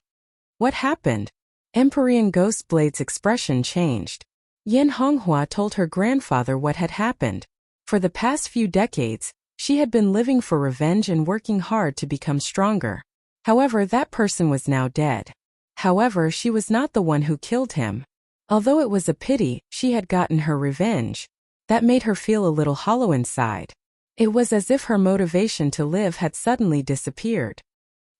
What happened? Empyrean Ghostblade's expression changed. Yan Honghua told her grandfather what had happened. For the past few decades, she had been living for revenge and working hard to become stronger. However, that person was now dead. However, she was not the one who killed him. Although it was a pity, she had gotten her revenge. That made her feel a little hollow inside. It was as if her motivation to live had suddenly disappeared.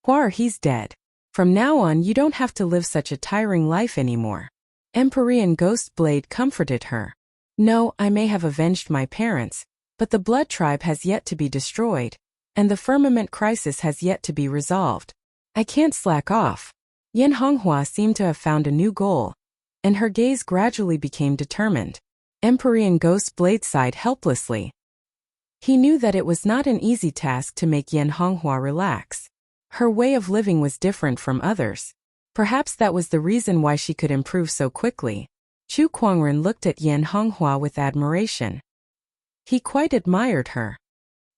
Hua, he's dead. From now on, you don't have to live such a tiring life anymore. Empyrean Ghostblade comforted her. No, I may have avenged my parents, but the Blood Tribe has yet to be destroyed, and the Firmament Crisis has yet to be resolved. I can't slack off. Yan Honghua seemed to have found a new goal, and her gaze gradually became determined. Empyrean Ghostblade sighed helplessly. He knew that it was not an easy task to make Yan Honghua relax. Her way of living was different from others. Perhaps that was the reason why she could improve so quickly. Chu Kuangren looked at Yan Honghua with admiration. He quite admired her.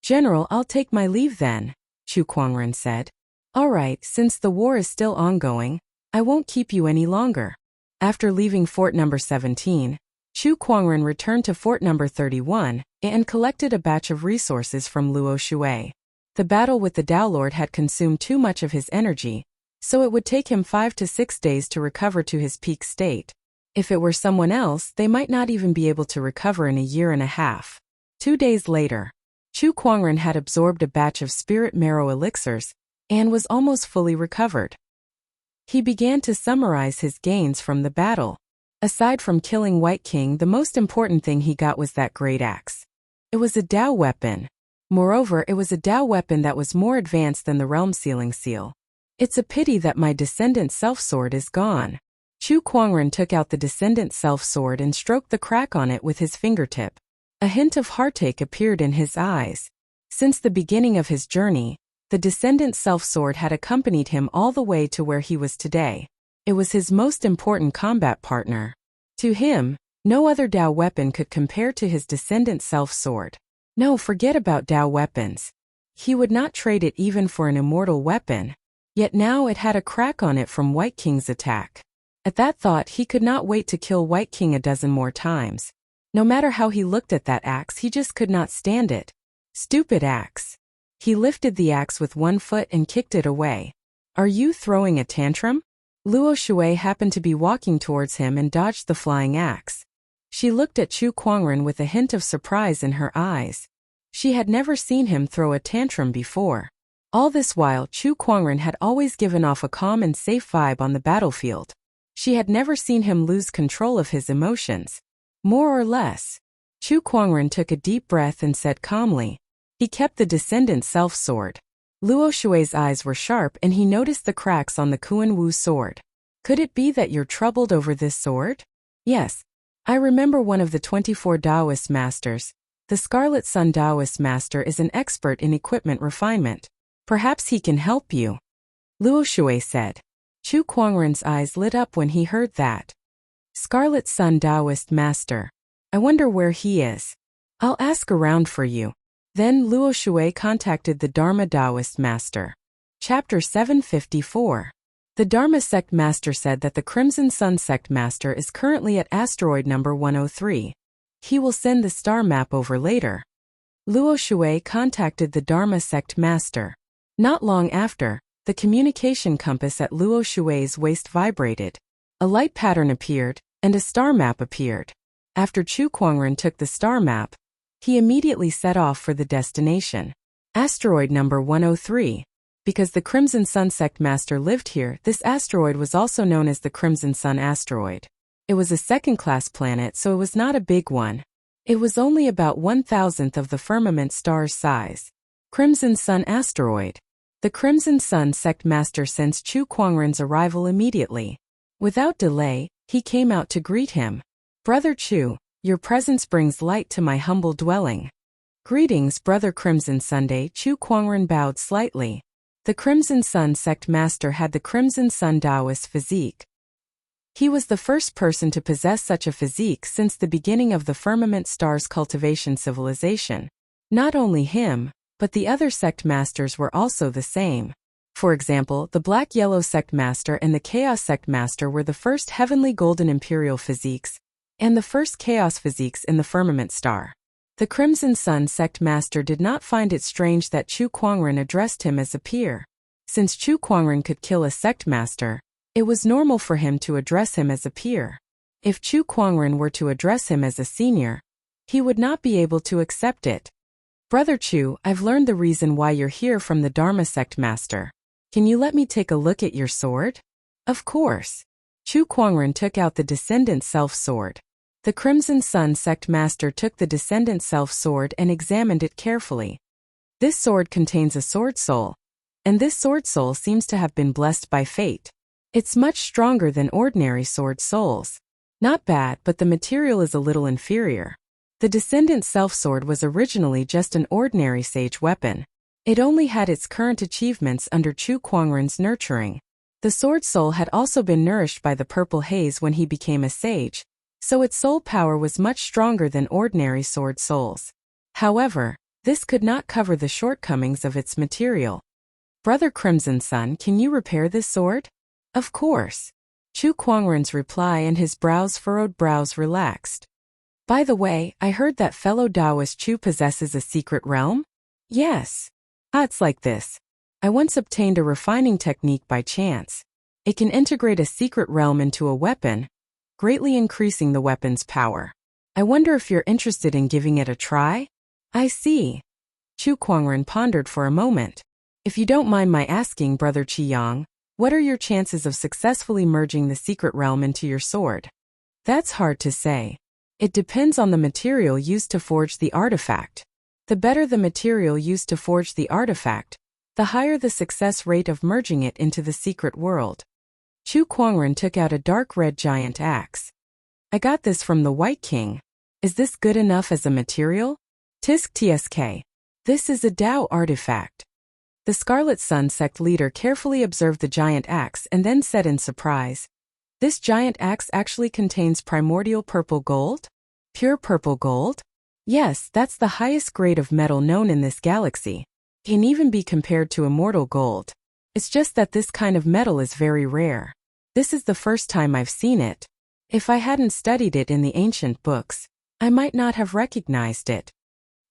General, I'll take my leave then, Chu Kuangren said. All right, since the war is still ongoing, I won't keep you any longer. After leaving fort number 17, Chu Kuangren returned to fort number 31 and collected a batch of resources from Luo Shui. The battle with the Dao Lord had consumed too much of his energy, so it would take him 5 to 6 days to recover to his peak state. If it were someone else, they might not even be able to recover in a year and a half. 2 days later, Chu Kuangren had absorbed a batch of spirit marrow elixirs and was almost fully recovered. He began to summarize his gains from the battle. Aside from killing White King, the most important thing he got was that great axe. It was a Dao weapon. Moreover, it was a Dao weapon that was more advanced than the realm sealing seal. It's a pity that my descendant self-sword is gone. Chu Kuangren took out the descendant self-sword and stroked the crack on it with his fingertip. A hint of heartache appeared in his eyes. Since the beginning of his journey, the descendant self-sword had accompanied him all the way to where he was today. It was his most important combat partner. To him, no other Dao weapon could compare to his descendant self-sword. No, forget about Dao weapons. He would not trade it even for an immortal weapon. Yet now it had a crack on it from White King's attack. At that thought, he could not wait to kill White King a dozen more times. No matter how he looked at that axe, he just could not stand it. Stupid axe. He lifted the axe with one foot and kicked it away. Are you throwing a tantrum? Luo Shui happened to be walking towards him and dodged the flying axe. She looked at Chu Kuangren with a hint of surprise in her eyes. She had never seen him throw a tantrum before. All this while, Chu Kuangren had always given off a calm and safe vibe on the battlefield. She had never seen him lose control of his emotions. More or less. Chu Kuangren took a deep breath and said calmly. He kept the descendant self-sword. Luo Shui's eyes were sharp and he noticed the cracks on the Kuan Wu sword. Could it be that you're troubled over this sword? Yes. I remember one of the 24 Taoist masters. The Scarlet Sun Taoist master is an expert in equipment refinement. Perhaps he can help you. Luo Shui said. Chu Kuangren's eyes lit up when he heard that. Scarlet Sun Taoist master. I wonder where he is. I'll ask around for you. Then Luo Shui contacted the Dharma Taoist master. Chapter 754. The Dharma sect master said that the Crimson Sun sect master is currently at asteroid number 103. He will send the star map over later. Luo Shui contacted the Dharma sect master. Not long after, the communication compass at Luo Shui's waist vibrated. A light pattern appeared, and a star map appeared. After Chu Kuangren took the star map, he immediately set off for the destination. Asteroid number 103. Because the Crimson Sun sect master lived here, this asteroid was also known as the Crimson Sun asteroid. It was a second-class planet, so it was not a big one. It was only about 1,000th of the firmament star's size. Crimson Sun asteroid. The Crimson Sun sect master sensed Chu Kuangren's arrival immediately. Without delay, he came out to greet him. Brother Chu, your presence brings light to my humble dwelling. Greetings, Brother Crimson Sunday. Chu Kuangren bowed slightly. The Crimson Sun sect master had the Crimson Sun Taoist physique. He was the first person to possess such a physique since the beginning of the firmament star's cultivation civilization. Not only him, but the other sect masters were also the same. For example, the Black-Yellow sect master and the Chaos sect master were the first heavenly golden imperial physiques, and the first chaos physiques in the firmament star. The Crimson Sun sect master did not find it strange that Chu Kuangren addressed him as a peer. Since Chu Kuangren could kill a sect master, it was normal for him to address him as a peer. If Chu Kuangren were to address him as a senior, he would not be able to accept it. Brother Chu, I've learned the reason why you're here from the Dharma sect master. Can you let me take a look at your sword? Of course. Chu Kuangren took out the descendant self-sword. The Crimson Sun sect master took the descendant self-sword and examined it carefully. This sword contains a sword soul, and this sword soul seems to have been blessed by fate. It's much stronger than ordinary sword souls. Not bad, but the material is a little inferior. The descendant self-sword was originally just an ordinary sage weapon. It only had its current achievements under Chu Kuangren's nurturing. The sword soul had also been nourished by the purple haze when he became a sage, so its soul power was much stronger than ordinary sword souls. However, this could not cover the shortcomings of its material. Brother Crimson Sun, can you repair this sword? Of course. Chu Kuangren's reply and his furrowed brows relaxed. By the way, I heard that fellow Taoist Chu possesses a secret realm? Yes. It's like this. I once obtained a refining technique by chance. It can integrate a secret realm into a weapon, greatly increasing the weapon's power. I wonder if you're interested in giving it a try? I see. Chu Kuangren pondered for a moment. If you don't mind my asking, Brother Qiyang, what are your chances of successfully merging the secret realm into your sword? That's hard to say. It depends on the material used to forge the artifact. The better the material used to forge the artifact, the higher the success rate of merging it into the secret world. Chu Kuangren took out a dark red giant axe. I got this from the White King. Is this good enough as a material? Tisk tsk. This is a Tao artifact. The Scarlet Sun sect leader carefully observed the giant axe and then said in surprise, "This giant axe actually contains primordial purple gold? Pure purple gold? Yes, that's the highest grade of metal known in this galaxy. It can even be compared to immortal gold. It's just that this kind of metal is very rare. This is the first time I've seen it. If I hadn't studied it in the ancient books, I might not have recognized it."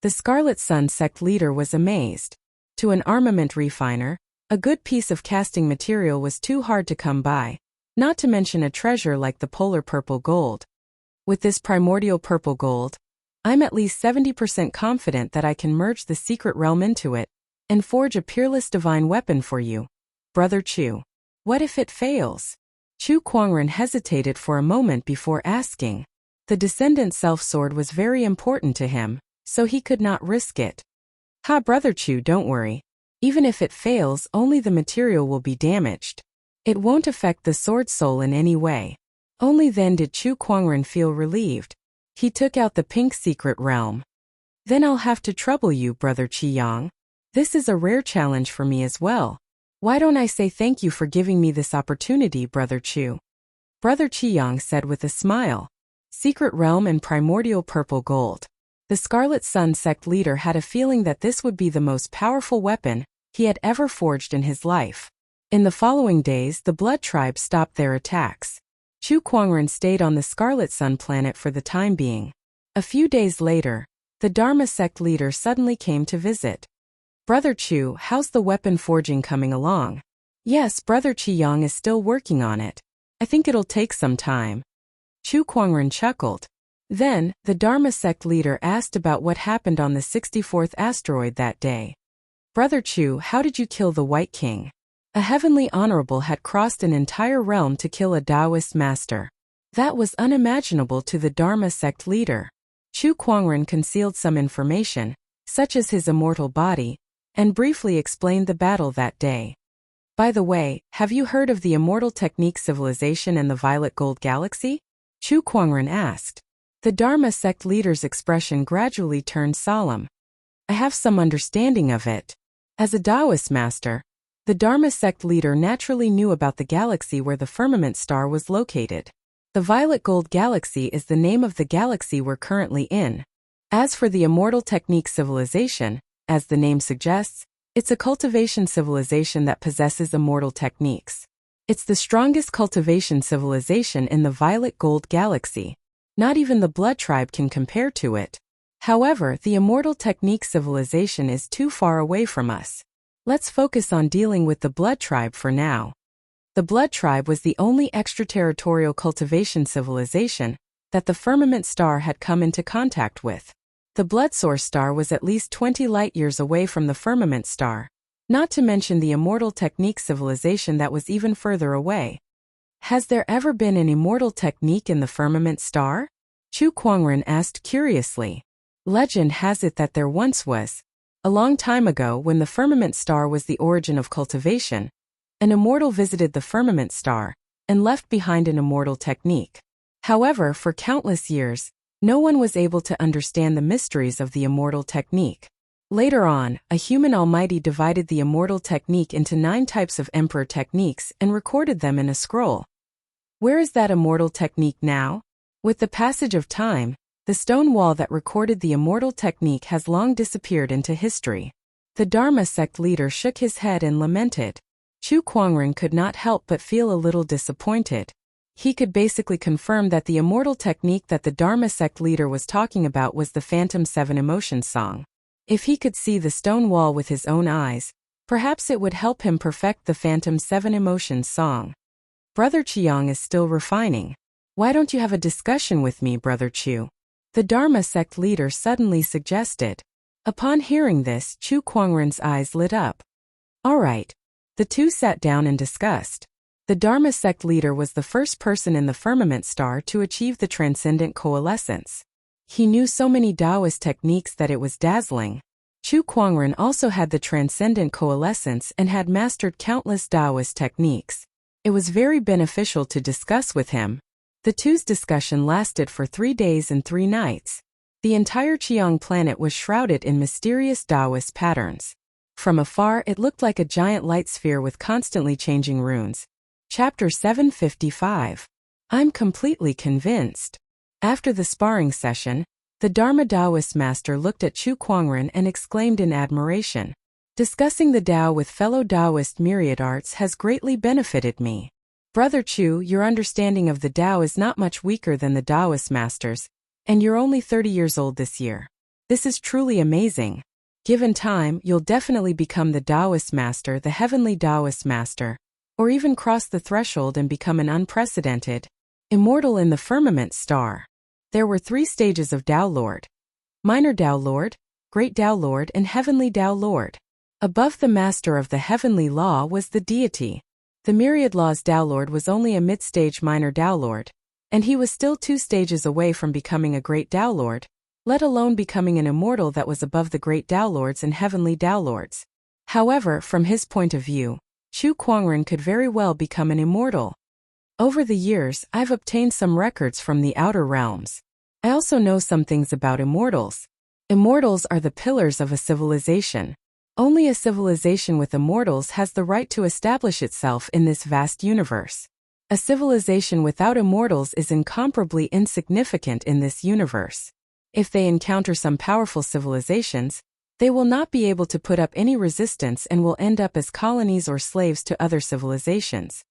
The Scarlet Sun sect leader was amazed. To an armament refiner, a good piece of casting material was too hard to come by, not to mention a treasure like the polar purple gold. With this primordial purple gold, I'm at least 70% confident that I can merge the secret realm into it and forge a peerless divine weapon for you, Brother Chu. What if it fails? Chu Kuangren hesitated for a moment before asking. The Descendant Self-Sword was very important to him, so he could not risk it. Brother Chu, don't worry. Even if it fails, only the material will be damaged. It won't affect the sword soul in any way. Only then did Chu Kuangren feel relieved. He took out the pink secret realm. Then I'll have to trouble you, Brother Qiyang. This is a rare challenge for me as well. Why don't I say thank you for giving me this opportunity, Brother Chu? Brother Qiyang said with a smile. Secret realm and primordial purple gold. The Scarlet Sun sect leader had a feeling that this would be the most powerful weapon he had ever forged in his life. In the following days, the Blood Tribe stopped their attacks. Chu Kuangren stayed on the Scarlet Sun planet for the time being. A few days later, the Dharma sect leader suddenly came to visit. Brother Chu, how's the weapon forging coming along? Yes, Brother Qiyang is still working on it. I think it'll take some time. Chu Kuangren chuckled. Then, the Dharma sect leader asked about what happened on the 64th asteroid that day. Brother Chu, how did you kill the White King? A heavenly honorable had crossed an entire realm to kill a Taoist master. That was unimaginable to the Dharma sect leader. Chu Kuangren concealed some information, such as his immortal body, and briefly explained the battle that day. By the way, have you heard of the Immortal Technique Civilization and the Violet Gold Galaxy? Chu Kuangren asked. The Dharma sect leader's expression gradually turned solemn. I have some understanding of it. As a Taoist master, the Dharma sect leader naturally knew about the galaxy where the firmament star was located. The Violet Gold Galaxy is the name of the galaxy we're currently in. As for the Immortal Technique Civilization, as the name suggests, it's a cultivation civilization that possesses immortal techniques. It's the strongest cultivation civilization in the Violet Gold Galaxy. Not even the Blood Tribe can compare to it. However, the Immortal Technique Civilization is too far away from us. Let's focus on dealing with the Blood Tribe for now. The Blood Tribe was the only extraterritorial cultivation civilization that the firmament star had come into contact with. The Blood Source star was at least 20 light-years away from the firmament star, not to mention the Immortal Technique Civilization that was even further away. Has there ever been an immortal technique in the firmament star? Chu Kuangren asked curiously. Legend has it that there once was. A long time ago, when the firmament star was the origin of cultivation, an immortal visited the firmament star and left behind an immortal technique. However, for countless years, no one was able to understand the mysteries of the immortal technique. Later on, a human almighty divided the immortal technique into 9 types of emperor techniques and recorded them in a scroll. Where is that immortal technique now? With the passage of time, the stone wall that recorded the immortal technique has long disappeared into history. The Dharma sect leader shook his head and lamented. Chu Kuangren could not help but feel a little disappointed. He could basically confirm that the immortal technique that the Dharma sect leader was talking about was the Phantom 7 Emotions song. If he could see the stone wall with his own eyes, perhaps it would help him perfect the Phantom 7 Emotions song. Brother Chiang is still refining. Why don't you have a discussion with me, Brother Chu? The Dharma sect leader suddenly suggested. Upon hearing this, Chu Kuangren's eyes lit up. All right. The two sat down and discussed. The Dharma sect leader was the first person in the firmament star to achieve the transcendent coalescence. He knew so many Taoist techniques that it was dazzling. Chu Kuangren also had the transcendent coalescence and had mastered countless Taoist techniques. It was very beneficial to discuss with him. The two's discussion lasted for 3 days and 3 nights. The entire Chiang planet was shrouded in mysterious Taoist patterns. From afar it looked like a giant light sphere with constantly changing runes. Chapter 755. I'm completely convinced. After the sparring session, the Dharma Taoist master looked at Chu Kuangren and exclaimed in admiration. Discussing the Tao with fellow Taoist myriad arts has greatly benefited me. Brother Chu, your understanding of the Tao is not much weaker than the Taoist masters, and you're only 30 years old this year. This is truly amazing. Given time, you'll definitely become the Taoist master, the heavenly Taoist master, or even cross the threshold and become an unprecedented, immortal in the firmament star. There were 3 stages of Tao Lord. Minor Tao Lord, Great Tao Lord and Heavenly Tao Lord. Above the master of the heavenly law was the deity. The myriad law's Tao Lord was only a mid-stage minor Tao Lord, and he was still 2 stages away from becoming a great Tao Lord, let alone becoming an immortal that was above the great Tao Lords and heavenly Tao Lords. However, from his point of view, Chu Kuangren could very well become an immortal. Over the years, I've obtained some records from the outer realms. I also know some things about immortals. Immortals are the pillars of a civilization. Only a civilization with immortals has the right to establish itself in this vast universe. A civilization without immortals is incomparably insignificant in this universe. If they encounter some powerful civilizations, they will not be able to put up any resistance and will end up as colonies or slaves to other civilizations.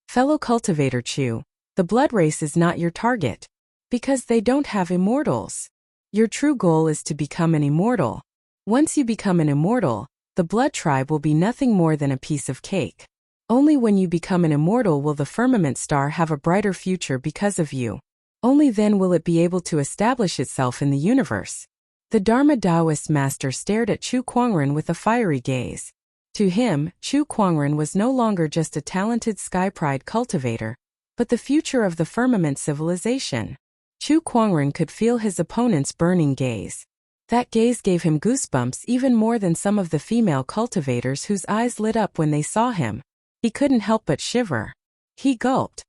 Fellow cultivator Chu, the blood race is not your target, because they don't have immortals. Your true goal is to become an immortal. Once you become an immortal, the blood tribe will be nothing more than a piece of cake. Only when you become an immortal will the firmament star have a brighter future because of you. Only then will it be able to establish itself in the universe. The Dharma Taoist master stared at Chu Kuangren with a fiery gaze. To him, Chu Kuangren was no longer just a talented sky pride cultivator, but the future of the firmament civilization. Chu Kuangren could feel his opponent's burning gaze. That gaze gave him goosebumps even more than some of the female cultivators whose eyes lit up when they saw him. He couldn't help but shiver. He gulped.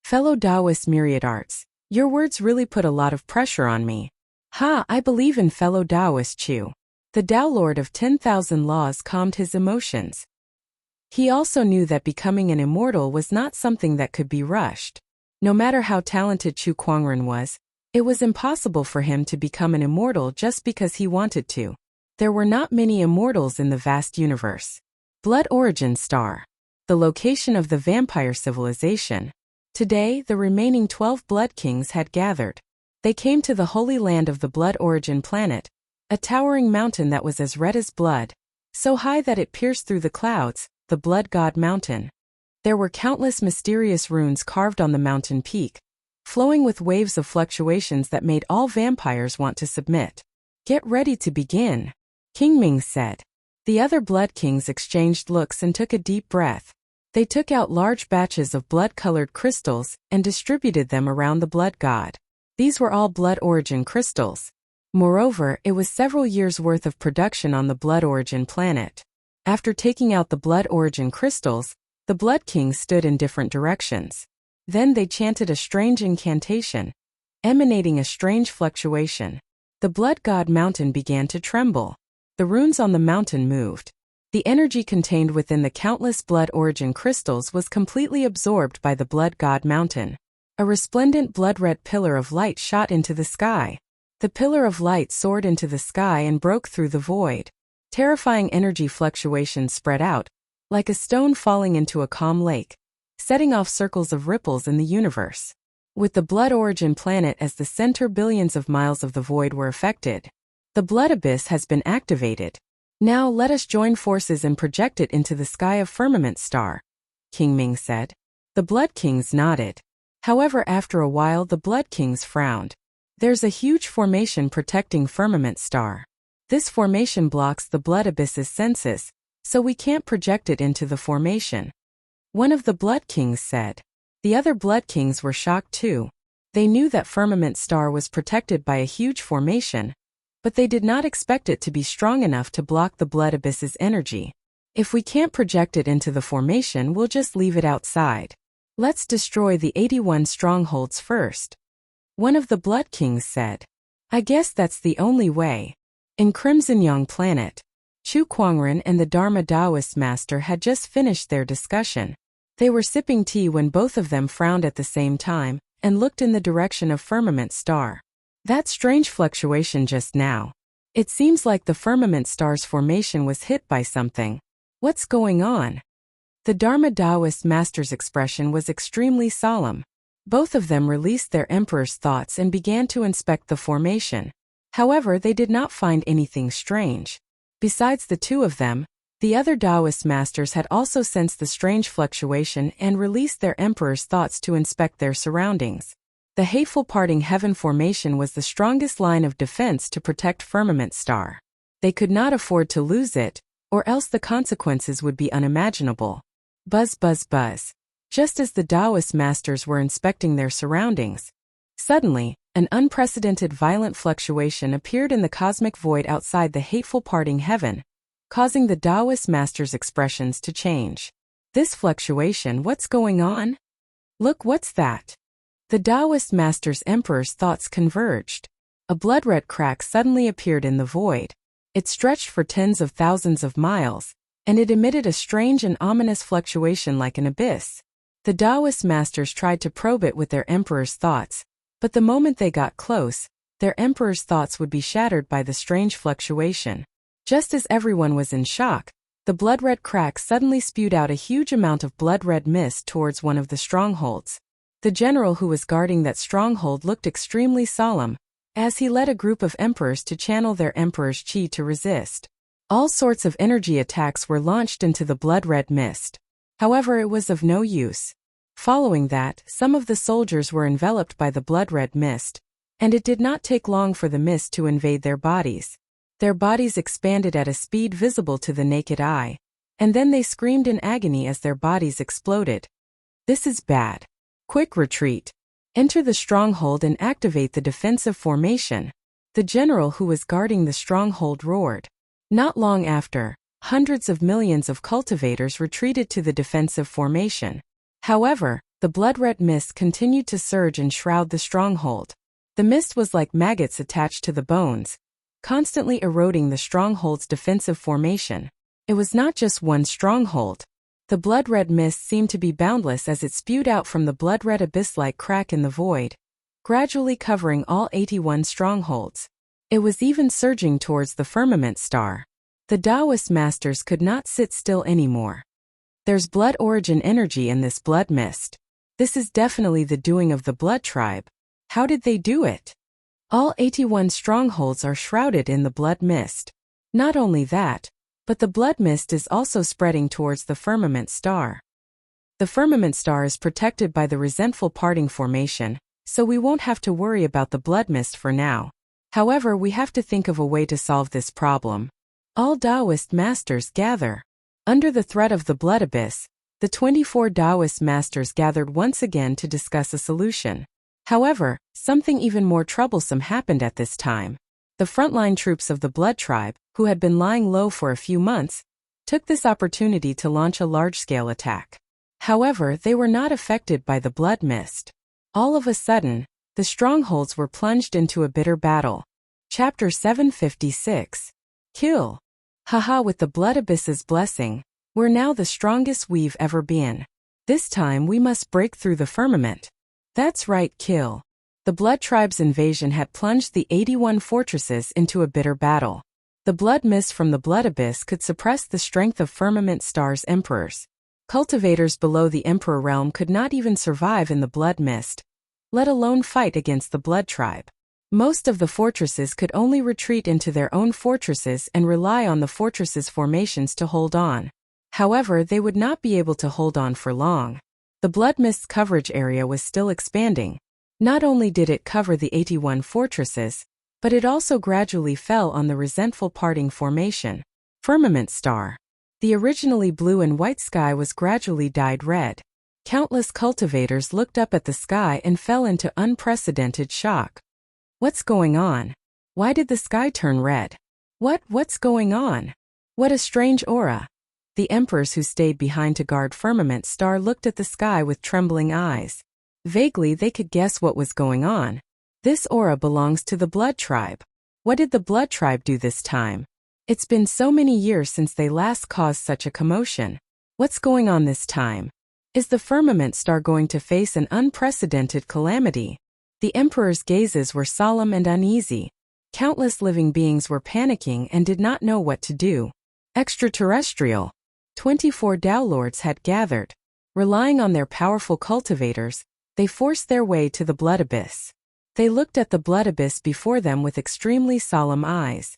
Fellow Taoist myriad arts, your words really put a lot of pressure on me. I believe in fellow Taoist Chu. The Tao Lord of 10,000 laws calmed his emotions. He also knew that becoming an immortal was not something that could be rushed. No matter how talented Chu Kuangren was, it was impossible for him to become an immortal just because he wanted to. There were not many immortals in the vast universe. Blood Origin Star. The location of the vampire civilization. Today, the remaining 12 Blood Kings had gathered. They came to the holy land of the Blood Origin planet, a towering mountain that was as red as blood, so high that it pierced through the clouds, the Blood God Mountain. There were countless mysterious runes carved on the mountain peak, flowing with waves of fluctuations that made all vampires want to submit. Get ready to begin, King Ming said. The other Blood Kings exchanged looks and took a deep breath. They took out large batches of blood-colored crystals and distributed them around the Blood God. These were all Blood Origin crystals. Moreover, it was several years' worth of production on the Blood Origin planet. After taking out the Blood Origin crystals, the Blood Kings stood in different directions. Then they chanted a strange incantation, emanating a strange fluctuation. The Blood God Mountain began to tremble. The runes on the mountain moved. The energy contained within the countless Blood Origin crystals was completely absorbed by the Blood God Mountain. A resplendent blood-red pillar of light shot into the sky. The pillar of light soared into the sky and broke through the void. Terrifying energy fluctuations spread out, like a stone falling into a calm lake, setting off circles of ripples in the universe. With the Blood Origin planet as the center, billions of miles of the void were affected. The Blood Abyss has been activated. Now let us join forces and project it into the sky of Firmament Star, King Ming said. The Blood Kings nodded. However, after a while the Blood Kings frowned. There's a huge formation protecting Firmament Star. This formation blocks the Blood Abyss's senses, so we can't project it into the formation. One of the Blood Kings said. The other Blood Kings were shocked too. They knew that Firmament Star was protected by a huge formation, but they did not expect it to be strong enough to block the Blood Abyss's energy. If we can't project it into the formation, we'll just leave it outside. Let's destroy the 81 strongholds first. One of the Blood Kings said. I guess that's the only way. In Crimson Yang Planet, Chu Kuangren and the Dharma Taoist master had just finished their discussion. They were sipping tea when both of them frowned at the same time and looked in the direction of Firmament Star. That strange fluctuation just now. It seems like the Firmament Star's formation was hit by something. What's going on? The Dharma Taoist master's expression was extremely solemn. Both of them released their emperor's thoughts and began to inspect the formation. However, they did not find anything strange. Besides the two of them, the other Taoist masters had also sensed the strange fluctuation and released their emperor's thoughts to inspect their surroundings. The hateful parting heaven formation was the strongest line of defense to protect Firmament Star. They could not afford to lose it, or else the consequences would be unimaginable. Buzz, buzz, buzz. Just as the Taoist masters were inspecting their surroundings, suddenly, an unprecedented violent fluctuation appeared in the cosmic void outside the hateful parting heaven, causing the Taoist master's expressions to change. This fluctuation, what's going on? Look, what's that? The Taoist master's emperor's thoughts converged. A blood-red crack suddenly appeared in the void. It stretched for tens of thousands of miles, and it emitted a strange and ominous fluctuation like an abyss. The Taoist masters tried to probe it with their emperor's thoughts, but the moment they got close, their emperor's thoughts would be shattered by the strange fluctuation. Just as everyone was in shock, the blood-red crack suddenly spewed out a huge amount of blood-red mist towards one of the strongholds. The general who was guarding that stronghold looked extremely solemn, as he led a group of emperors to channel their emperor's chi to resist. All sorts of energy attacks were launched into the blood-red mist. However, it was of no use. Following that, some of the soldiers were enveloped by the blood-red mist, and it did not take long for the mist to invade their bodies. Their bodies expanded at a speed visible to the naked eye, and then they screamed in agony as their bodies exploded. This is bad. Quick retreat. Enter the stronghold and activate the defensive formation. The general who was guarding the stronghold roared. Not long after, hundreds of millions of cultivators retreated to the defensive formation. However, the blood-red mist continued to surge and shroud the stronghold. The mist was like maggots attached to the bones, constantly eroding the stronghold's defensive formation. It was not just one stronghold. The blood-red mist seemed to be boundless as it spewed out from the blood-red abyss-like crack in the void, gradually covering all 81 strongholds. It was even surging towards the Firmament Star. The Taoist masters could not sit still anymore. There's blood origin energy in this blood mist. This is definitely the doing of the blood tribe. How did they do it? All 81 strongholds are shrouded in the blood mist. Not only that, but the blood mist is also spreading towards the Firmament Star. The Firmament Star is protected by the resentful parting formation, so we won't have to worry about the blood mist for now. However, we have to think of a way to solve this problem. All Taoist masters gather. Under the threat of the blood abyss, the 24 Taoist masters gathered once again to discuss a solution. However, something even more troublesome happened at this time. The frontline troops of the Blood Tribe, who had been lying low for a few months, took this opportunity to launch a large-scale attack. However, they were not affected by the blood mist. All of a sudden, the strongholds were plunged into a bitter battle. Chapter 756. Kill. Haha, with the Blood Abyss's blessing, we're now the strongest we've ever been. This time we must break through the firmament. That's right, kill. The Blood Tribe's invasion had plunged the 81 fortresses into a bitter battle. The blood mist from the blood abyss could suppress the strength of Firmament Star's emperors. Cultivators below the Emperor realm could not even survive in the blood mist, let alone fight against the blood tribe. Most of the fortresses could only retreat into their own fortresses and rely on the fortresses' formations to hold on. However, they would not be able to hold on for long. The blood mist's coverage area was still expanding. Not only did it cover the 81 fortresses, but it also gradually fell on the resentful parting formation. Firmament Star. The originally blue and white sky was gradually dyed red. Countless cultivators looked up at the sky and fell into unprecedented shock. What's going on? Why did the sky turn red? What's going on? What a strange aura. The emperors who stayed behind to guard Firmament Star looked at the sky with trembling eyes. Vaguely they could guess what was going on. This aura belongs to the blood tribe. What did the blood tribe do this time? It's been so many years since they last caused such a commotion. What's going on this time? Is the Firmament Star going to face an unprecedented calamity? The emperor's gazes were solemn and uneasy. Countless living beings were panicking and did not know what to do. Extraterrestrial. 24 Tao Lords had gathered. Relying on their powerful cultivators, they forced their way to the blood abyss. They looked at the blood abyss before them with extremely solemn eyes.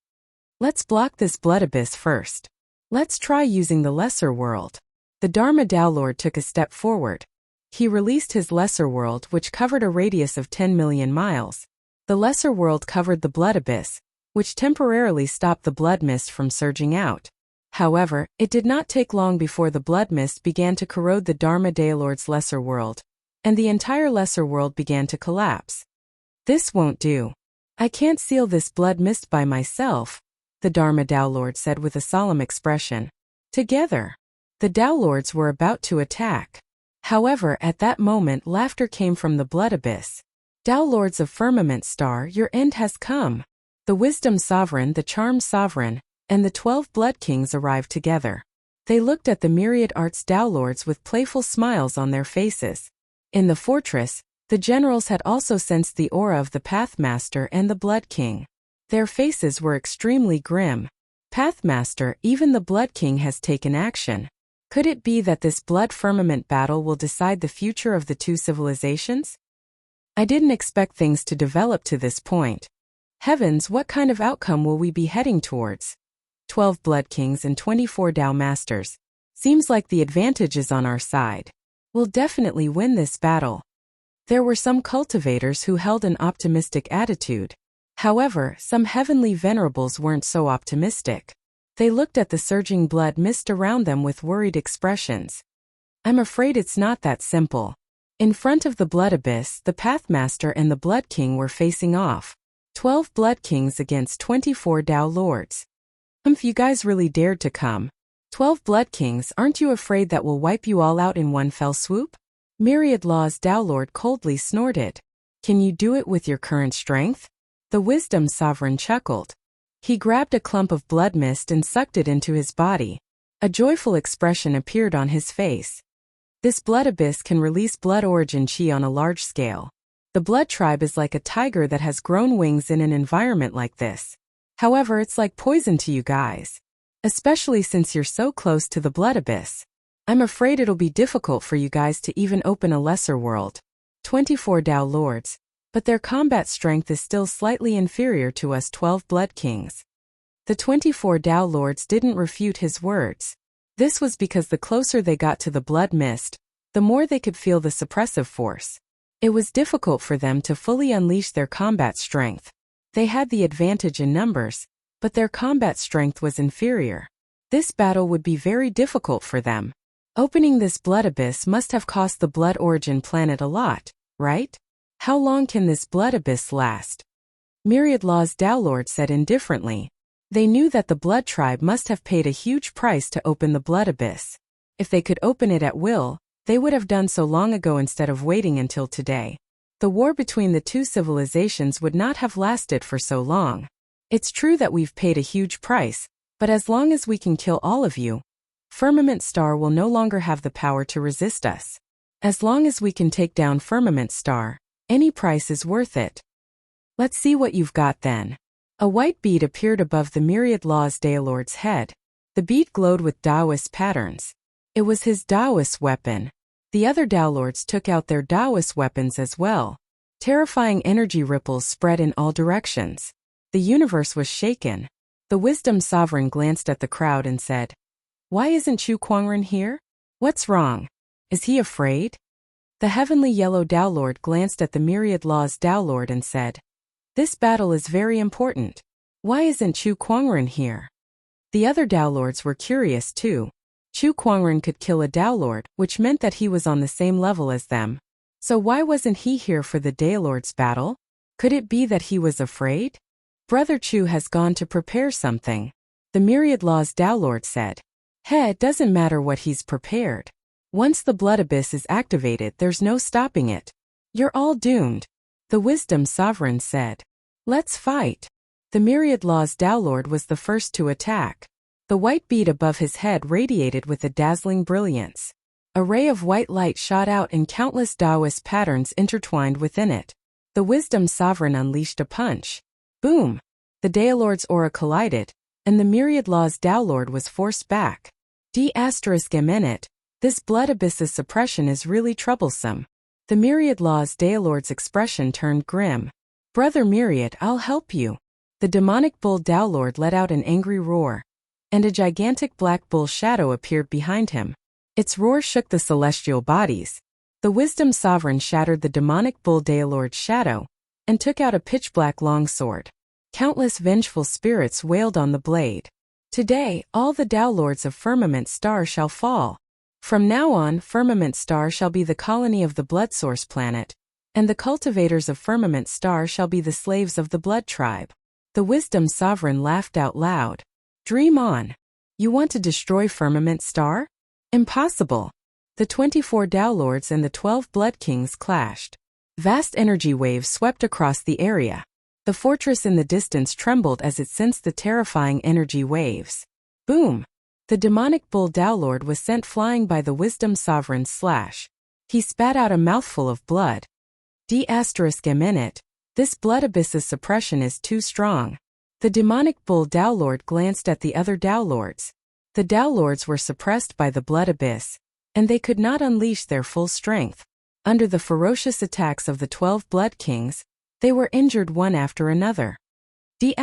Let's block this blood abyss first. Let's try using the lesser world. The Dharma Tao Lord took a step forward. He released his lesser world, which covered a radius of 10 million miles. The lesser world covered the blood abyss, which temporarily stopped the blood mist from surging out. However, it did not take long before the blood mist began to corrode the Dharma Tao Lord's lesser world, and the entire lesser world began to collapse. This won't do. I can't seal this blood mist by myself, the Dharma Tao Lord said with a solemn expression. Together, the Tao Lords were about to attack. However, at that moment laughter came from the blood abyss. Tao Lords of Firmament Star, your end has come. The Wisdom Sovereign, the Charm Sovereign, and the 12 Blood Kings arrived together. They looked at the myriad arts Tao Lords with playful smiles on their faces. In the fortress, the generals had also sensed the aura of the Pathmaster and the Blood King. Their faces were extremely grim. Pathmaster, even the Blood King has taken action. Could it be that this blood firmament battle will decide the future of the two civilizations? I didn't expect things to develop to this point. Heavens, what kind of outcome will we be heading towards? 12 Blood Kings and 24 Tao Masters. Seems like the advantage is on our side. We'll definitely win this battle. There were some cultivators who held an optimistic attitude. However, some heavenly venerables weren't so optimistic. They looked at the surging blood mist around them with worried expressions. I'm afraid it's not that simple. In front of the blood abyss, the Pathmaster and the Blood King were facing off. 12 Blood Kings against 24 Tao Lords. If you guys really dared to come. 12 Blood Kings, aren't you afraid that we'll wipe you all out in one fell swoop? Myriad Law's Tao Lord coldly snorted. Can you do it with your current strength? The Wisdom Sovereign chuckled. He grabbed a clump of blood mist and sucked it into his body. A joyful expression appeared on his face. This blood abyss can release blood origin chi on a large scale. The blood tribe is like a tiger that has grown wings in an environment like this. However, it's like poison to you guys. Especially since you're so close to the blood abyss. I'm afraid it'll be difficult for you guys to even open a lesser world. 24 Tao Lords. But their combat strength is still slightly inferior to us 12 Blood Kings. The 24 Tao Lords didn't refute his words. This was because the closer they got to the blood mist, the more they could feel the suppressive force. It was difficult for them to fully unleash their combat strength. They had the advantage in numbers, but their combat strength was inferior. This battle would be very difficult for them. Opening this blood abyss must have cost the Blood Origin planet a lot, right? How long can this blood abyss last? Myriad Law's Tao Lord said indifferently. They knew that the blood tribe must have paid a huge price to open the blood abyss. If they could open it at will, they would have done so long ago instead of waiting until today. The war between the two civilizations would not have lasted for so long. It's true that we've paid a huge price, but as long as we can kill all of you, Firmament Star will no longer have the power to resist us. As long as we can take down Firmament Star, any price is worth it. Let's see what you've got then. A white bead appeared above the myriad laws Daolord's head. The bead glowed with Taoist patterns. It was his Taoist weapon. The other Daolords took out their Taoist weapons as well. Terrifying energy ripples spread in all directions. The universe was shaken. The Wisdom Sovereign glanced at the crowd and said, "Why isn't Chu Kuangren here? What's wrong? Is he afraid?" The heavenly yellow Daolord glanced at the myriad laws Daolord and said, "This battle is very important. Why isn't Chu Kuangren here?" The other Daolords were curious too. Chu Kuangren could kill a Daolord, which meant that he was on the same level as them. So why wasn't he here for the Daolords' battle? Could it be that he was afraid? "Brother Chu has gone to prepare something," the myriad laws Daolord said. It doesn't matter what he's prepared. Once the blood abyss is activated, there's no stopping it. You're all doomed, the Wisdom Sovereign said. Let's fight. The myriad laws Daolord was the first to attack. The white bead above his head radiated with a dazzling brilliance. A ray of white light shot out and countless Taoist patterns intertwined within it. The Wisdom Sovereign unleashed a punch. Boom! The Daolord's aura collided, and the myriad laws Daolord was forced back. D***, this blood abyss's suppression is really troublesome. The myriad laws Daolord's expression turned grim. "Brother Myriad, I'll help you." The demonic bull Daolord let out an angry roar, and a gigantic black bull shadow appeared behind him. Its roar shook the celestial bodies. The Wisdom Sovereign shattered the demonic bull Daolord's shadow, and took out a pitch-black longsword. Countless vengeful spirits wailed on the blade. "Today, all the Daolords of Firmament Star shall fall. From now on, Firmament Star shall be the colony of the Blood Source planet, and the cultivators of Firmament Star shall be the slaves of the Blood Tribe." The Wisdom Sovereign laughed out loud. "Dream on. You want to destroy Firmament Star? Impossible." The 24 Daolords and the 12 Blood Kings clashed. Vast energy waves swept across the area. The fortress in the distance trembled as it sensed the terrifying energy waves. Boom! The demonic bull Daolord was sent flying by the Wisdom Sovereign's slash. He spat out a mouthful of blood. D***, this blood abyss's suppression is too strong. The demonic bull Daolord glanced at the other Daolords. The Daolords were suppressed by the blood abyss, and they could not unleash their full strength. Under the ferocious attacks of the 12 Blood Kings, they were injured one after another. D***,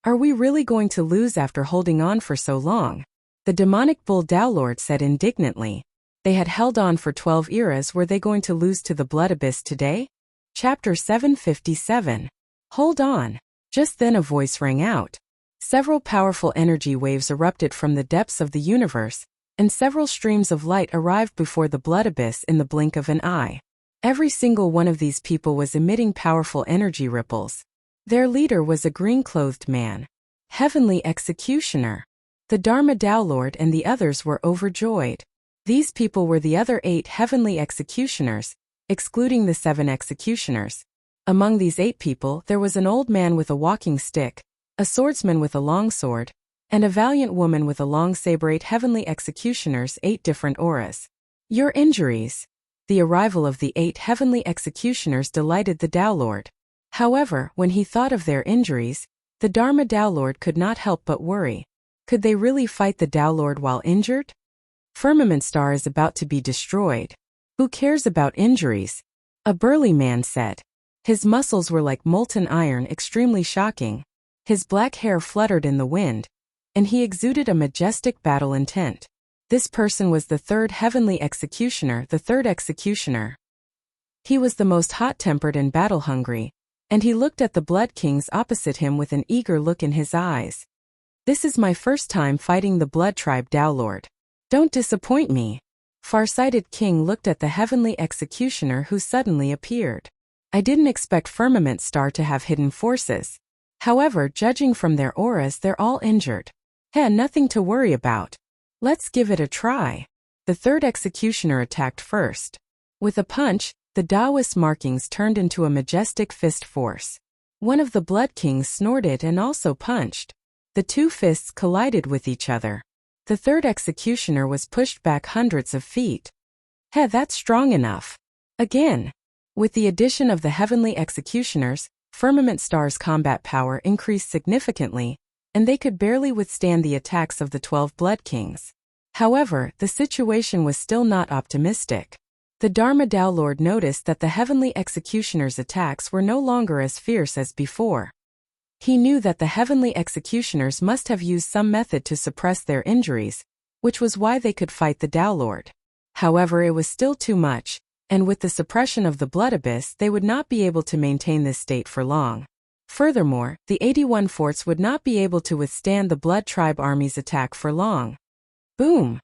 are we really going to lose after holding on for so long? The demonic bull Daolord said indignantly. They had held on for 12 eras. Were they going to lose to the blood abyss today? Chapter 757. Hold on. Just then a voice rang out. Several powerful energy waves erupted from the depths of the universe, and several streams of light arrived before the blood abyss in the blink of an eye. Every single one of these people was emitting powerful energy ripples. Their leader was a green-clothed man. Heavenly Executioner. The Dharma Daolord and the others were overjoyed. These people were the other 8 Heavenly Executioners, excluding the 7 Executioners. Among these 8 people there was an old man with a walking stick, a swordsman with a long sword, and a valiant woman with a long saber. 8 Heavenly Executioners, 8 different auras. Your injuries. The arrival of the 8 Heavenly Executioners delighted the Daolord. However, when he thought of their injuries, the Dharma Daolord could not help but worry. Could they really fight the Daolord while injured? Firmament Star is about to be destroyed. Who cares about injuries? A burly man said. His muscles were like molten iron, extremely shocking. His black hair fluttered in the wind, and he exuded a majestic battle intent. This person was the 3rd Heavenly Executioner, the 3rd Executioner. He was the most hot-tempered and battle-hungry, and he looked at the Blood Kings opposite him with an eager look in his eyes. "This is my first time fighting the Blood Tribe Daolord. Don't disappoint me." Farsighted King looked at the Heavenly Executioner who suddenly appeared. "I didn't expect Firmament Star to have hidden forces. However, judging from their auras, they're all injured. Nothing to worry about. Let's give it a try." The 3rd Executioner attacked first. With a punch, the Taoist markings turned into a majestic fist force. One of the Blood Kings snorted and also punched. The 2 fists collided with each other. The 3rd Executioner was pushed back hundreds of feet. That's strong enough. Again. With the addition of the Heavenly Executioners, Firmament Star's combat power increased significantly, and they could barely withstand the attacks of the 12 Blood Kings. However, the situation was still not optimistic. The Dharma Tao Lord noticed that the heavenly executioner's attacks were no longer as fierce as before. He knew that the heavenly executioners must have used some method to suppress their injuries, which was why they could fight the Tao Lord. However, it was still too much, and with the suppression of the blood abyss they would not be able to maintain this state for long. Furthermore, the 81 forts would not be able to withstand the Blood Tribe army's attack for long. Boom!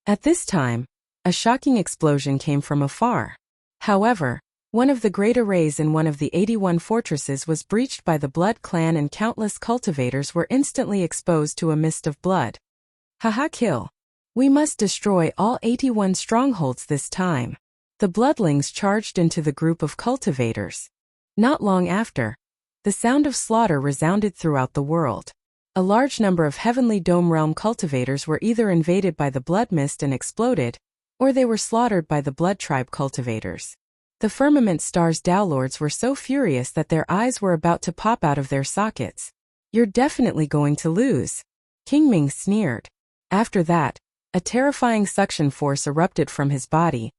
At this time, a shocking explosion came from afar. However, one of the great arrays in one of the 81 fortresses was breached by the Blood Clan, and countless cultivators were instantly exposed to a mist of blood. Haha, kill! We must destroy all 81 strongholds this time. The Bloodlings charged into the group of cultivators. Not long after, the sound of slaughter resounded throughout the world. A large number of Heavenly Dome Realm cultivators were either invaded by the blood mist and exploded, or they were slaughtered by the Blood Tribe cultivators. The Firmament Star's Tao Lords were so furious that their eyes were about to pop out of their sockets. You're definitely going to lose. King Ming sneered. After that, a terrifying suction force erupted from his body,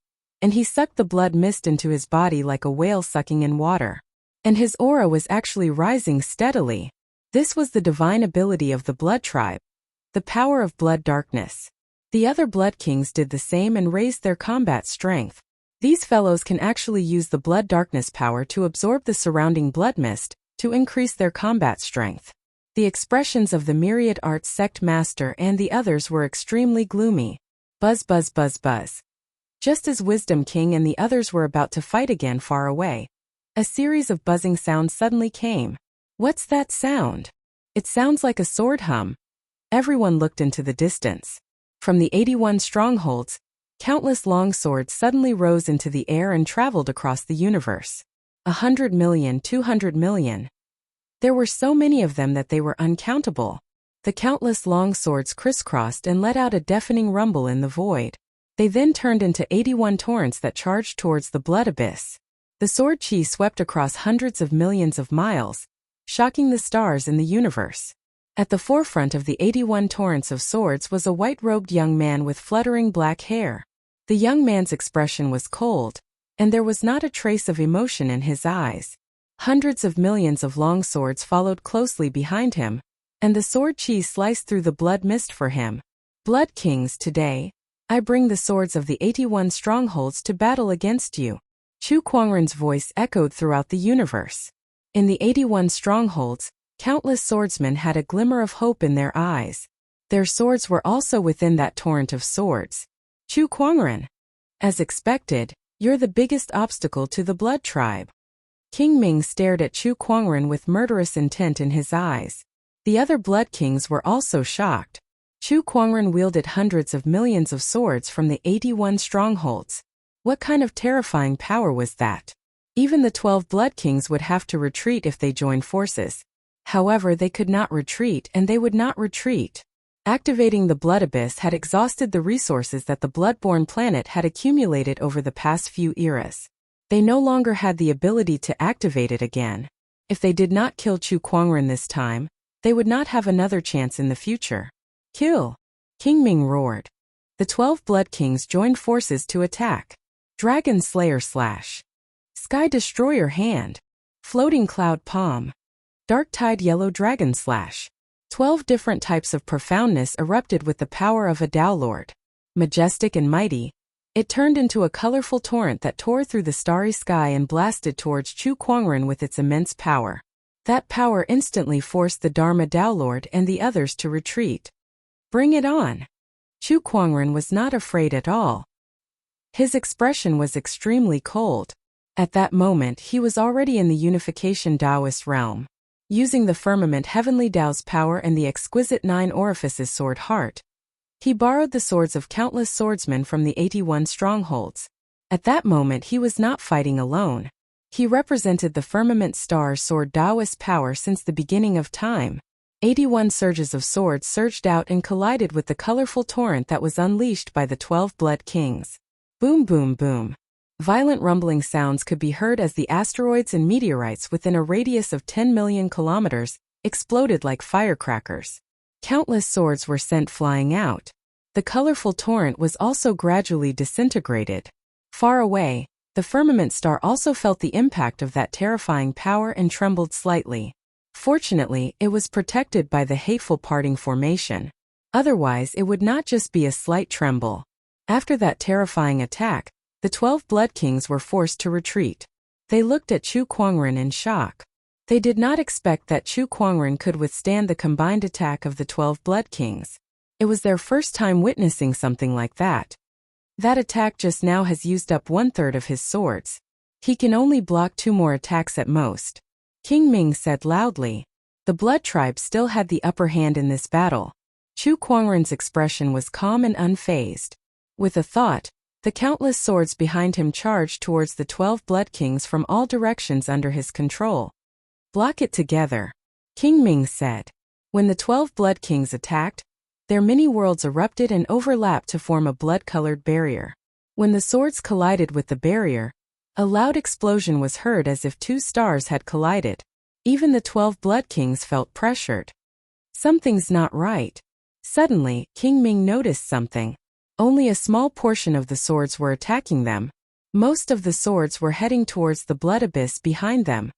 and he sucked the blood mist into his body like a whale sucking in water. And his aura was actually rising steadily. This was the divine ability of the Blood Tribe, the power of blood darkness. The other Blood Kings did the same and raised their combat strength. These fellows can actually use the blood darkness power to absorb the surrounding blood mist, to increase their combat strength. The expressions of the Myriad Arts Sect Master and the others were extremely gloomy. Buzz buzz buzz buzz. Just as Wisdom King and the others were about to fight again far away, a series of buzzing sounds suddenly came. What's that sound? It sounds like a sword hum. Everyone looked into the distance. From the 81 strongholds, countless long swords suddenly rose into the air and traveled across the universe. 100 million, 200 million. There were so many of them that they were uncountable. The countless long swords crisscrossed and let out a deafening rumble in the void. They then turned into 81 torrents that charged towards the blood abyss. The sword chi swept across hundreds of millions of miles, shocking the stars in the universe. At the forefront of the 81 torrents of swords was a white-robed young man with fluttering black hair. The young man's expression was cold, and there was not a trace of emotion in his eyes. Hundreds of millions of long swords followed closely behind him, and the sword chi sliced through the blood mist for him. Blood Kings, today, I bring the swords of the 81 strongholds to battle against you. Chu Kuangren's voice echoed throughout the universe. In the 81 strongholds, countless swordsmen had a glimmer of hope in their eyes. Their swords were also within that torrent of swords. Chu Kuangren. As expected, you're the biggest obstacle to the Blood Tribe. King Ming stared at Chu Kuangren with murderous intent in his eyes. The other Blood Kings were also shocked. Chu Kuangren wielded hundreds of millions of swords from the 81 strongholds. What kind of terrifying power was that? Even the 12 Blood Kings would have to retreat if they joined forces. However, they could not retreat, and they would not retreat. Activating the Blood Abyss had exhausted the resources that the Bloodborne planet had accumulated over the past few eras. They no longer had the ability to activate it again. If they did not kill Chu Kuangren this time, they would not have another chance in the future. Kill! King Ming roared. The 12 Blood Kings joined forces to attack. Dragon Slayer slash. Sky Destroyer hand. Floating Cloud palm. Dark Tide Yellow Dragon slash. 12 different types of profoundness erupted with the power of a Tao Lord. Majestic and mighty, it turned into a colorful torrent that tore through the starry sky and blasted towards Chu Kuangren with its immense power. That power instantly forced the Dharma Tao Lord and the others to retreat. Bring it on! Chu Kuangren was not afraid at all. His expression was extremely cold. At that moment he was already in the unification Taoist realm. Using the firmament Heavenly Tao's power and the exquisite 9 orifices sword heart, he borrowed the swords of countless swordsmen from the 81 strongholds. At that moment he was not fighting alone. He represented the firmament star sword Taoist power since the beginning of time. 81 surges of swords surged out and collided with the colorful torrent that was unleashed by the 12 Blood Kings. Boom boom boom. Violent rumbling sounds could be heard as the asteroids and meteorites within a radius of 10 million kilometers exploded like firecrackers. Countless swords were sent flying out. The colorful torrent was also gradually disintegrated. Far away, the firmament star also felt the impact of that terrifying power and trembled slightly. Fortunately, it was protected by the hateful parting formation. Otherwise, it would not just be a slight tremble. After that terrifying attack, the 12 Blood Kings were forced to retreat. They looked at Chu Kuangren in shock. They did not expect that Chu Kuangren could withstand the combined attack of the 12 Blood Kings. It was their first time witnessing something like that. That attack just now has used up 1/3 of his swords. He can only block 2 more attacks at most. King Ming said loudly. The Blood Tribe still had the upper hand in this battle. Chu Kuangren's expression was calm and unfazed. With a thought, the countless swords behind him charged towards the 12 Blood Kings from all directions under his control. Block it together, King Ming said. When the 12 Blood Kings attacked, their mini-worlds erupted and overlapped to form a blood-colored barrier. When the swords collided with the barrier, a loud explosion was heard as if 2 stars had collided. Even the 12 Blood Kings felt pressured. Something's not right. Suddenly, King Ming noticed something. Only a small portion of the swords were attacking them. Most of the swords were heading towards the blood abyss behind them.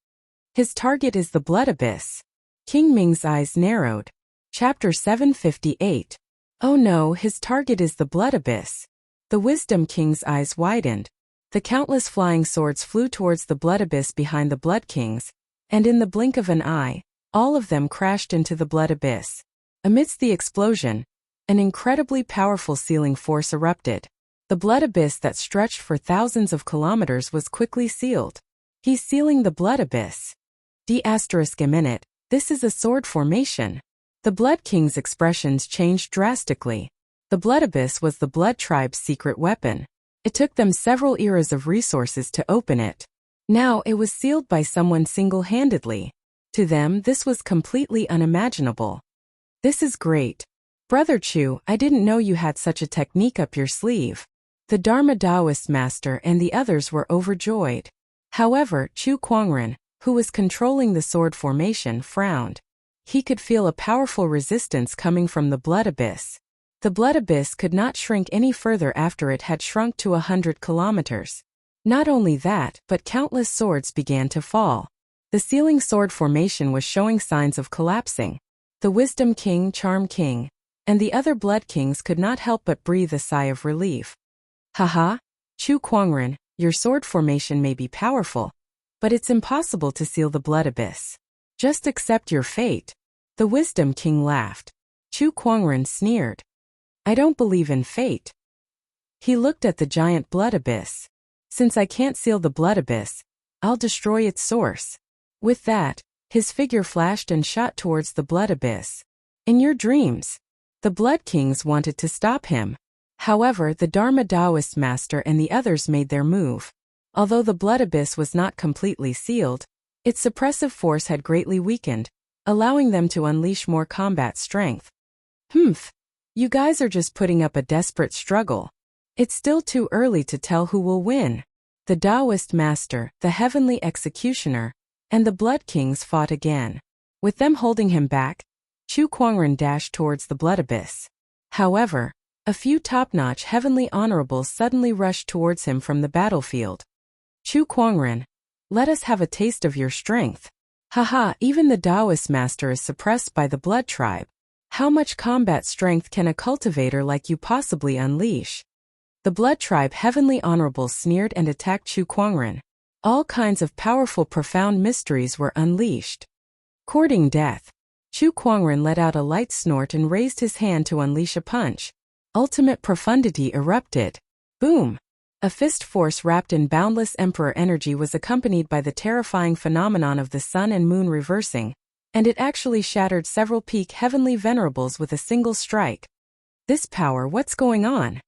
His target is the blood abyss. King Ming's eyes narrowed. Chapter 758. Oh no, his target is the blood abyss. The Wisdom King's eyes widened. The countless flying swords flew towards the blood abyss behind the Blood Kings, and in the blink of an eye, all of them crashed into the blood abyss. Amidst the explosion, an incredibly powerful sealing force erupted. The blood abyss that stretched for thousands of kilometers was quickly sealed. He's sealing the blood abyss. D***, this is a sword formation. The Blood King's expressions changed drastically. The blood abyss was the Blood Tribe's secret weapon. It took them several eras of resources to open it. Now it was sealed by someone single-handedly. To them, this was completely unimaginable. This is great. Brother Chu, I didn't know you had such a technique up your sleeve. The Dharma Taoist master and the others were overjoyed. However, Chu Kuangren, who was controlling the sword formation, frowned. He could feel a powerful resistance coming from the blood abyss. The blood abyss could not shrink any further after it had shrunk to 100 kilometers. Not only that, but countless swords began to fall. The sealing sword formation was showing signs of collapsing. The Wisdom King, Charm King, and the other Blood Kings could not help but breathe a sigh of relief. Haha, Chu Kuangren, your sword formation may be powerful, but it's impossible to seal the blood abyss. Just accept your fate. The Wisdom King laughed. Chu Kuangren sneered. I don't believe in fate. He looked at the giant blood abyss. Since I can't seal the blood abyss, I'll destroy its source. With that, his figure flashed and shot towards the blood abyss. In your dreams. The Blood Kings wanted to stop him. However, the Dharma Taoist master and the others made their move. Although the blood abyss was not completely sealed, its suppressive force had greatly weakened, allowing them to unleash more combat strength. You guys are just putting up a desperate struggle. It's still too early to tell who will win. The Taoist master, the heavenly executioner, and the Blood Kings fought again. With them holding him back, Chu Kuangren dashed towards the blood abyss. However, a few top-notch heavenly honorables suddenly rushed towards him from the battlefield. Chu Kuangren, let us have a taste of your strength. Haha, even the Taoist master is suppressed by the Blood Tribe. How much combat strength can a cultivator like you possibly unleash? The Blood Tribe heavenly honorables sneered and attacked Chu Kuangren. All kinds of powerful profound mysteries were unleashed. Courting death. Chu Kuangren let out a light snort and raised his hand to unleash a punch. Ultimate profundity erupted. Boom! A fist force wrapped in boundless emperor energy was accompanied by the terrifying phenomenon of the sun and moon reversing, and it actually shattered several peak heavenly venerables with a single strike. This power, what's going on?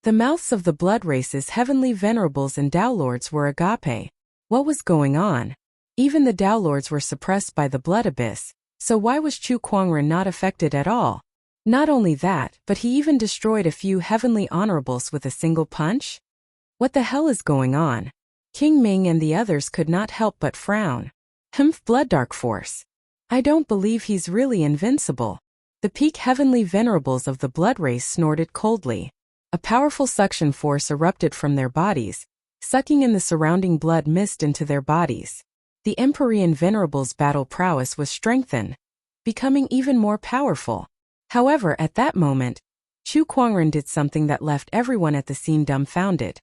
The mouths of the blood race's heavenly venerables and Tao Lords were agape. What was going on? Even the Tao Lords were suppressed by the blood abyss. So why was Chu Kuangren not affected at all? Not only that, but he even destroyed a few heavenly honorables with a single punch? What the hell is going on? King Ming and the others could not help but frown. Blood dark force. I don't believe he's really invincible. The peak heavenly venerables of the blood race snorted coldly. A powerful suction force erupted from their bodies, sucking in the surrounding blood mist into their bodies. The Empyrean venerables' battle prowess was strengthened, becoming even more powerful. However, at that moment, Chu Kuangren did something that left everyone at the scene dumbfounded.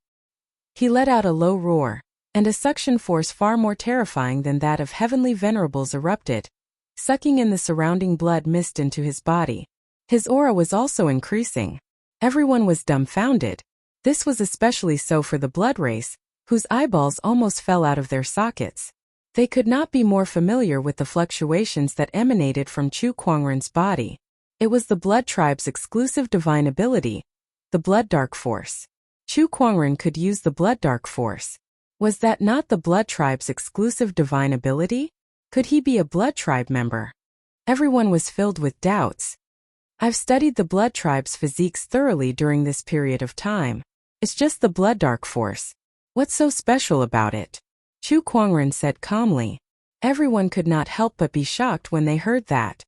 He let out a low roar, and a suction force far more terrifying than that of heavenly venerables erupted, sucking in the surrounding blood mist into his body. His aura was also increasing. Everyone was dumbfounded. This was especially so for the blood race, whose eyeballs almost fell out of their sockets. They could not be more familiar with the fluctuations that emanated from Chu Kuangren's body. It was the blood tribe's exclusive divine ability, the blood dark force. Chu Kuangren could use the blood dark force. Was that not the blood tribe's exclusive divine ability? Could he be a blood tribe member? Everyone was filled with doubts. I've studied the blood tribe's physiques thoroughly during this period of time. It's just the blood dark force. What's so special about it? Chu Kuangren said calmly. Everyone could not help but be shocked when they heard that.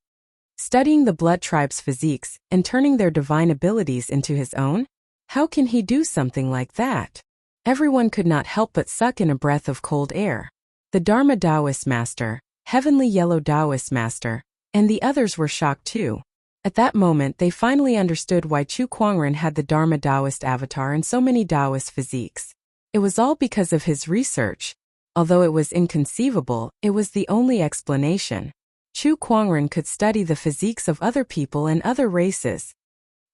Studying the blood tribe's physiques and turning their divine abilities into his own? How can he do something like that? Everyone could not help but suck in a breath of cold air. The Dharma Taoist master, Heavenly Yellow Taoist master, and the others were shocked too. At that moment they finally understood why Chu Kuangren had the Dharma Taoist avatar and so many Taoist physiques. It was all because of his research. Although it was inconceivable, it was the only explanation. Chu Kuangren could study the physiques of other people and other races.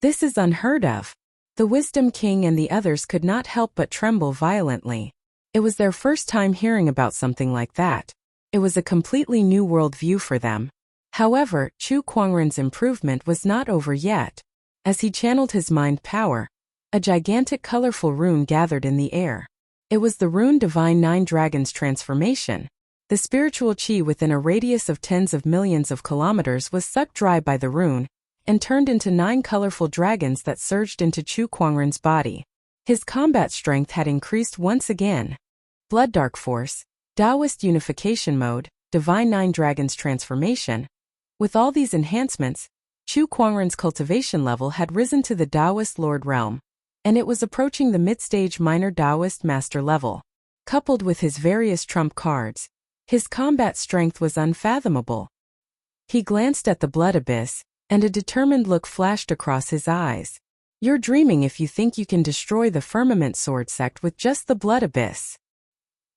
This is unheard of. The Wisdom King and the others could not help but tremble violently. It was their first time hearing about something like that. It was a completely new worldview for them. However, Chu Kuangren's improvement was not over yet. As he channeled his mind power, a gigantic colorful rune gathered in the air. It was the rune Divine Nine Dragons transformation. The spiritual chi within a radius of tens of millions of kilometers was sucked dry by the rune, and turned into 9 colorful dragons that surged into Chu Kuangren's body. His combat strength had increased once again. Blood Dark Force, Taoist Unification Mode, Divine Nine Dragons Transformation. With all these enhancements, Chu Kuangren's cultivation level had risen to the Taoist Lord realm, and it was approaching the mid-stage minor Taoist master level. Coupled with his various trump cards, his combat strength was unfathomable. He glanced at the blood abyss, and a determined look flashed across his eyes. You're dreaming if you think you can destroy the firmament sword sect with just the blood abyss.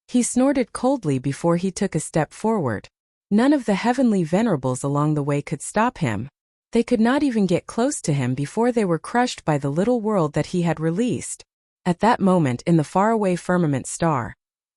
He snorted coldly before he took a step forward. None of the heavenly venerables along the way could stop him. They could not even get close to him before they were crushed by the little world that he had released. At that moment in the faraway firmament star,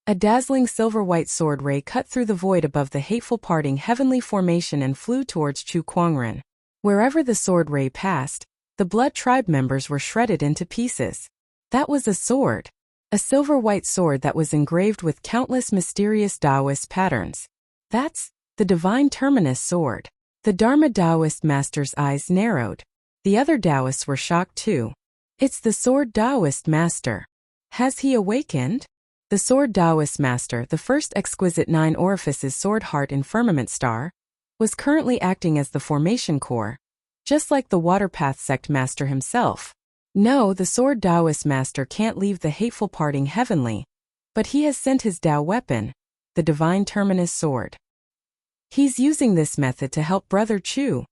a dazzling silver-white sword ray cut through the void above the hateful parting heavenly formation and flew towards Chu Kuangren. Wherever the sword ray passed, the blood tribe members were shredded into pieces. That was a sword. A silver-white sword that was engraved with countless mysterious Taoist patterns. That's the Divine Terminus sword. The Dharma Taoist master's eyes narrowed. The other Taoists were shocked too. It's the Sword Taoist master. Has he awakened? The Sword Taoist master, the first exquisite 9 orifices sword heart in firmament star, was currently acting as the formation core, just like the Waterpath sect master himself. No, the Sword Taoist master can't leave the hateful parting heavenly, but he has sent his Tao weapon, the Divine Terminus sword. He's using this method to help Brother Chu.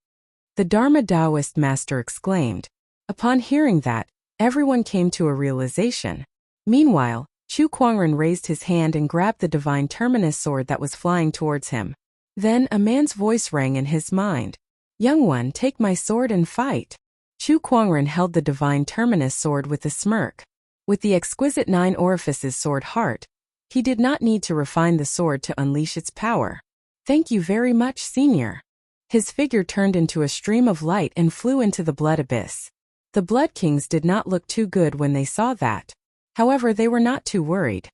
The Dharma Taoist master exclaimed. Upon hearing that, everyone came to a realization. Meanwhile, Chu Kuangren raised his hand and grabbed the Divine Terminus sword that was flying towards him. Then a man's voice rang in his mind. Young one, take my sword and fight. Chu Kuangren held the Divine Terminus sword with a smirk. With the exquisite 9 orifices sword heart, he did not need to refine the sword to unleash its power. Thank you very much, Senior. His figure turned into a stream of light and flew into the blood abyss. The Blood Kings did not look too good when they saw that. However, they were not too worried.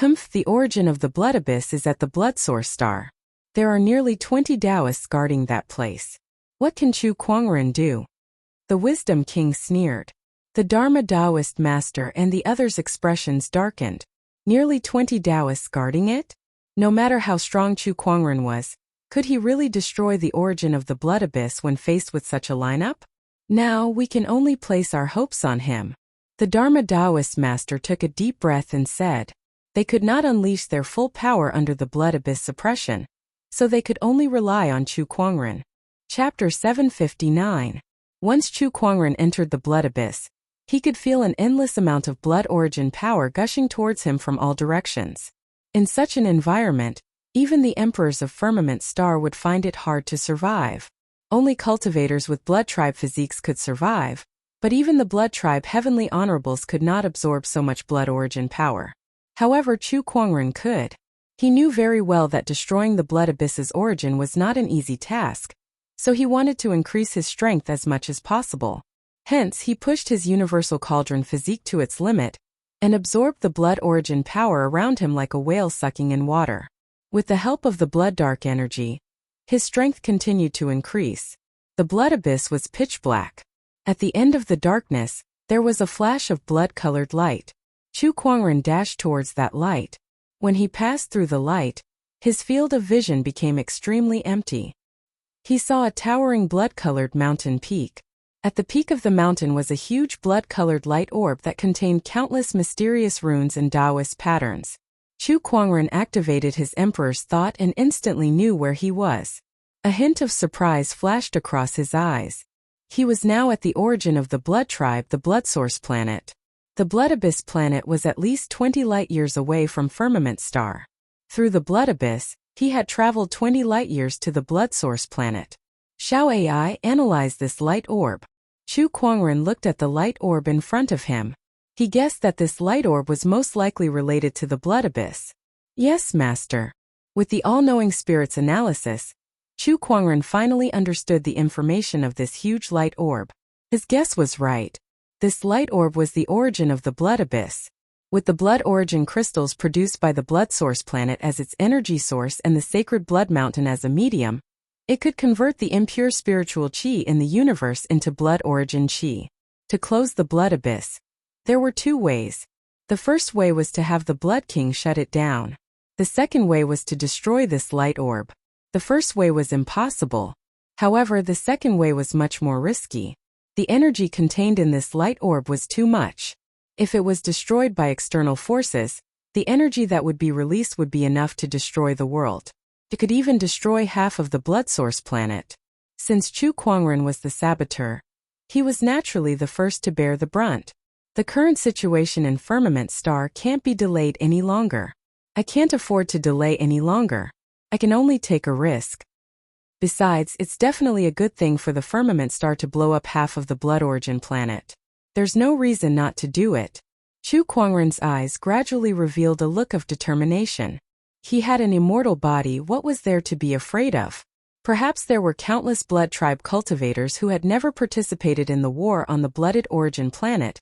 The origin of the blood abyss is at the blood source star. There are nearly 20 Taoists guarding that place. What can Chu Kuangren do? The Wisdom King sneered. The Dharma Taoist master and the others' expressions darkened. Nearly 20 Taoists guarding it? No matter how strong Chu Kuangren was, could he really destroy the origin of the blood abyss when faced with such a lineup? Now we can only place our hopes on him. The Dharma Taoist master took a deep breath and said, they could not unleash their full power under the blood abyss suppression, so they could only rely on Chu Kuangren. Chapter 759. Once Chu Kuangren entered the blood abyss, he could feel an endless amount of blood origin power gushing towards him from all directions. In such an environment, even the emperors of Firmament Star would find it hard to survive. Only cultivators with blood tribe physiques could survive, but even the blood tribe heavenly honorables could not absorb so much blood origin power. However, Chu Kuangren could. He knew very well that destroying the blood abyss's origin was not an easy task, so he wanted to increase his strength as much as possible. Hence, he pushed his universal cauldron physique to its limit and absorbed the blood origin power around him like a whale sucking in water. With the help of the blood dark energy, his strength continued to increase. The blood abyss was pitch black. At the end of the darkness, there was a flash of blood-colored light. Chu Kuangren dashed towards that light. When he passed through the light, his field of vision became extremely empty. He saw a towering blood-colored mountain peak. At the peak of the mountain was a huge blood-colored light orb that contained countless mysterious runes and Taoist patterns. Chu Kuangren activated his emperor's thought and instantly knew where he was. A hint of surprise flashed across his eyes. He was now at the origin of the blood tribe, the blood source planet. The blood abyss planet was at least 20 light-years away from Firmament Star. Through the blood abyss, he had traveled 20 light-years to the blood source planet. Xiao AI analyzed this light orb. Chu Kuangren looked at the light orb in front of him. He guessed that this light orb was most likely related to the blood abyss. Yes, master. With the all-knowing spirit's analysis, Chu Kuangren finally understood the information of this huge light orb. His guess was right. This light orb was the origin of the blood abyss. With the blood origin crystals produced by the blood source planet as its energy source and the sacred blood mountain as a medium, it could convert the impure spiritual qi in the universe into blood origin qi. To close the blood abyss, there were two ways. The first way was to have the Blood King shut it down. The second way was to destroy this light orb. The first way was impossible. However, the second way was much more risky. The energy contained in this light orb was too much. If it was destroyed by external forces, the energy that would be released would be enough to destroy the world. It could even destroy half of the blood source planet. Since Chu Kuangren was the saboteur, he was naturally the first to bear the brunt. The current situation in Firmament Star can't be delayed any longer. I can't afford to delay any longer. I can only take a risk. Besides, it's definitely a good thing for the Firmament Star to blow up half of the blood origin planet. There's no reason not to do it. Chu Kuangren's eyes gradually revealed a look of determination. He had an immortal body. What was there to be afraid of? Perhaps there were countless blood tribe cultivators who had never participated in the war on the blooded origin planet,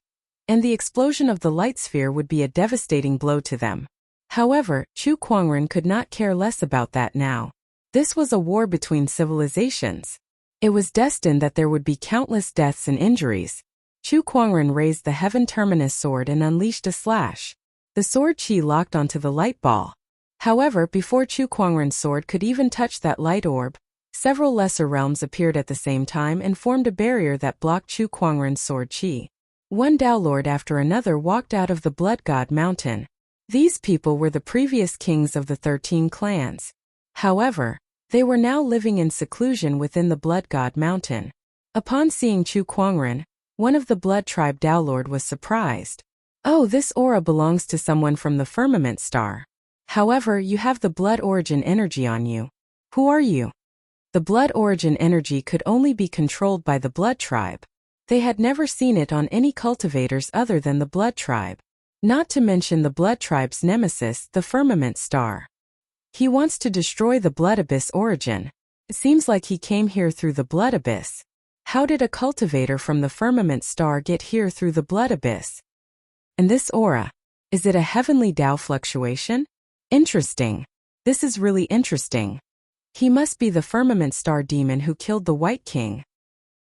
and the explosion of the light sphere would be a devastating blow to them. However, Chu Kuangren could not care less about that now. This was a war between civilizations. It was destined that there would be countless deaths and injuries. Chu Kuangren raised the Heaven Terminus sword and unleashed a slash. The sword chi locked onto the light ball. However, before Chu Kuangren's sword could even touch that light orb, several lesser realms appeared at the same time and formed a barrier that blocked Chu Kuangren's sword chi. One Tao Lord after another walked out of the Blood God Mountain. These people were the previous kings of the 13 clans. However, they were now living in seclusion within the Blood God Mountain. Upon seeing Chu Kuangren, one of the Blood Tribe Tao Lord was surprised. Oh, this aura belongs to someone from the Firmament Star. However, you have the blood origin energy on you. Who are you? The blood origin energy could only be controlled by the Blood Tribe. They had never seen it on any cultivators other than the Blood Tribe. Not to mention the Blood Tribe's nemesis, the Firmament Star. He wants to destroy the Blood Abyss origin. It seems like he came here through the Blood Abyss. How did a cultivator from the Firmament Star get here through the Blood Abyss? And this aura, is it a heavenly Tao fluctuation? Interesting. This is really interesting. He must be the Firmament Star demon who killed the White King.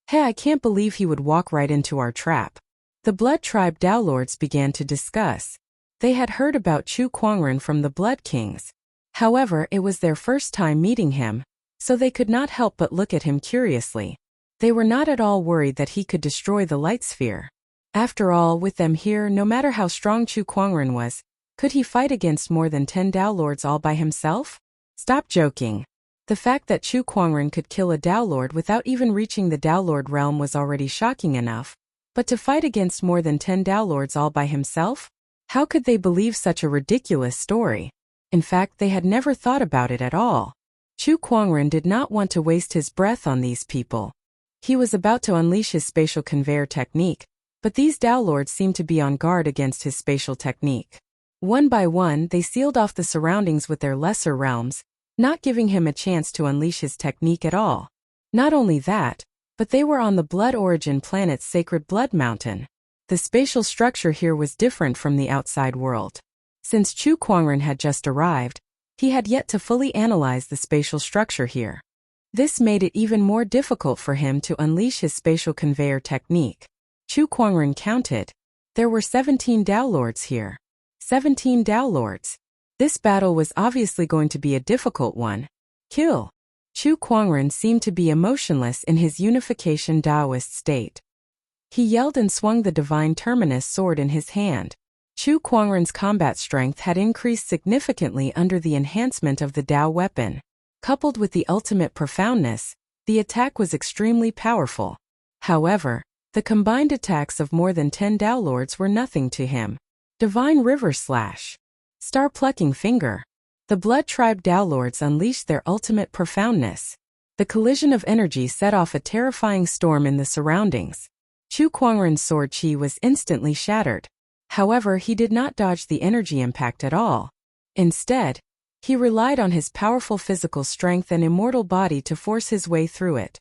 Hey, I can't believe he would walk right into our trap. The Blood Tribe Tao Lords began to discuss. They had heard about Chu Kuangren from the Blood Kings. However, it was their first time meeting him, so they could not help but look at him curiously. They were not at all worried that he could destroy the light sphere. After all, with them here, no matter how strong Chu Kuangren was, could he fight against more than 10 Tao Lords all by himself? Stop joking. The fact that Chu Kuangren could kill a Tao Lord without even reaching the Tao Lord realm was already shocking enough, but to fight against more than 10 Tao Lords all by himself? How could they believe such a ridiculous story? In fact, they had never thought about it at all. Chu Kuangren did not want to waste his breath on these people. He was about to unleash his spatial conveyor technique, but these Tao Lords seemed to be on guard against his spatial technique. One by one, they sealed off the surroundings with their lesser realms, not giving him a chance to unleash his technique at all. Not only that, but they were on the Blood Origin planet's sacred Blood Mountain. The spatial structure here was different from the outside world. Since Chu Kuangren had just arrived, he had yet to fully analyze the spatial structure here. This made it even more difficult for him to unleash his spatial conveyor technique. Chu Kuangren counted. There were 17 Tao Lords here. 17 Tao Lords. This battle was obviously going to be a difficult one. Kill. Chu Kuangren seemed to be emotionless in his unification Taoist state. He yelled and swung the divine terminus sword in his hand. Chu Kuangren's combat strength had increased significantly under the enhancement of the Tao weapon. Coupled with the ultimate profoundness, the attack was extremely powerful. However, the combined attacks of more than 10 Tao Lords were nothing to him. Divine River Slash. Star-plucking finger. The Blood Tribe Tao Lords unleashed their ultimate profoundness. The collision of energy set off a terrifying storm in the surroundings. Chu Kuangren's sword chi was instantly shattered. However, he did not dodge the energy impact at all. Instead, he relied on his powerful physical strength and immortal body to force his way through it.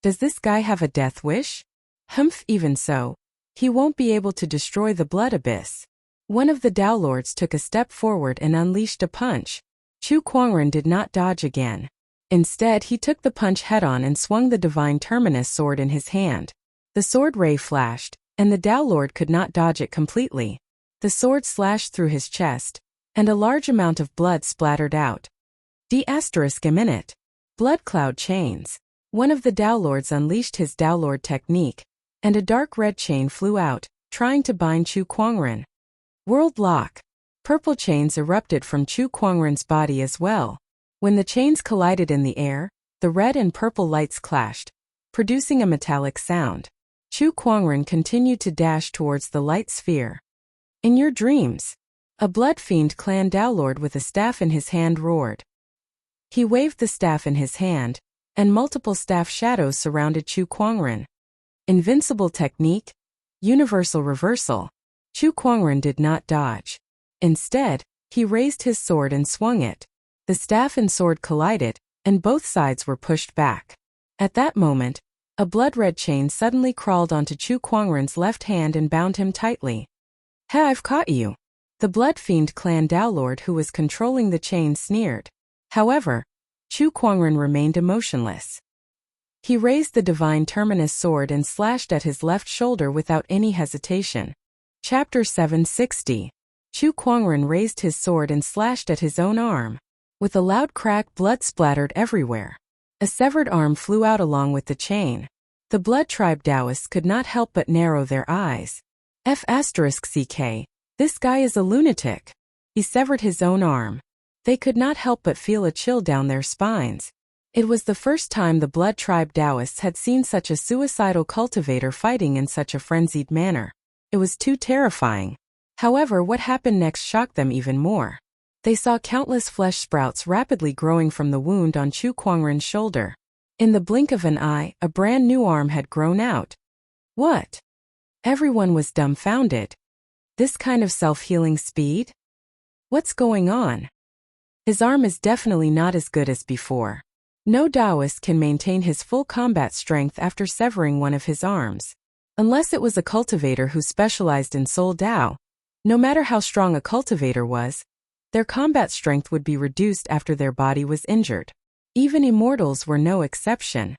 Does this guy have a death wish? Humph, even so, he won't be able to destroy the blood abyss. One of the Tao Lords took a step forward and unleashed a punch. Chu Kuangren did not dodge again. Instead, he took the punch head-on and swung the divine terminus sword in his hand. The sword ray flashed, and the Tao Lord could not dodge it completely. The sword slashed through his chest, and a large amount of blood splattered out. D***. Blood cloud chains. One of the Tao Lords unleashed his Tao Lord technique, and a dark red chain flew out, trying to bind Chu Kuangren. World lock. Purple chains erupted from Chu Kuangren's body as well. When the chains collided in the air, the red and purple lights clashed, producing a metallic sound. Chu Kuangren continued to dash towards the light sphere. In your dreams. A blood fiend clan Tao Lord with a staff in his hand roared. He waved the staff in his hand, and multiple staff shadows surrounded Chu Kuangren. Invincible technique. Universal reversal. Chu Kuangren did not dodge. Instead, he raised his sword and swung it. The staff and sword collided, and both sides were pushed back. At that moment, a blood-red chain suddenly crawled onto Chu Kuangren's left hand and bound him tightly. "Ha, I've caught you." The Blood Fiend clan Tao Lord who was controlling the chain sneered. However, Chu Kuangren remained emotionless. He raised the divine terminus sword and slashed at his left shoulder without any hesitation. Chapter 760. Chu Kuangren raised his sword and slashed at his own arm. With a loud crack, blood splattered everywhere. A severed arm flew out along with the chain. The Blood Tribe Taoists could not help but narrow their eyes. F***ck, this guy is a lunatic. He severed his own arm. They could not help but feel a chill down their spines. It was the first time the Blood Tribe Taoists had seen such a suicidal cultivator fighting in such a frenzied manner. It was too terrifying. However, what happened next shocked them even more. They saw countless flesh sprouts rapidly growing from the wound on Chu Kuangren's shoulder. In the blink of an eye, a brand new arm had grown out. What? Everyone was dumbfounded. This kind of self-healing speed? What's going on? His arm is definitely not as good as before. No Taoist can maintain his full combat strength after severing one of his arms. Unless it was a cultivator who specialized in Soul Tao. No matter how strong a cultivator was, their combat strength would be reduced after their body was injured. Even immortals were no exception.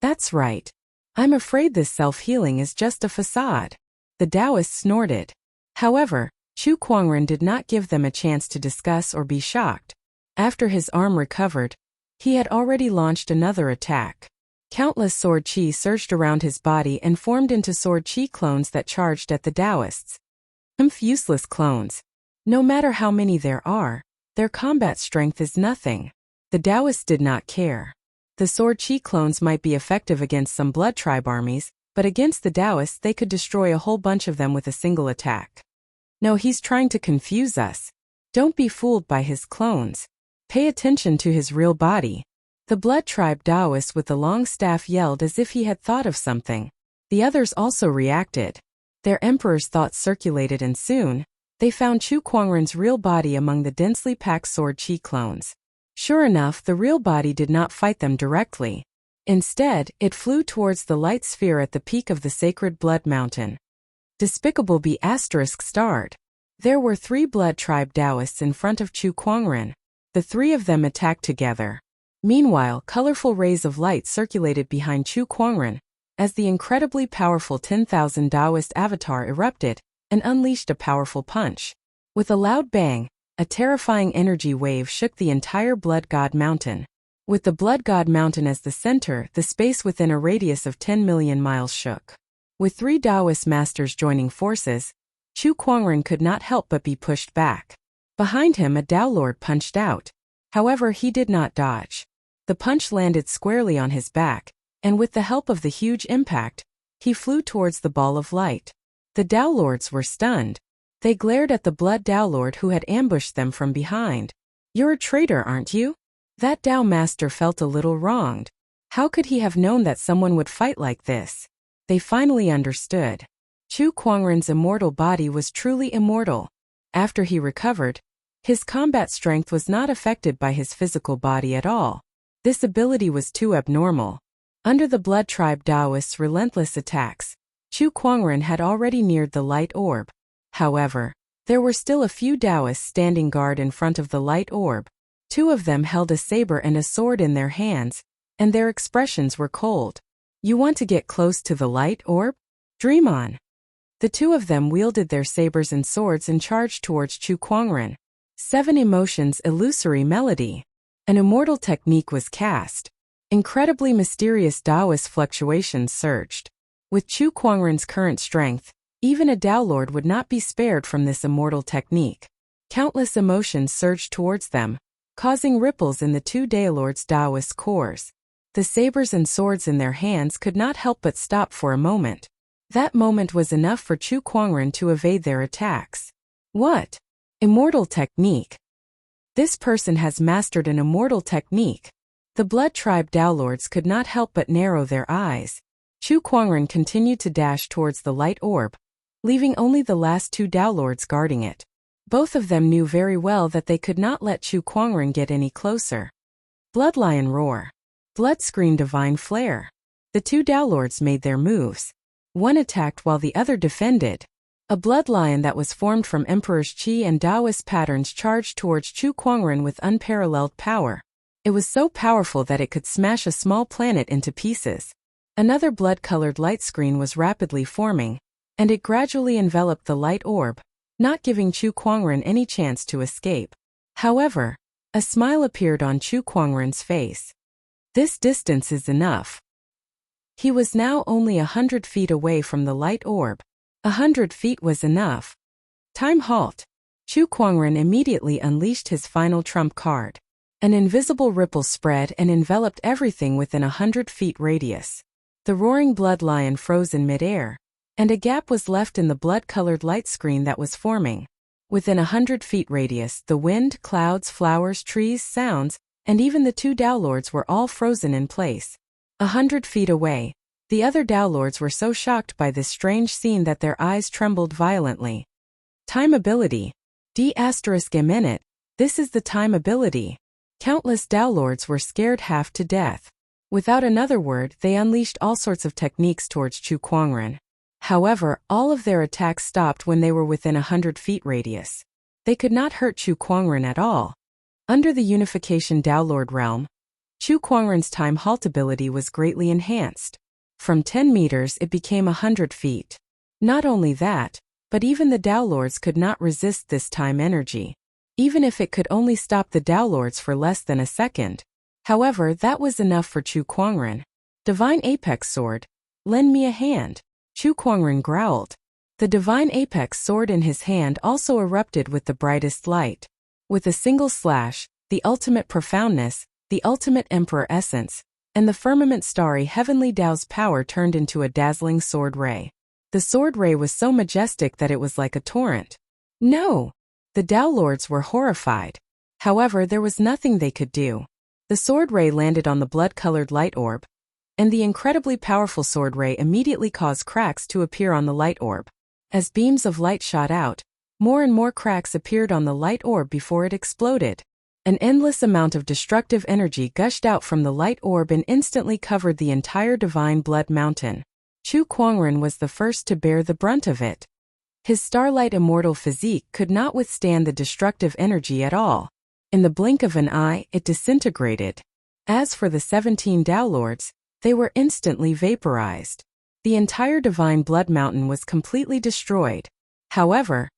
That's right. I'm afraid this self-healing is just a facade. The The Taoists snorted. However, Chu Kuangren did not give them a chance to discuss or be shocked. After his arm recovered, he had already launched another attack. Countless sword chi surged around his body and formed into sword chi clones that charged at the Taoists. Useless clones. No matter how many there are, their combat strength is nothing. The Taoists did not care. The sword chi clones might be effective against some blood tribe armies, but against the Taoists they could destroy a whole bunch of them with a single attack. No, he's trying to confuse us. Don't be fooled by his clones. Pay attention to his real body. The blood tribe Taoist with the long staff yelled as if he had thought of something. The others also reacted. Their emperor's thoughts circulated, and soon, they found Chu Kuangren's real body among the densely packed sword chi clones. Sure enough, the real body did not fight them directly. Instead, it flew towards the light sphere at the peak of the sacred blood mountain. Despicable B** starred. There were 3 blood tribe Taoists in front of Chu Kuangren. The 3 of them attacked together. Meanwhile, colorful rays of light circulated behind Chu Kuangren, as the incredibly powerful 10,000 Taoist avatar erupted and unleashed a powerful punch. With a loud bang, a terrifying energy wave shook the entire Blood God Mountain. With the Blood God Mountain as the center, the space within a radius of 10 million miles shook. With 3 Taoist masters joining forces, Chu Kuangren could not help but be pushed back. Behind him, a Tao Lord punched out. However, he did not dodge. The punch landed squarely on his back, and with the help of the huge impact, he flew towards the ball of light. The Tao Lords were stunned. They glared at the Blood Tao Lord who had ambushed them from behind. "You're a traitor, aren't you?" That Tao Master felt a little wronged. How could he have known that someone would fight like this? They finally understood. Chu Kuangren's immortal body was truly immortal. After he recovered, his combat strength was not affected by his physical body at all. This ability was too abnormal. Under the Blood Tribe Taoists' relentless attacks, Chu Kuangren had already neared the light orb. However, there were still a few Taoists standing guard in front of the light orb. 2 of them held a saber and a sword in their hands, and their expressions were cold. "You want to get close to the light orb? Dream on." The 2 of them wielded their sabers and swords and charged towards Chu Kuangren. 7 emotions, illusory melody. An immortal technique was cast. Incredibly mysterious Taoist fluctuations surged. With Chu Kuangren's current strength, even a Tao Lord would not be spared from this immortal technique. Countless emotions surged towards them, causing ripples in the 2 Tao Lords' Taoist cores. The sabers and swords in their hands could not help but stop for a moment. That moment was enough for Chu Kuangren to evade their attacks. What? Immortal technique. This person has mastered an immortal technique. The Blood Tribe Tao Lords could not help but narrow their eyes. Chu Kuangren continued to dash towards the light orb, leaving only the last 2 Tao Lords guarding it. Both of them knew very well that they could not let Chu Kuangren get any closer. Blood Lion Roar. Blood Scream Divine Flare. The 2 Tao Lords made their moves. One attacked while the other defended. A blood lion that was formed from Emperor's Qi and Taoist patterns charged towards Chu Kuangren with unparalleled power. It was so powerful that it could smash a small planet into pieces. Another blood-colored light screen was rapidly forming, and it gradually enveloped the light orb, not giving Chu Kuangren any chance to escape. However, a smile appeared on Chu Kuangren's face. This distance is enough. He was now only 100 feet away from the light orb. 100 feet was enough. Time halt. Chu Kuangren immediately unleashed his final trump card. An invisible ripple spread and enveloped everything within 100 feet radius. The roaring blood lion froze in midair, and a gap was left in the blood-colored light screen that was forming. Within 100 feet radius, the wind, clouds, flowers, trees, sounds, and even the 2 Tao Lords were all frozen in place. 100 feet away, the other Tao Lords were so shocked by this strange scene that their eyes trembled violently. Time ability. D***. This is the time ability. Countless Tao Lords were scared half to death. Without another word, they unleashed all sorts of techniques towards Chu Kuangren. However, all of their attacks stopped when they were within 100 feet radius. They could not hurt Chu Kuangren at all. Under the Unification Tao Lord realm, Chu Kuangren's time halt ability was greatly enhanced. From 10 meters it became 100 feet. Not only that, but even the Tao Lords could not resist this time energy. Even if it could only stop the Tao Lords for less than a second. However, that was enough for Chu Kuangren. Divine Apex Sword. Lend me a hand. Chu Kuangren growled. The Divine Apex Sword in his hand also erupted with the brightest light. With a single slash, the ultimate profoundness, the ultimate Emperor essence, and the firmament starry heavenly Tao's power turned into a dazzling sword ray. The sword ray was so majestic that it was like a torrent. No! The Tao Lords were horrified. However, there was nothing they could do. The sword ray landed on the blood-colored light orb, and the incredibly powerful sword ray immediately caused cracks to appear on the light orb. As beams of light shot out, more and more cracks appeared on the light orb before it exploded. An endless amount of destructive energy gushed out from the light orb and instantly covered the entire Divine Blood Mountain. Chu Kuangren was the first to bear the brunt of it. His starlight immortal physique could not withstand the destructive energy at all. In the blink of an eye, it disintegrated. As for the 17 Tao Lords, they were instantly vaporized. The entire Divine Blood Mountain was completely destroyed. However,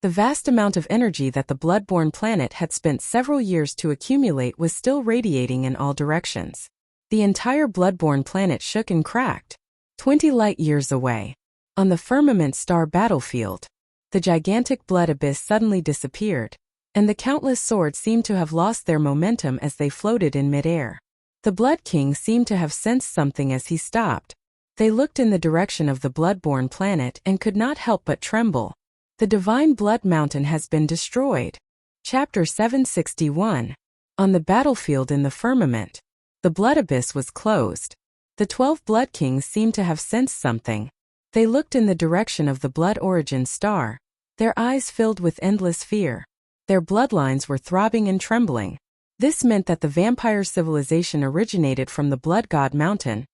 the vast amount of energy that the bloodborne planet had spent several years to accumulate was still radiating in all directions. The entire bloodborne planet shook and cracked. 20 light-years away, on the firmament star battlefield, the gigantic blood abyss suddenly disappeared, and the countless swords seemed to have lost their momentum as they floated in midair. The Blood King seemed to have sensed something as he stopped. They looked in the direction of the bloodborne planet and could not help but tremble. The Divine Blood Mountain has been destroyed. Chapter 761. On the battlefield in the firmament, the blood abyss was closed. The 12 Blood Kings seemed to have sensed something. They looked in the direction of the blood origin star, their eyes filled with endless fear. Their bloodlines were throbbing and trembling. This meant that the vampire civilization originated from the Blood God Mountain.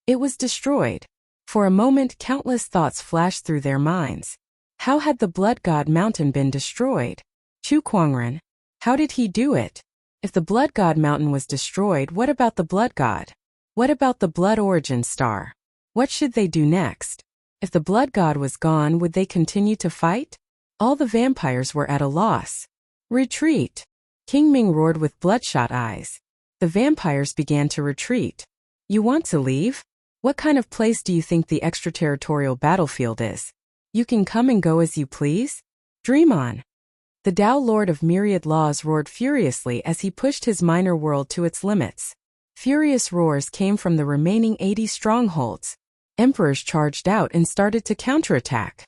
It was destroyed. For a moment, countless thoughts flashed through their minds. How had the Blood God Mountain been destroyed? Chu Kuangren. How did he do it? If the Blood God Mountain was destroyed, what about the Blood God? What about the blood origin star? What should they do next? If the Blood God was gone, would they continue to fight? All the vampires were at a loss. Retreat! King Ming roared with bloodshot eyes. The vampires began to retreat. You want to leave? What kind of place do you think the extraterritorial battlefield is? You can come and go as you please? Dream on. The Tao Lord of Myriad Laws roared furiously as he pushed his minor world to its limits. Furious roars came from the remaining 80 strongholds. Emperors charged out and started to counterattack.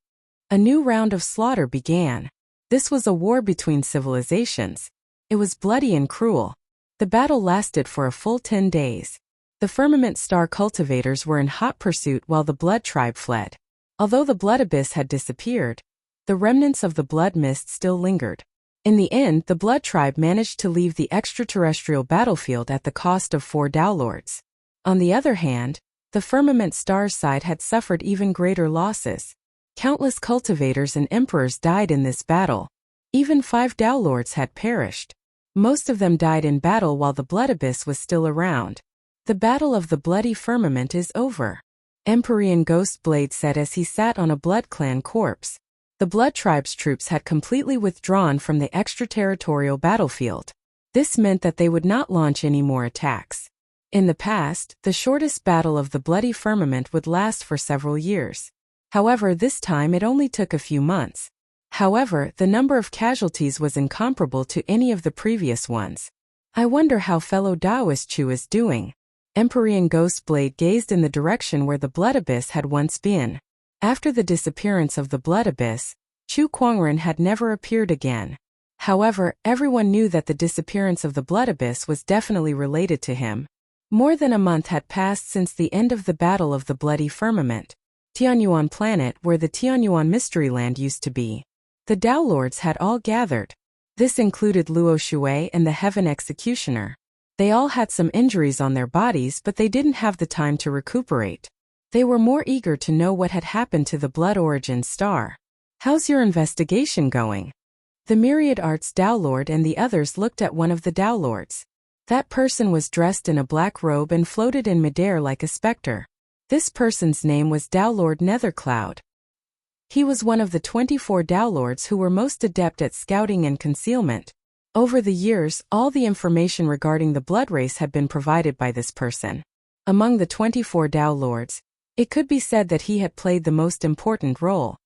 A new round of slaughter began. This was a war between civilizations. It was bloody and cruel. The battle lasted for a full 10 days. The firmament star cultivators were in hot pursuit while the blood tribe fled. Although the blood abyss had disappeared, the remnants of the blood mist still lingered. In the end, the blood tribe managed to leave the extraterrestrial battlefield at the cost of 4 Tao Lords. On the other hand, the firmament star's side had suffered even greater losses. Countless cultivators and emperors died in this battle. Even 5 Tao Lords had perished. Most of them died in battle while the blood abyss was still around. The battle of the bloody firmament is over. Empyrean Ghostblade said as he sat on a Blood Clan corpse. The Blood Tribe's troops had completely withdrawn from the extraterritorial battlefield. This meant that they would not launch any more attacks. In the past, the shortest battle of the bloody firmament would last for several years. However, this time it only took a few months. However, the number of casualties was incomparable to any of the previous ones. I wonder how fellow Taoist Chu is doing. Empyrean Ghostblade gazed in the direction where the blood abyss had once been. After the disappearance of the blood abyss, Chu Kuangren had never appeared again. However, everyone knew that the disappearance of the blood abyss was definitely related to him. More than a month had passed since the end of the Battle of the Bloody Firmament. Tianyuan planet, where the Tianyuan Mystery Land used to be. The Tao Lords had all gathered. This included Luo Shui and the Heaven Executioner. They all had some injuries on their bodies, but they didn't have the time to recuperate. They were more eager to know what had happened to the blood origin star. How's your investigation going? The Myriad Arts Tao Lord and the others looked at one of the Tao Lords. That person was dressed in a black robe and floated in midair like a specter. This person's name was Tao Lord Nethercloud. He was one of the 24 Tao Lords who were most adept at scouting and concealment. Over the years, all the information regarding the blood race had been provided by this person. Among the 24 Tao Lords, it could be said that he had played the most important role.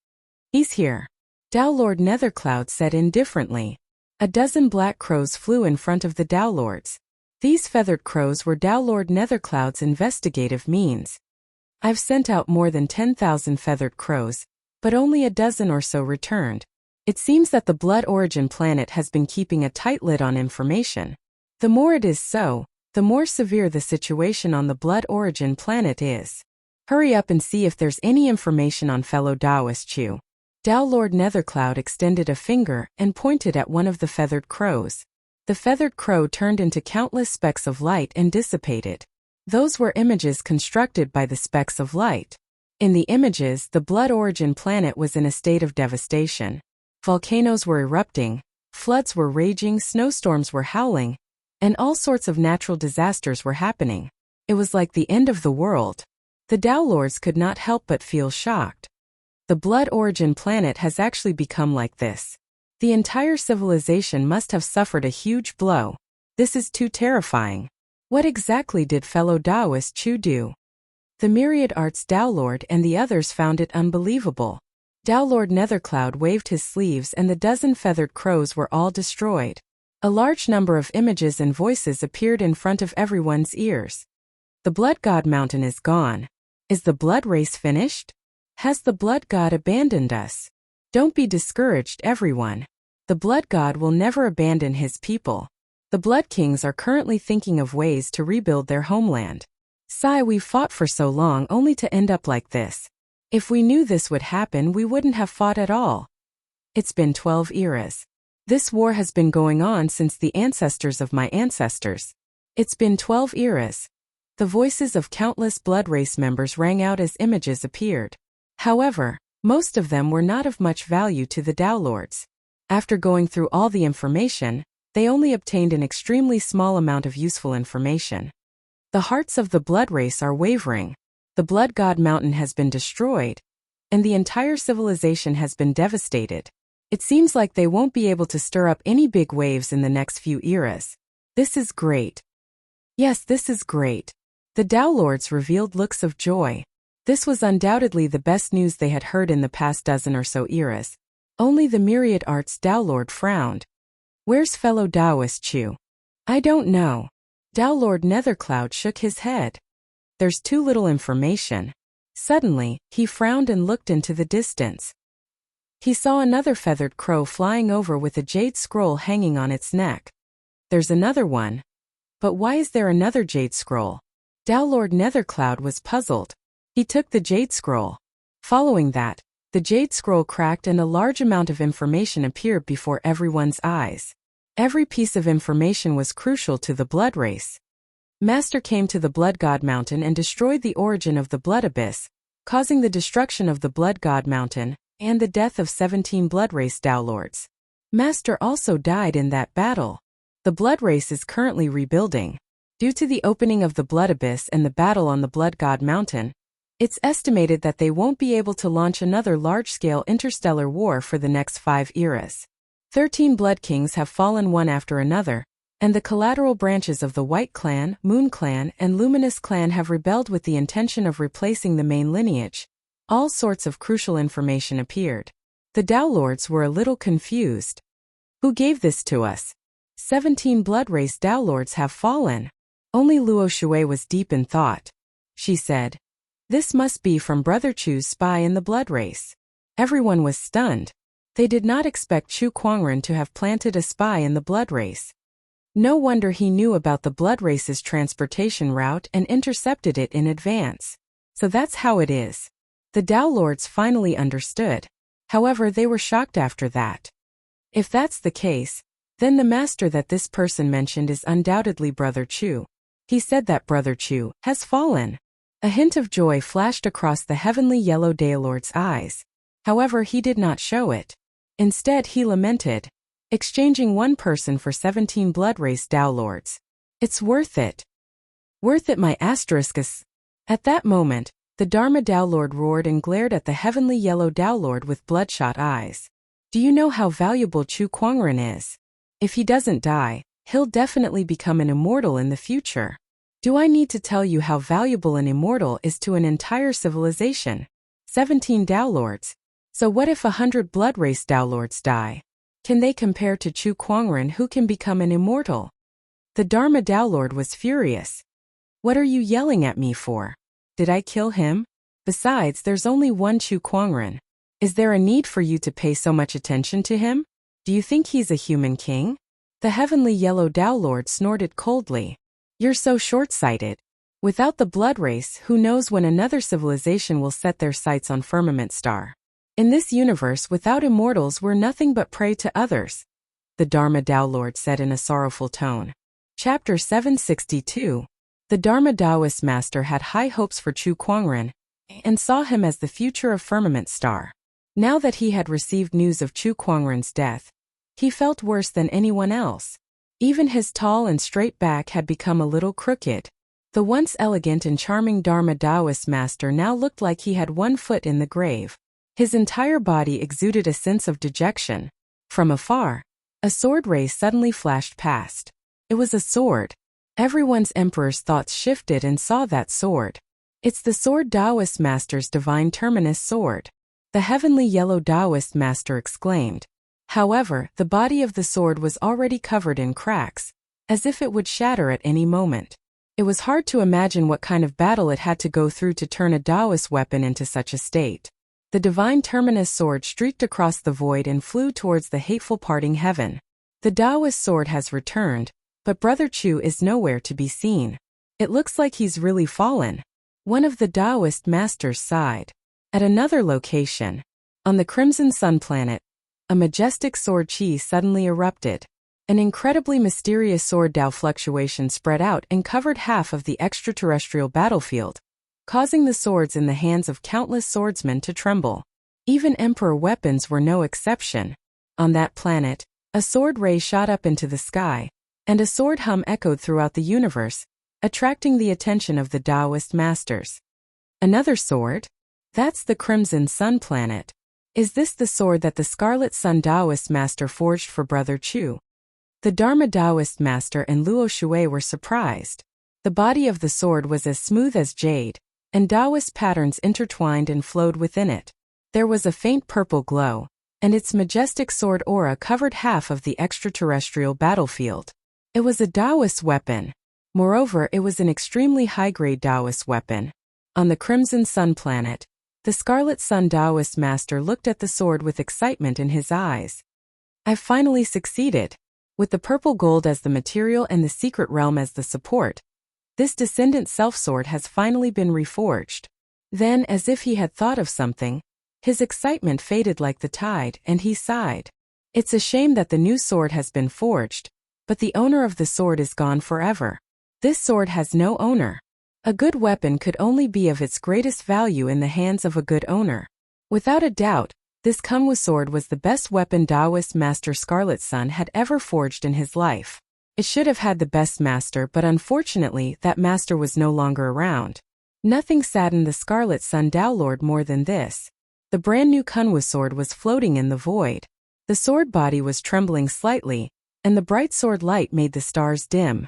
"He's here," Tao Lord Nethercloud said indifferently. A dozen black crows flew in front of the Tao Lords. These feathered crows were Tao Lord Nethercloud's investigative means. "I've sent out more than 10,000 feathered crows, but only a dozen or so returned. It seems that the Blood Origin planet has been keeping a tight lid on information. The more it is so, the more severe the situation on the Blood Origin planet is. Hurry up and see if there's any information on fellow Taoist Chu." Tao Lord Nethercloud extended a finger and pointed at one of the feathered crows. The feathered crow turned into countless specks of light and dissipated. Those were images constructed by the specks of light. In the images, the Blood Origin planet was in a state of devastation. Volcanoes were erupting, floods were raging, snowstorms were howling, and all sorts of natural disasters were happening. It was like the end of the world. The Tao Lords could not help but feel shocked. The Blood Origin planet has actually become like this. The entire civilization must have suffered a huge blow. This is too terrifying. What exactly did fellow Taoist Chu do? The Myriad Arts Tao Lord and the others found it unbelievable. Tao Lord Nethercloud waved his sleeves and the dozen feathered crows were all destroyed. A large number of images and voices appeared in front of everyone's ears. The Blood God Mountain is gone. Is the blood race finished? Has the Blood God abandoned us? Don't be discouraged, everyone. The Blood God will never abandon his people. The Blood Kings are currently thinking of ways to rebuild their homeland. Sigh, we've fought for so long only to end up like this. If we knew this would happen, we wouldn't have fought at all. It's been 12 eras. This war has been going on since the ancestors of my ancestors. It's been 12 eras. The voices of countless blood race members rang out as images appeared. However, most of them were not of much value to the Tao Lords. After going through all the information, they only obtained an extremely small amount of useful information. The hearts of the blood race are wavering. The Blood God Mountain has been destroyed, and the entire civilization has been devastated. It seems like they won't be able to stir up any big waves in the next few eras. This is great. Yes, this is great. The Tao Lords revealed looks of joy. This was undoubtedly the best news they had heard in the past dozen or so eras. Only the Myriad Arts Tao Lord frowned. "Where's fellow Taoist Chu?" "I don't know." Tao Lord Nethercloud shook his head. "There's too little information." Suddenly, he frowned and looked into the distance. He saw another feathered crow flying over with a jade scroll hanging on its neck. "There's another one. But why is there another jade scroll?" Tao Lord Nethercloud was puzzled. He took the jade scroll. Following that, the jade scroll cracked and a large amount of information appeared before everyone's eyes. Every piece of information was crucial to the blood race. Master came to the Blood God Mountain and destroyed the origin of the Blood Abyss, causing the destruction of the Blood God Mountain and the death of 17 blood race Tao Lords. Master also died in that battle. The blood race is currently rebuilding. Due to the opening of the Blood Abyss and the battle on the Blood God Mountain, it's estimated that they won't be able to launch another large-scale interstellar war for the next 5 eras. 13 Blood Kings have fallen one after another, and the collateral branches of the White Clan, Moon Clan, and Luminous Clan have rebelled with the intention of replacing the main lineage. All sorts of crucial information appeared. The Tao Lords were a little confused. Who gave this to us? 17 blood race Tao Lords have fallen. Only Luo Shui was deep in thought. She said, "This must be from Brother Chu's spy in the blood race." Everyone was stunned. They did not expect Chu Kuangren to have planted a spy in the blood race. No wonder he knew about the blood race's transportation route and intercepted it in advance. So that's how it is. The Tao Lords finally understood. However, they were shocked after that. If that's the case, then the master that this person mentioned is undoubtedly Brother Chu. He said that Brother Chu has fallen. A hint of joy flashed across the heavenly yellow Tao Lord's eyes. However, he did not show it. Instead, he lamented, exchanging one person for 17 blood race Tao Lords. It's worth it. Worth it, my asteriscus. At that moment, The Dharma Downlord roared and glared at the heavenly yellow Downlord with bloodshot eyes. Do you know how valuable Chu Kuangren is? If he doesn't die, he'll definitely become an immortal in the future. Do I need to tell you how valuable an immortal is to an entire civilization? 17 Downlords. So what if 100 blood race Downlords die? Can they compare to Chu Kuangren, who can become an immortal? The Dharma Downlord was furious. What are you yelling at me for? Did I kill him? Besides, there's only one Chu Kuangren. Is there a need for you to pay so much attention to him? Do you think he's a human king? The heavenly yellow Downlord snorted coldly. You're so short-sighted. Without the blood race, who knows when another civilization will set their sights on Firmament Star? In this universe, without immortals, we're nothing but prey to others, the Dharma Downlord said in a sorrowful tone. Chapter 762. The Dharma Taoist master had high hopes for Chu Kuangren and saw him as the future of Firmament Star. Now that he had received news of Chu Kuangren's death, he felt worse than anyone else. Even his tall and straight back had become a little crooked. The once elegant and charming Dharma Taoist master now looked like he had one foot in the grave. His entire body exuded a sense of dejection. From afar, a sword ray suddenly flashed past. It was a sword. Everyone's emperor's thoughts shifted and saw that sword. It's the sword Taoist master's divine terminus sword. The heavenly yellow Taoist master exclaimed. However, the body of the sword was already covered in cracks, as if it would shatter at any moment. It was hard to imagine what kind of battle it had to go through to turn a Taoist weapon into such a state. The divine terminus sword streaked across the void and flew towards the hateful parting heaven. The Taoist sword has returned, but Brother Chu is nowhere to be seen. It looks like he's really fallen. One of the Taoist masters sighed. At another location, on the Crimson Sun planet, a majestic sword chi suddenly erupted. An incredibly mysterious sword Tao fluctuation spread out and covered half of the extraterrestrial battlefield, causing the swords in the hands of countless swordsmen to tremble. Even emperor weapons were no exception. On that planet, a sword ray shot up into the sky, and a sword hum echoed throughout the universe, attracting the attention of the Taoist masters. Another sword? That's the Crimson Sun planet. Is this the sword that the Scarlet Sun Taoist master forged for Brother Chu? The Dharma Taoist master and Luo Shui were surprised. The body of the sword was as smooth as jade, and Taoist patterns intertwined and flowed within it. There was a faint purple glow, and its majestic sword aura covered half of the extraterrestrial battlefield. It was a Taoist weapon. Moreover, it was an extremely high-grade Taoist weapon. On the Crimson Sun planet, the Scarlet Sun Taoist master looked at the sword with excitement in his eyes. I've finally succeeded. With the purple gold as the material and the secret realm as the support, this descendant self-sword has finally been reforged. Then, as if he had thought of something, his excitement faded like the tide, and he sighed. It's a shame that the new sword has been forged, but the owner of the sword is gone forever. This sword has no owner. A good weapon could only be of its greatest value in the hands of a good owner. Without a doubt, this Kunwu sword was the best weapon Taoist Master Scarlet Sun had ever forged in his life. It should have had the best master, but unfortunately that master was no longer around. Nothing saddened the Scarlet Sun Downlord more than this. The brand new Kunwu sword was floating in the void. The sword body was trembling slightly, and the bright sword light made the stars dim.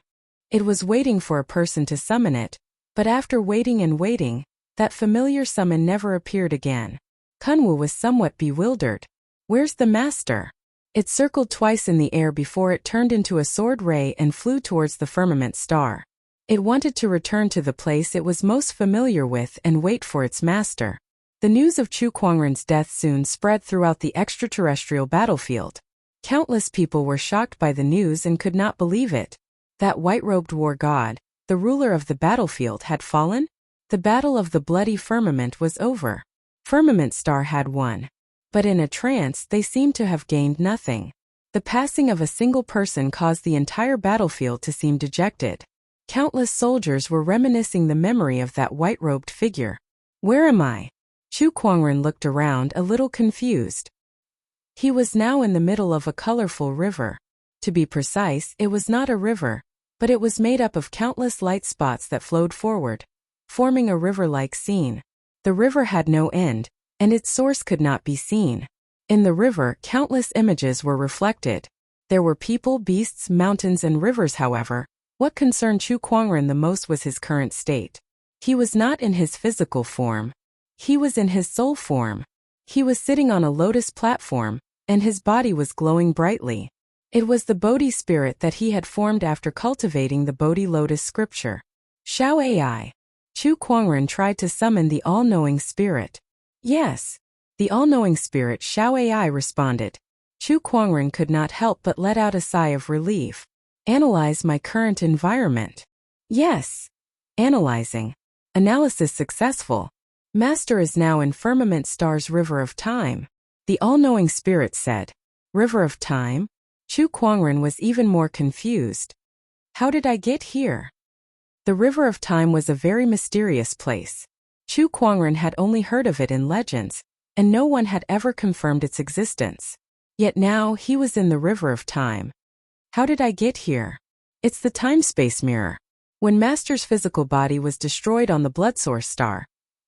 It was waiting for a person to summon it, but after waiting and waiting, that familiar summon never appeared again. Kunwu was somewhat bewildered. Where's the master? It circled twice in the air before it turned into a sword ray and flew towards the firmament star. It wanted to return to the place it was most familiar with and wait for its master. The news of Chu Kuangren's death soon spread throughout the extraterrestrial battlefield. Countless people were shocked by the news and could not believe it. That white-robed war god, the ruler of the battlefield, had fallen? The battle of the bloody firmament was over. Firmament Star had won. But in a trance they seemed to have gained nothing. The passing of a single person caused the entire battlefield to seem dejected. Countless soldiers were reminiscing the memory of that white-robed figure. Where am I? Chu Kuangren looked around a little confused. He was now in the middle of a colorful river. To be precise, it was not a river, but it was made up of countless light spots that flowed forward, forming a river-like scene. The river had no end, and its source could not be seen. In the river, countless images were reflected. There were people, beasts, mountains, and rivers. However, what concerned Chu Kuangren the most was his current state. He was not in his physical form. He was in his soul form. He was sitting on a lotus platform, and his body was glowing brightly. It was the Bodhi spirit that he had formed after cultivating the Bodhi lotus scripture. Xiao Ai. Chu Kuangren tried to summon the all-knowing spirit. Yes. The all-knowing spirit Xiao Ai responded. Chu Kuangren could not help but let out a sigh of relief. Analyze my current environment. Yes. Analyzing. Analysis successful. Master is now in Firmament Star's River of Time. The all-knowing spirit said. River of Time? Chu Kuangren was even more confused. How did I get here? The River of Time was a very mysterious place. Chu Kuangren had only heard of it in legends, and no one had ever confirmed its existence. Yet now he was in the River of Time. How did I get here? It's the time-space mirror. When Master's physical body was destroyed on the Blood Source star,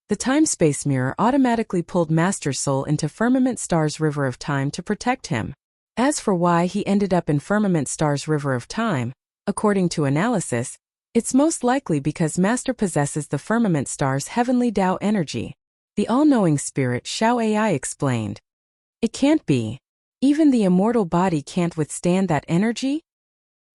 the time-space mirror automatically pulled Master's soul into Firmament Star's River of Time to protect him. As for why he ended up in Firmament Star's River of Time, according to analysis, it's most likely because Master possesses the Firmament Star's heavenly Tao energy. The all-knowing spirit Xiao Ai explained. It can't be. Even the immortal body can't withstand that energy?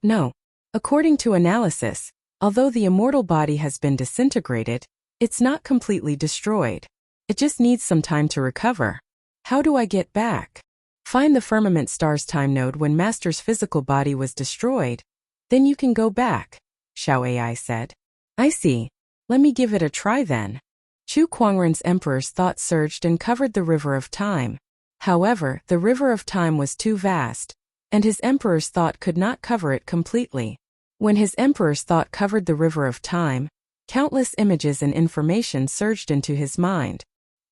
No. According to analysis, although the immortal body has been disintegrated, it's not completely destroyed. It just needs some time to recover. How do I get back? Find the Firmament Star's time node when Master's physical body was destroyed. Then you can go back, Xiao Ai said. I see. Let me give it a try then. Chu Kuangren's emperor's thought surged and covered the River of Time. However, the River of Time was too vast, and his emperor's thought could not cover it completely. When his emperor's thought covered the River of Time, countless images and information surged into his mind.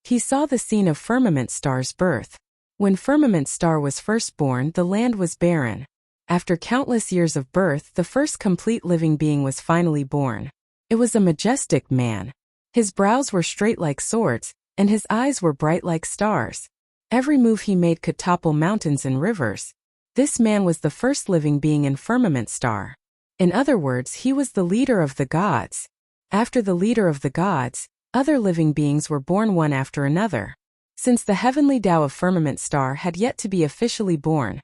He saw the scene of Firmament Star's birth. When Firmament Star was first born, the land was barren. After countless years of birth, the first complete living being was finally born. It was a majestic man. His brows were straight like swords, and his eyes were bright like stars. Every move he made could topple mountains and rivers. This man was the first living being in Firmament Star. In other words, he was the leader of the gods. After the leader of the gods, other living beings were born one after another. Since the heavenly Tao of Firmament Star had yet to be officially born,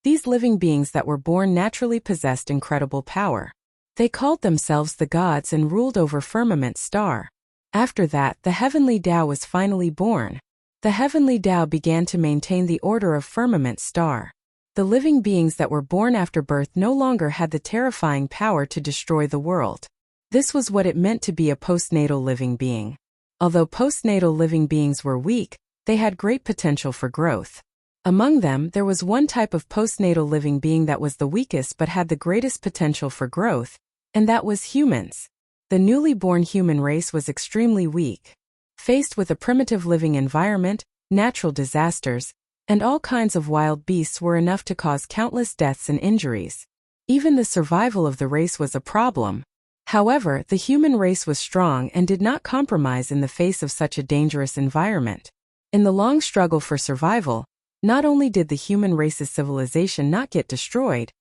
these living beings that were born naturally possessed incredible power. They called themselves the gods and ruled over Firmament Star. After that, the heavenly Tao was finally born. The heavenly Tao began to maintain the order of Firmament Star. The living beings that were born after birth no longer had the terrifying power to destroy the world. This was what it meant to be a postnatal living being. Although postnatal living beings were weak, they had great potential for growth. Among them, there was one type of postnatal living being that was the weakest but had the greatest potential for growth, and that was humans. The newly born human race was extremely weak. Faced with a primitive living environment, natural disasters, and all kinds of wild beasts were enough to cause countless deaths and injuries. Even the survival of the race was a problem. However, the human race was strong and did not compromise in the face of such a dangerous environment. In the long struggle for survival, not only did the human race's civilization not get destroyed,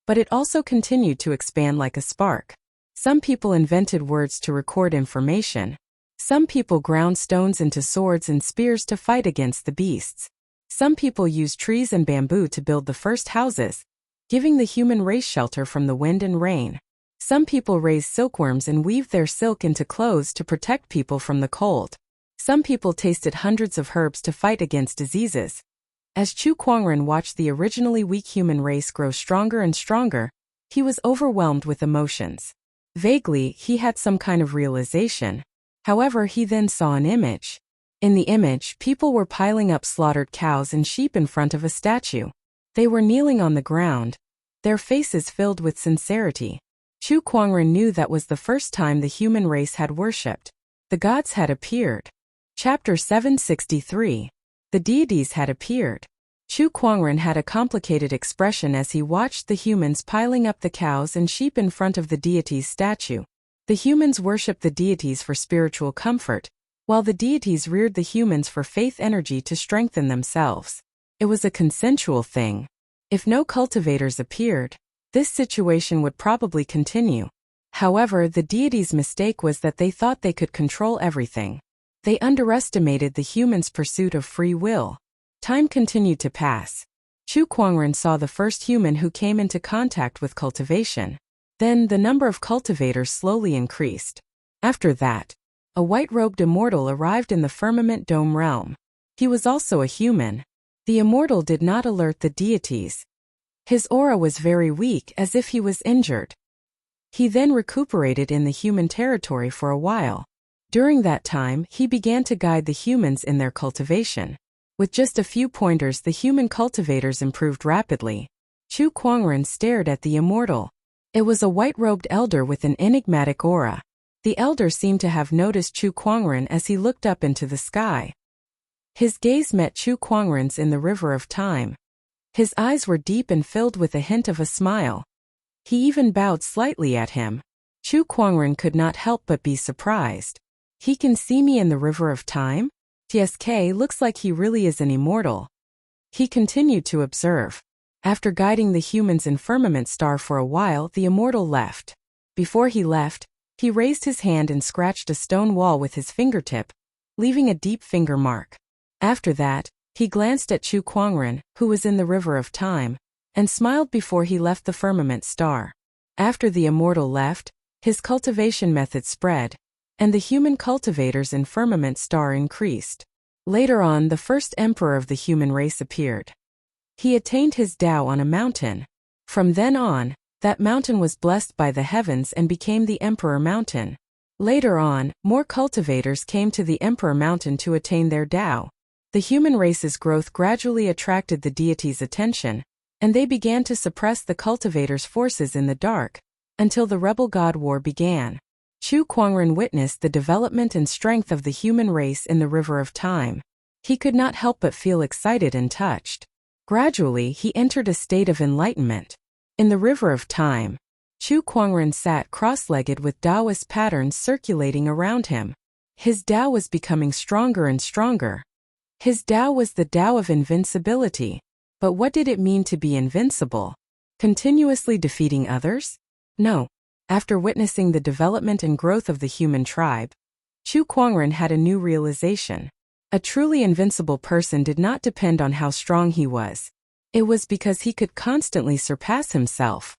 but it also continued to expand like a spark. Some people invented words to record information. Some people ground stones into swords and spears to fight against the beasts. Some people used trees and bamboo to build the first houses, giving the human race shelter from the wind and rain. Some people raised silkworms and weaved their silk into clothes to protect people from the cold. Some people tasted hundreds of herbs to fight against diseases. As Chu Kuangren watched the originally weak human race grow stronger and stronger, he was overwhelmed with emotions. Vaguely, he had some kind of realization. However, he then saw an image. In the image, people were piling up slaughtered cows and sheep in front of a statue. They were kneeling on the ground, their faces filled with sincerity. Chu Kuangren knew that was the first time the human race had worshipped. The gods had appeared. Chapter 763. The deities had appeared. Chu Kuangren had a complicated expression as he watched the humans piling up the cows and sheep in front of the deity's statue. The humans worshipped the deities for spiritual comfort, while the deities reared the humans for faith energy to strengthen themselves. It was a consensual thing. If no cultivators appeared, this situation would probably continue. However, the deities' mistake was that they thought they could control everything. They underestimated the humans' pursuit of free will. Time continued to pass. Chu Kuangren saw the first human who came into contact with cultivation. Then, the number of cultivators slowly increased. After that, a white-robed immortal arrived in the firmament dome realm. He was also a human. The immortal did not alert the deities. His aura was very weak, as if he was injured. He then recuperated in the human territory for a while. During that time, he began to guide the humans in their cultivation. With just a few pointers, the human cultivators improved rapidly. Chu Kuangren stared at the immortal. It was a white-robed elder with an enigmatic aura. The elder seemed to have noticed Chu Kuangren as he looked up into the sky. His gaze met Chu Kuangren's in the river of time. His eyes were deep and filled with a hint of a smile. He even bowed slightly at him. Chu Kuangren could not help but be surprised. He can see me in the river of time? TSK looks like he really is an immortal. He continued to observe. After guiding the humans in firmament star for a while, the immortal left. Before he left, he raised his hand and scratched a stone wall with his fingertip, leaving a deep finger mark. After that, he glanced at Chu Kuangren, who was in the river of time, and smiled before he left the firmament star. After the immortal left, his cultivation method spread, and the human cultivators in firmament star increased. Later on, the first emperor of the human race appeared. He attained his Tao on a mountain. From then on, that mountain was blessed by the heavens and became the Emperor Mountain. Later on, more cultivators came to the Emperor Mountain to attain their Tao. The human race's growth gradually attracted the deities' attention, and they began to suppress the cultivators' forces in the dark, until the rebel god war began. Chu Kuangren witnessed the development and strength of the human race in the river of time. He could not help but feel excited and touched. Gradually, he entered a state of enlightenment. In the river of time, Chu Kuangren sat cross-legged with Taoist patterns circulating around him. His Tao was becoming stronger and stronger. His Tao was the Tao of invincibility. But what did it mean to be invincible? Continuously defeating others? No. After witnessing the development and growth of the human tribe, Chu Kuangren had a new realization. A truly invincible person did not depend on how strong he was. It was because he could constantly surpass himself.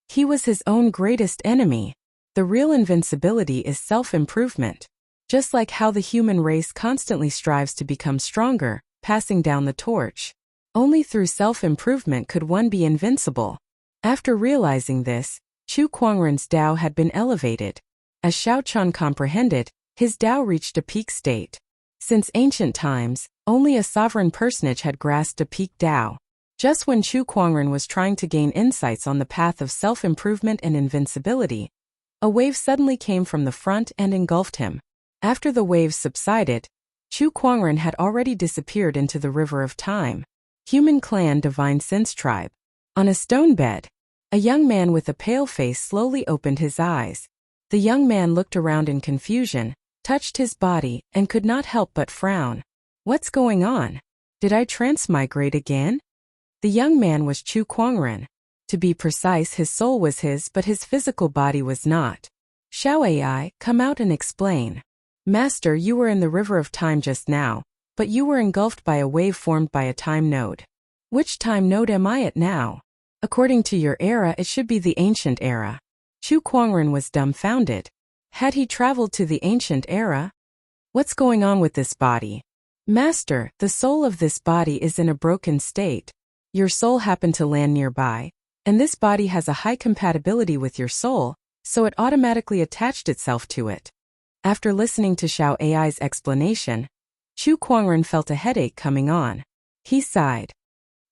He was his own greatest enemy. The real invincibility is self-improvement. Just like how the human race constantly strives to become stronger, passing down the torch. Only through self-improvement could one be invincible. After realizing this, Chu Kuangren's Tao had been elevated. As Xiaochan comprehended, his Tao reached a peak state. Since ancient times, only a sovereign personage had grasped a peak Tao. Just when Chu Kuangren was trying to gain insights on the path of self-improvement and invincibility, a wave suddenly came from the front and engulfed him. After the waves subsided, Chu Kuangren had already disappeared into the river of time. Human clan Divine Sense Tribe. On a stone bed, a young man with a pale face slowly opened his eyes. The young man looked around in confusion, touched his body, and could not help but frown. What's going on? Did I transmigrate again? The young man was Chu Kuangren. To be precise, his soul was his, but his physical body was not. Xiao AI, come out and explain. Master, you were in the river of time just now, but you were engulfed by a wave formed by a time node. Which time node am I at now? According to your era, it should be the ancient era. Chu Kuangren was dumbfounded. Had he traveled to the ancient era? What's going on with this body? Master, the soul of this body is in a broken state. Your soul happened to land nearby, and this body has a high compatibility with your soul, so it automatically attached itself to it. After listening to Xiao AI's explanation, Chu Kuangren felt a headache coming on. He sighed.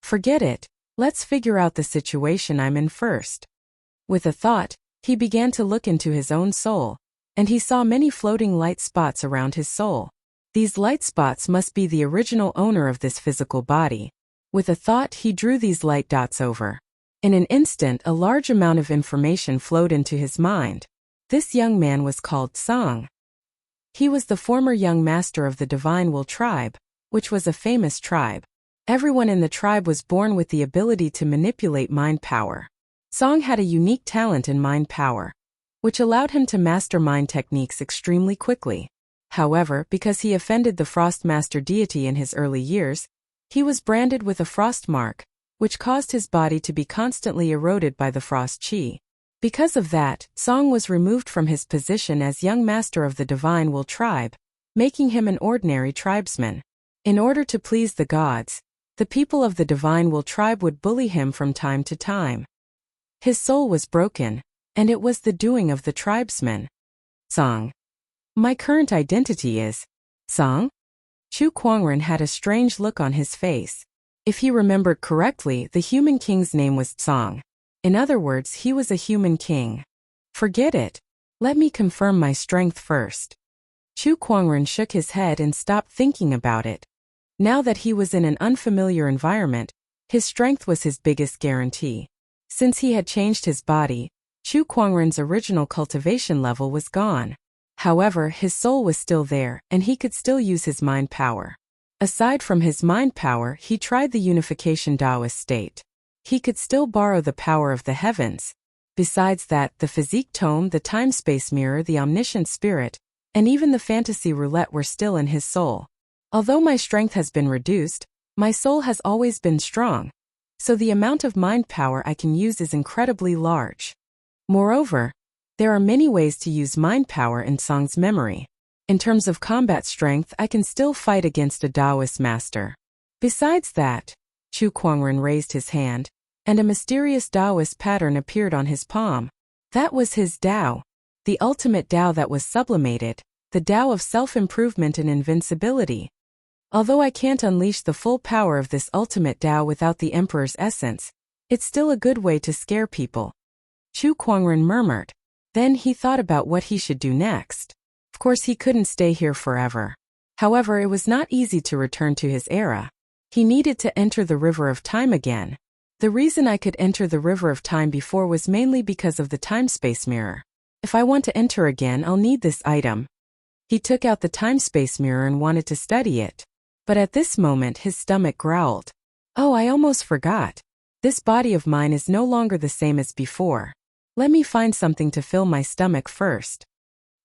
Forget it. Let's figure out the situation I'm in first. With a thought, he began to look into his own soul, and he saw many floating light spots around his soul. These light spots must be the original owner of this physical body. With a thought, he drew these light dots over. In an instant, a large amount of information flowed into his mind. This young man was called Song. He was the former young master of the Divine Will tribe, which was a famous tribe. Everyone in the tribe was born with the ability to manipulate mind power. Song had a unique talent in mind power, which allowed him to master mind techniques extremely quickly. However, because he offended the Frost Master deity in his early years, he was branded with a frost mark, which caused his body to be constantly eroded by the frost chi. Because of that, Song was removed from his position as young master of the Divine Will tribe, making him an ordinary tribesman. In order to please the gods, the people of the Divine Will tribe would bully him from time to time. His soul was broken, and it was the doing of the tribesman. Song. My current identity is Song? Chu Kuangren had a strange look on his face. If he remembered correctly, the human king's name was Song. In other words, he was a human king. Forget it. Let me confirm my strength first. Chu Kuangren shook his head and stopped thinking about it. Now that he was in an unfamiliar environment, his strength was his biggest guarantee. Since he had changed his body, Chu Kuangren's original cultivation level was gone. However, his soul was still there, and he could still use his mind power. Aside from his mind power, he tried the unification Taoist state. He could still borrow the power of the heavens. Besides that, the physique tome, the time-space mirror, the omniscient spirit, and even the fantasy roulette were still in his soul. Although my strength has been reduced, my soul has always been strong, so the amount of mind power I can use is incredibly large. Moreover, there are many ways to use mind power in Song's memory. In terms of combat strength, I can still fight against a Taoist master. Besides that, Chu Kuangren raised his hand, and a mysterious Taoist pattern appeared on his palm. That was his Tao, the ultimate Tao that was sublimated, the Tao of self-improvement and invincibility. Although I can't unleash the full power of this ultimate Tao without the Emperor's essence, it's still a good way to scare people. Chu Kuangren murmured. Then he thought about what he should do next. Of course, he couldn't stay here forever. However, it was not easy to return to his era. He needed to enter the River of Time again. The reason I could enter the River of Time before was mainly because of the time-space mirror. If I want to enter again, I'll need this item. He took out the time-space mirror and wanted to study it. But at this moment his stomach growled. Oh, I almost forgot. This body of mine is no longer the same as before. Let me find something to fill my stomach first.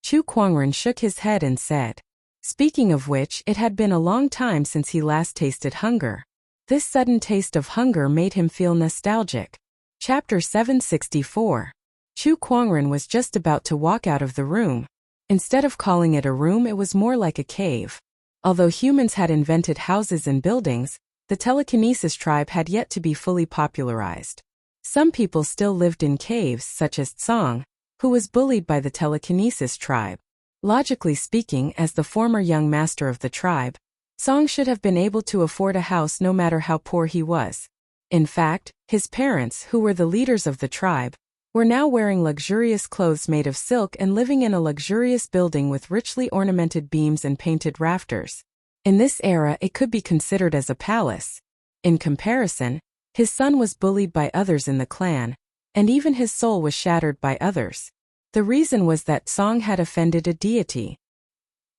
Chu Kuangren shook his head and said. Speaking of which, it had been a long time since he last tasted hunger. This sudden taste of hunger made him feel nostalgic. Chapter 764. Chu Kuangren was just about to walk out of the room. Instead of calling it a room, it was more like a cave. Although humans had invented houses and buildings, the telekinesis tribe had yet to be fully popularized. Some people still lived in caves, such as Song, who was bullied by the telekinesis tribe. Logically speaking, as the former young master of the tribe, Song should have been able to afford a house no matter how poor he was. In fact, his parents, who were the leaders of the tribe, were now wearing luxurious clothes made of silk and living in a luxurious building with richly ornamented beams and painted rafters. In this era, it could be considered as a palace. In comparison, his son was bullied by others in the clan, and even his soul was shattered by others. The reason was that Song had offended a deity.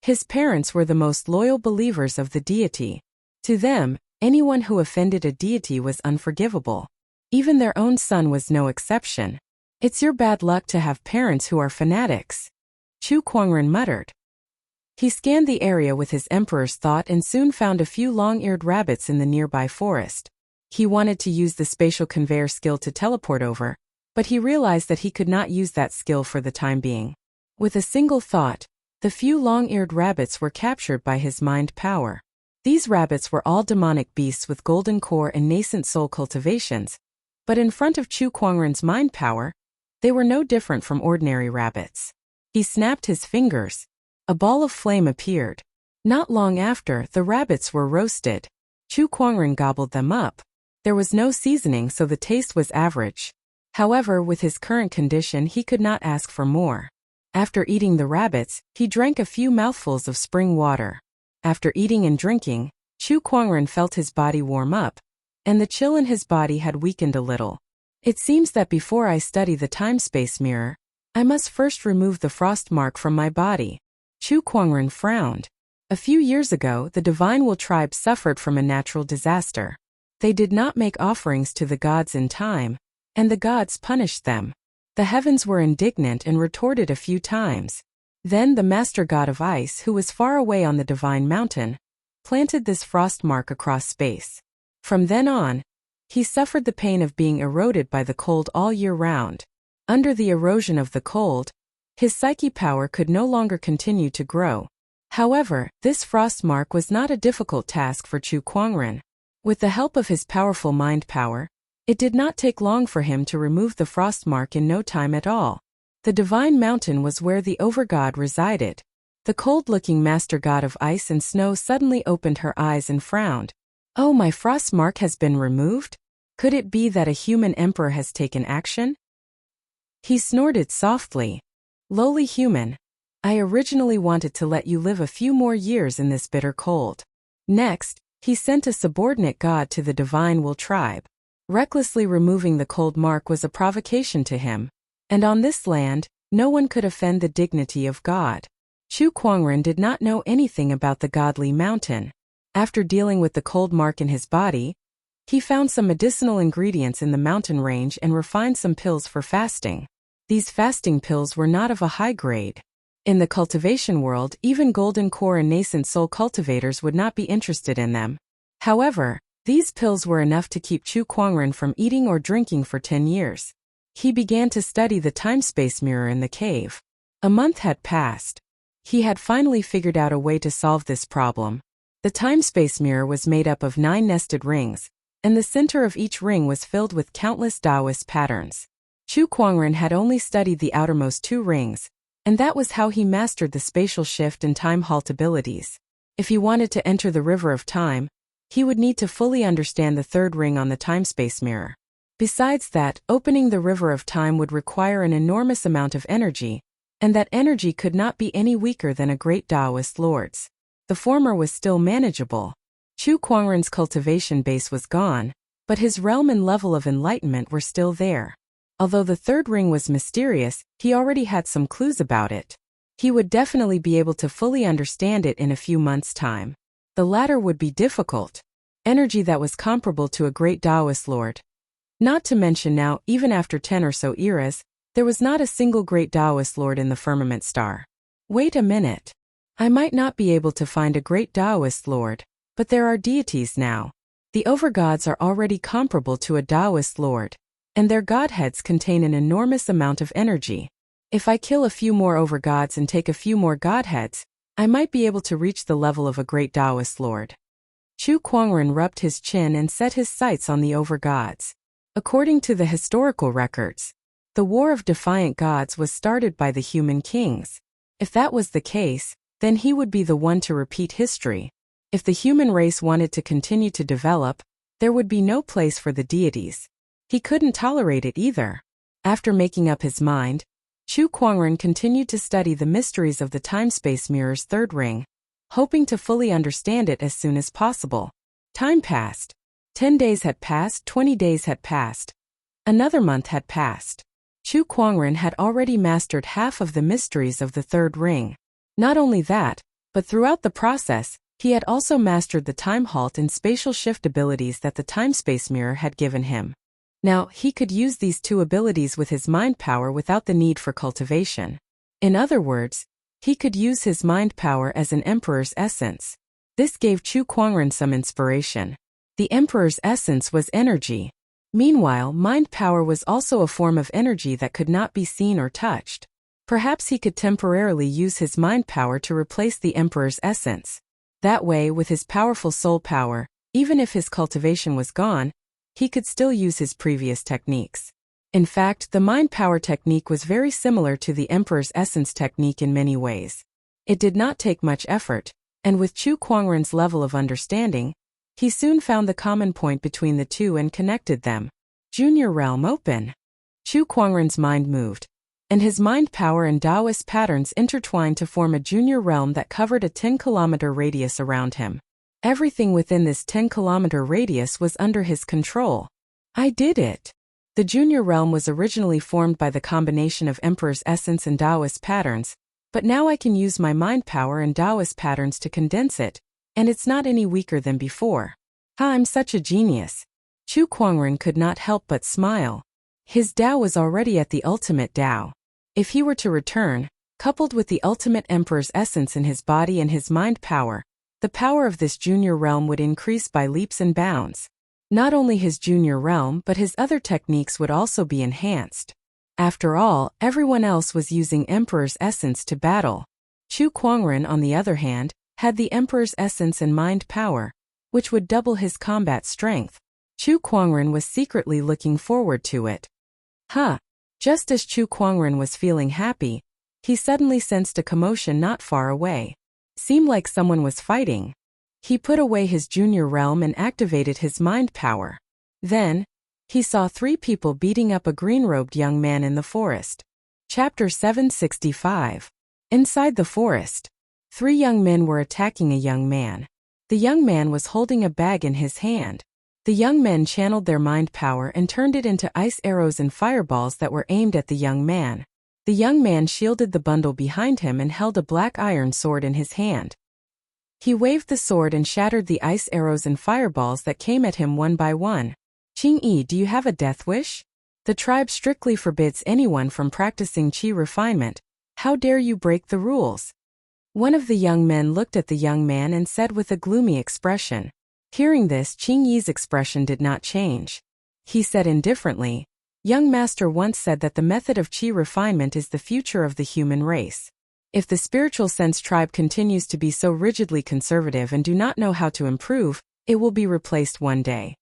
His parents were the most loyal believers of the deity. To them, anyone who offended a deity was unforgivable. Even their own son was no exception. It's your bad luck to have parents who are fanatics. Chu Kuangren muttered. He scanned the area with his emperor's thought and soon found a few long-eared rabbits in the nearby forest. He wanted to use the spatial conveyor skill to teleport over, but he realized that he could not use that skill for the time being. With a single thought, the few long-eared rabbits were captured by his mind power. These rabbits were all demonic beasts with golden core and nascent soul cultivations, but in front of Chu Kuangren's mind power, they were no different from ordinary rabbits. He snapped his fingers. A ball of flame appeared. Not long after, the rabbits were roasted. Chu Kuangren gobbled them up. There was no seasoning, so the taste was average. However, with his current condition, he could not ask for more. After eating the rabbits, he drank a few mouthfuls of spring water. After eating and drinking, Chu Kuangren felt his body warm up, and the chill in his body had weakened a little. It seems that before I study the time-space mirror, I must first remove the frost mark from my body. Chu Kuangren frowned. A few years ago, the Divine Will tribe suffered from a natural disaster. They did not make offerings to the gods in time, and the gods punished them. The heavens were indignant and retorted a few times. Then the master god of ice, who was far away on the divine mountain, planted this frost mark across space. From then on, he suffered the pain of being eroded by the cold all year round. Under the erosion of the cold, his psyche power could no longer continue to grow. However, this frost mark was not a difficult task for Chu Kuangren. With the help of his powerful mind power, it did not take long for him to remove the frost mark in no time at all. The divine mountain was where the overgod resided. The cold-looking master god of ice and snow suddenly opened her eyes and frowned. "Oh, my frost mark has been removed? Could it be that a human emperor has taken action?" He snorted softly. "Lowly human, I originally wanted to let you live a few more years in this bitter cold." Next, he sent a subordinate god to the Divine Will tribe. Recklessly removing the cold mark was a provocation to him. And on this land, no one could offend the dignity of God. Chu Kuangren did not know anything about the godly mountain. After dealing with the cold mark in his body, he found some medicinal ingredients in the mountain range and refined some pills for fasting. These fasting pills were not of a high grade. In the cultivation world, even golden core and nascent soul cultivators would not be interested in them. However, these pills were enough to keep Chu Kuangren from eating or drinking for 10 years. He began to study the time-space mirror in the cave. A month had passed. He had finally figured out a way to solve this problem. The time-space mirror was made up of 9 nested rings, and the center of each ring was filled with countless Taoist patterns. Chu Kuangren had only studied the outermost 2 rings, and that was how he mastered the spatial shift and time halt abilities. If he wanted to enter the river of time, he would need to fully understand the 3rd ring on the time-space mirror. Besides that, opening the river of time would require an enormous amount of energy, and that energy could not be any weaker than a great Taoist lord's. The former was still manageable. Chu Kuangren's cultivation base was gone, but his realm and level of enlightenment were still there. Although the 3rd ring was mysterious, he already had some clues about it. He would definitely be able to fully understand it in a few months' time. The latter would be difficult. Energy that was comparable to a great Taoist lord. Not to mention now, even after 10 or so eras, there was not a single great Taoist lord in the firmament star. Wait a minute. I might not be able to find a great Taoist lord, but there are deities now. The overgods are already comparable to a Taoist lord, and their godheads contain an enormous amount of energy. If I kill a few more overgods and take a few more godheads, I might be able to reach the level of a great Taoist lord. Chu Kuangren rubbed his chin and set his sights on the overgods. According to the historical records, the War of Defiant Gods was started by the human kings. If that was the case, then he would be the one to repeat history. If the human race wanted to continue to develop, there would be no place for the deities. He couldn't tolerate it either. After making up his mind, Chu Kuangren continued to study the mysteries of the time-space mirror's 3rd ring, hoping to fully understand it as soon as possible. Time passed. 10 days had passed, 20 days had passed. Another month had passed. Chu Kuangren had already mastered half of the mysteries of the 3rd ring. Not only that, but throughout the process, he had also mastered the time halt and spatial shift abilities that the time-space mirror had given him. Now, he could use these 2 abilities with his mind power without the need for cultivation. In other words, he could use his mind power as an emperor's essence. This gave Chu Kuangren some inspiration. The emperor's essence was energy. Meanwhile, mind power was also a form of energy that could not be seen or touched. Perhaps he could temporarily use his mind power to replace the emperor's essence. That way, with his powerful soul power, even if his cultivation was gone, he could still use his previous techniques. In fact, the mind power technique was very similar to the emperor's essence technique in many ways. It did not take much effort, and with Chu Kuangren's level of understanding, he soon found the common point between the 2 and connected them. Junior realm open. Chu Kuangren's mind moved, and his mind power and Taoist patterns intertwined to form a junior realm that covered a 10-kilometer radius around him. Everything within this 10-kilometer radius was under his control. I did it. The junior realm was originally formed by the combination of Emperor's essence and Taoist patterns, But now I can use my mind power and Taoist patterns to condense it, and it's not any weaker than before. I'm such a genius. Chu Kuangren could not help but smile. His Tao was already at the ultimate Tao. If he were to return, coupled with the ultimate emperor's essence in his body and his mind power, the power of this junior realm would increase by leaps and bounds. Not only his junior realm but his other techniques would also be enhanced. After all, everyone else was using Emperor's essence to battle. Chu Kuangren, on the other hand, had the Emperor's essence and mind power, which would double his combat strength. Chu Kuangren was secretly looking forward to it. Just as Chu Kuangren was feeling happy, he suddenly sensed a commotion not far away. Seemed like someone was fighting. He put away his junior realm and activated his mind power. Then, he saw 3 people beating up a green-robed young man in the forest. Chapter 765. Inside the forest, 3 young men were attacking a young man. The young man was holding a bag in his hand. The young men channeled their mind power and turned it into ice arrows and fireballs that were aimed at the young man. The young man shielded the bundle behind him and held a black iron sword in his hand. He waved the sword and shattered the ice arrows and fireballs that came at him one by one. Qing-yi, do you have a death wish? The tribe strictly forbids anyone from practicing qi refinement. How dare you break the rules? One of the young men looked at the young man and said with a gloomy expression. Hearing this, Qing-yi's expression did not change. He said indifferently, Young master once said that the method of qi refinement is the future of the human race. If the spiritual sense tribe continues to be so rigidly conservative and do not know how to improve, it will be replaced one day.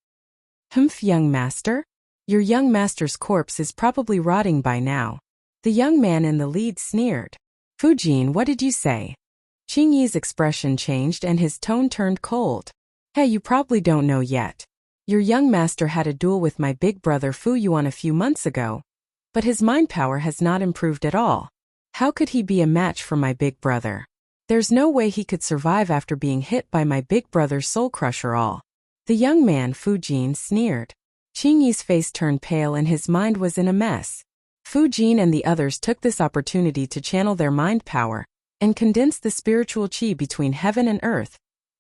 Young master? Your young master's corpse is probably rotting by now. The young man in the lead sneered. Fujin, what did you say? Qing-yi's expression changed and his tone turned cold. Hey, you probably don't know yet. Your young master had a duel with my big brother Fu Yuan a few months ago, but his mind power has not improved at all. How could he be a match for my big brother? There's no way he could survive after being hit by my big brother's soul crusher all. The young man Fujin sneered. Qing-yi's face turned pale and his mind was in a mess. Fujin and the others took this opportunity to channel their mind power and condense the spiritual qi between heaven and earth,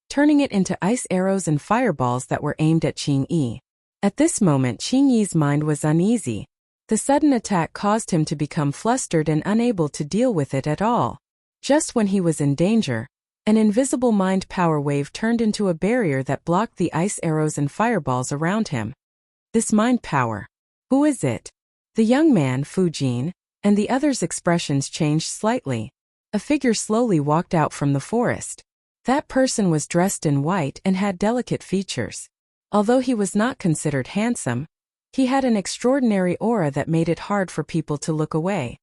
turning it into ice arrows and fireballs that were aimed at Qing-yi. At this moment Qing-yi's mind was uneasy. The sudden attack caused him to become flustered and unable to deal with it at all. Just when he was in danger, an invisible mind power wave turned into a barrier that blocked the ice arrows and fireballs around him. This mind power. Who is it? The young man, Fujin, and the others' expressions changed slightly. A figure slowly walked out from the forest. That person was dressed in white and had delicate features. Although he was not considered handsome, he had an extraordinary aura that made it hard for people to look away.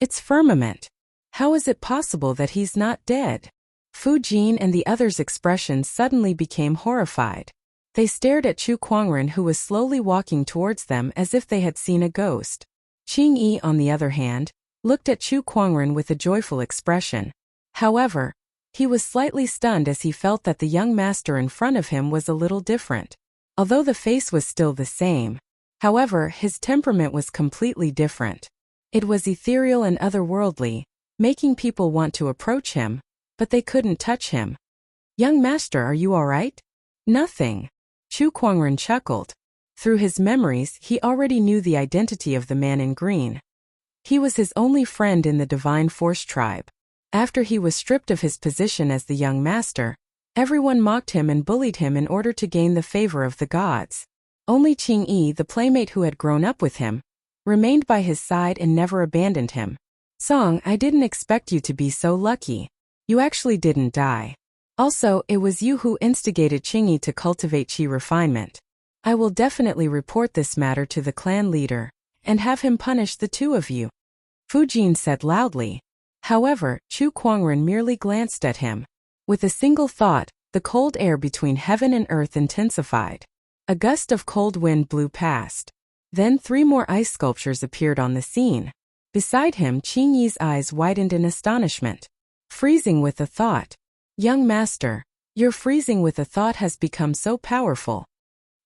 It's Firmament. How is it possible that he's not dead? Fujin and the others' expressions suddenly became horrified. They stared at Chu Kuangren, who was slowly walking towards them as if they had seen a ghost. Qing-yi, on the other hand, looked at Chu Kuangren with a joyful expression. However, he was slightly stunned as he felt that the young master in front of him was a little different. Although the face was still the same, however, his temperament was completely different. It was ethereal and otherworldly, making people want to approach him, but they couldn't touch him. Young master, are you all right? Nothing. Chu Kuangren chuckled. Through his memories, he already knew the identity of the man in green. He was his only friend in the Divine Force tribe. After he was stripped of his position as the young master, everyone mocked him and bullied him in order to gain the favor of the gods. Only Qing-yi, the playmate who had grown up with him, remained by his side and never abandoned him. Song, I didn't expect you to be so lucky. You actually didn't die. Also, it was you who instigated Qing-yi to cultivate qi refinement. I will definitely report this matter to the clan leader, and have him punish the two of you. Fujin said loudly. However, Chu Kuangren merely glanced at him. With a single thought, the cold air between heaven and earth intensified. A gust of cold wind blew past. Then 3 more ice sculptures appeared on the scene. Beside him, Qing-yi's eyes widened in astonishment. Freezing with a thought. Young master, your freezing with a thought has become so powerful.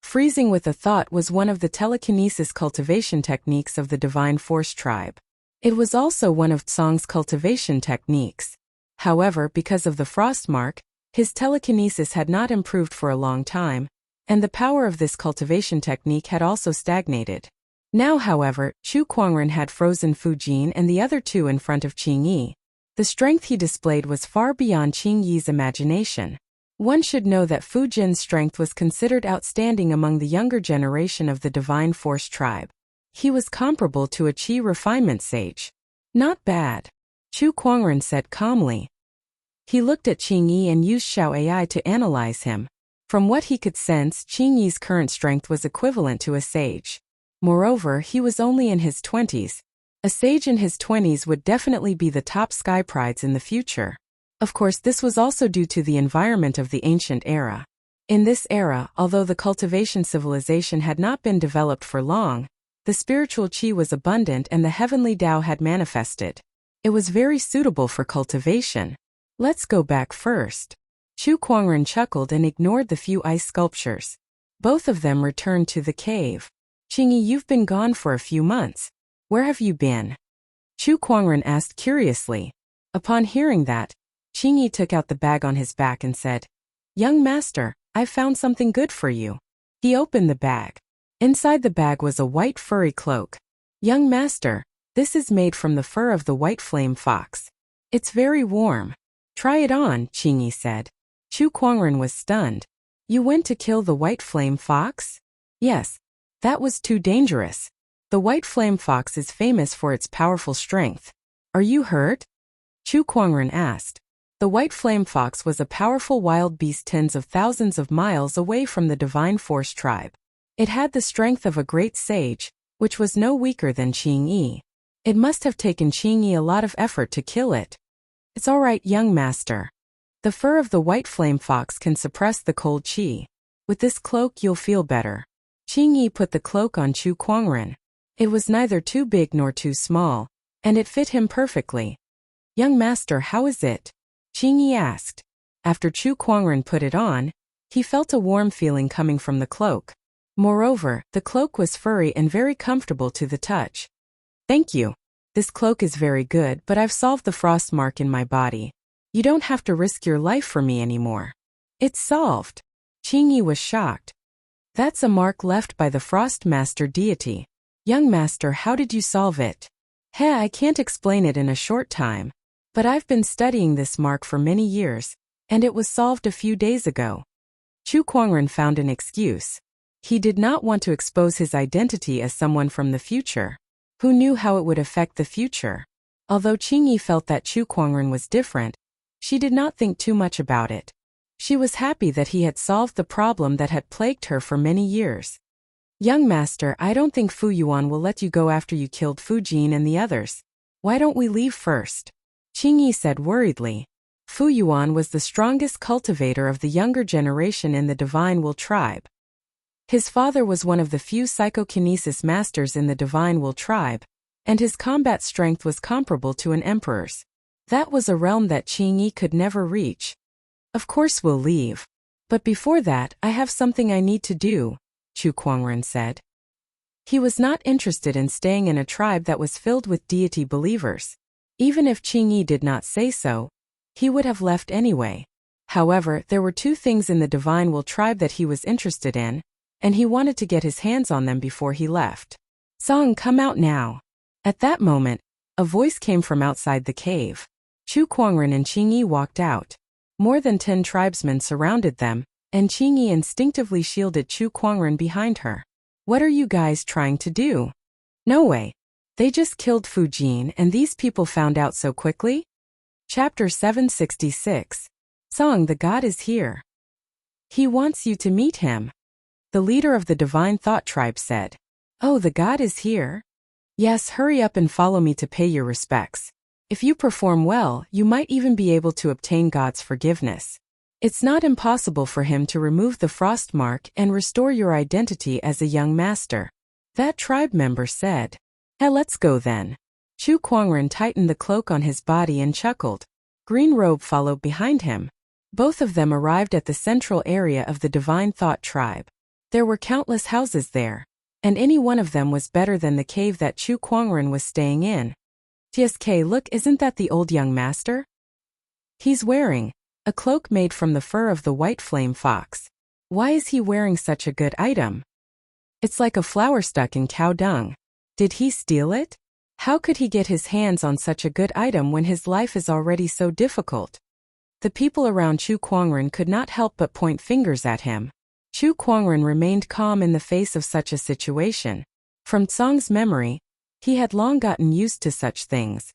Freezing with a thought was one of the telekinesis cultivation techniques of the Divine Force tribe. It was also one of Tsong's cultivation techniques. However, because of the frost mark, his telekinesis had not improved for a long time, and the power of this cultivation technique had also stagnated. Now, however, Chu Kuangren had frozen Fu Jin and the other two in front of Qing Yi. The strength he displayed was far beyond Qing Yi's imagination. One should know that Fu Jin's strength was considered outstanding among the younger generation of the Divine Force tribe. He was comparable to a Qi refinement sage. Not bad, Chu Kuangren said calmly. He looked at Qing Yi and used Xiao AI to analyze him. From what he could sense, Qing Yi's current strength was equivalent to a sage. Moreover, he was only in his 20s. A sage in his 20s would definitely be the top sky prides in the future. Of course, this was also due to the environment of the ancient era. In this era, although the cultivation civilization had not been developed for long, the spiritual qi was abundant and the heavenly Tao had manifested. It was very suitable for cultivation. Let's go back first. Chu Kuangren chuckled and ignored the few ice sculptures. Both of them returned to the cave. Qingyi, you've been gone for a few months. Where have you been? Chu Kuangren asked curiously. Upon hearing that, Qingyi took out the bag on his back and said, "Young master, I've found something good for you." He opened the bag. Inside the bag was a white furry cloak. "Young master, this is made from the fur of the white flame fox. It's very warm. Try it on," Qingyi said. Chu Kuangren was stunned. "You went to kill the white flame fox?" "Yes. That was too dangerous. The white flame fox is famous for its powerful strength. Are you hurt?" Chu Kuangren asked. The white flame fox was a powerful wild beast tens of thousands of miles away from the Divine Force tribe. It had the strength of a great sage, which was no weaker than Qing Yi. It must have taken Qing Yi a lot of effort to kill it. "It's all right, young master. The fur of the white flame fox can suppress the cold qi. With this cloak you'll feel better." Qing Yi put the cloak on Chu Kuangren. It was neither too big nor too small, and it fit him perfectly. "Young master, how is it?" Qing Yi asked. After Chu Kuangren put it on, he felt a warm feeling coming from the cloak. Moreover, the cloak was furry and very comfortable to the touch. "Thank you. This cloak is very good, but I've solved the frost mark in my body. You don't have to risk your life for me anymore." "It's solved." Qing Yi was shocked. "That's a mark left by the Frost Master deity. Young master, how did you solve it?" I can't explain it in a short time. But I've been studying this mark for many years, and it was solved a few days ago." Chu Kuangren found an excuse. He did not want to expose his identity as someone from the future. Who knew how it would affect the future? Although Qingyi felt that Chu Kuangren was different, she did not think too much about it. She was happy that he had solved the problem that had plagued her for many years. "Young master, I don't think Fu Yuan will let you go after you killed Fu Jin and the others. Why don't we leave first?" Qingyi said worriedly. Fu Yuan was the strongest cultivator of the younger generation in the Divine Will tribe. His father was one of the few psychokinesis masters in the Divine Will tribe, and his combat strength was comparable to an emperor's. That was a realm that Qingyi could never reach. "Of course we'll leave. But before that, I have something I need to do," Chu Kuangren said. He was not interested in staying in a tribe that was filled with deity believers. Even if Qingyi did not say so, he would have left anyway. However, there were two things in the Divine Will tribe that he was interested in, and he wanted to get his hands on them before he left. "Song, come out now." At that moment, a voice came from outside the cave. Chu Kuangren and Qingyi walked out. More than 10 tribesmen surrounded them, and Qingyi instinctively shielded Chu Kuangren behind her. "What are you guys trying to do?" "No way. They just killed Fu Jin and these people found out so quickly?" Chapter 766. Song, the god is here. "He wants you to meet him," the leader of the Divine Thought tribe said. "Oh, the god is here? Yes, hurry up and follow me to pay your respects. If you perform well, you might even be able to obtain God's forgiveness. It's not impossible for him to remove the frost mark and restore your identity as a young master," that tribe member said. Let's go then." Chu Kuangren tightened the cloak on his body and chuckled. Green Robe followed behind him. Both of them arrived at the central area of the Divine Thought tribe. There were countless houses there, and any one of them was better than the cave that Chu Kuangren was staying in. TSK, look, isn't that the old young master? He's wearing a cloak made from the fur of the white flame fox. Why is he wearing such a good item? It's like a flower stuck in cow dung. Did he steal it? How could he get his hands on such a good item when his life is already so difficult? The people around Chu Kuangren could not help but point fingers at him. Chu Kuangren remained calm in the face of such a situation. From Tsang's memory, he had long gotten used to such things.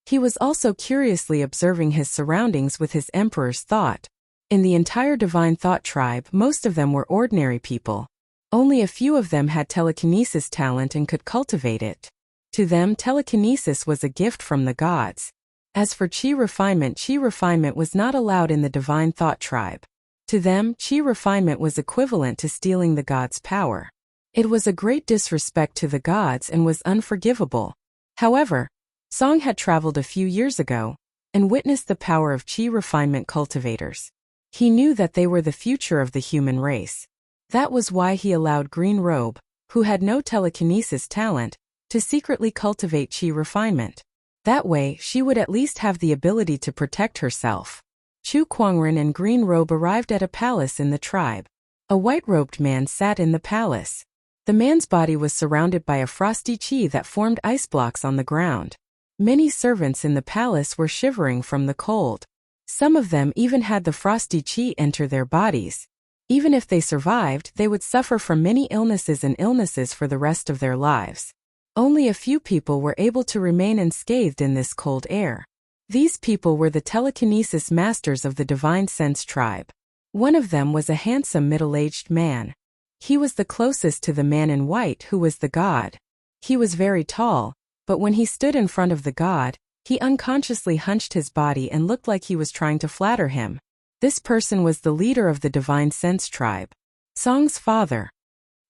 He was also curiously observing his surroundings with his emperor's thought. In the entire divine thought tribe, most of them were ordinary people. Only a few of them had telekinesis talent and could cultivate it. To them, telekinesis was a gift from the gods. As for chi refinement was not allowed in the divine thought tribe. To them, chi refinement was equivalent to stealing the gods' power. It was a great disrespect to the gods and was unforgivable. However, Song had traveled a few years ago and witnessed the power of chi refinement cultivators. He knew that they were the future of the human race. That was why he allowed Green Robe, who had no telekinesis talent, to secretly cultivate chi refinement. That way, she would at least have the ability to protect herself. Chu Kuangren and Green Robe arrived at a palace in the tribe. A white-robed man sat in the palace. The man's body was surrounded by a frosty chi that formed ice blocks on the ground. Many servants in the palace were shivering from the cold. Some of them even had the frosty chi enter their bodies. Even if they survived, they would suffer from many illnesses for the rest of their lives. Only a few people were able to remain unscathed in this cold air. These people were the telekinesis masters of the Divine Sense tribe. One of them was a handsome middle-aged man. He was the closest to the man in white who was the god. He was very tall, but when he stood in front of the god, he unconsciously hunched his body and looked like he was trying to flatter him. This person was the leader of the Divine Sense tribe. Song's father.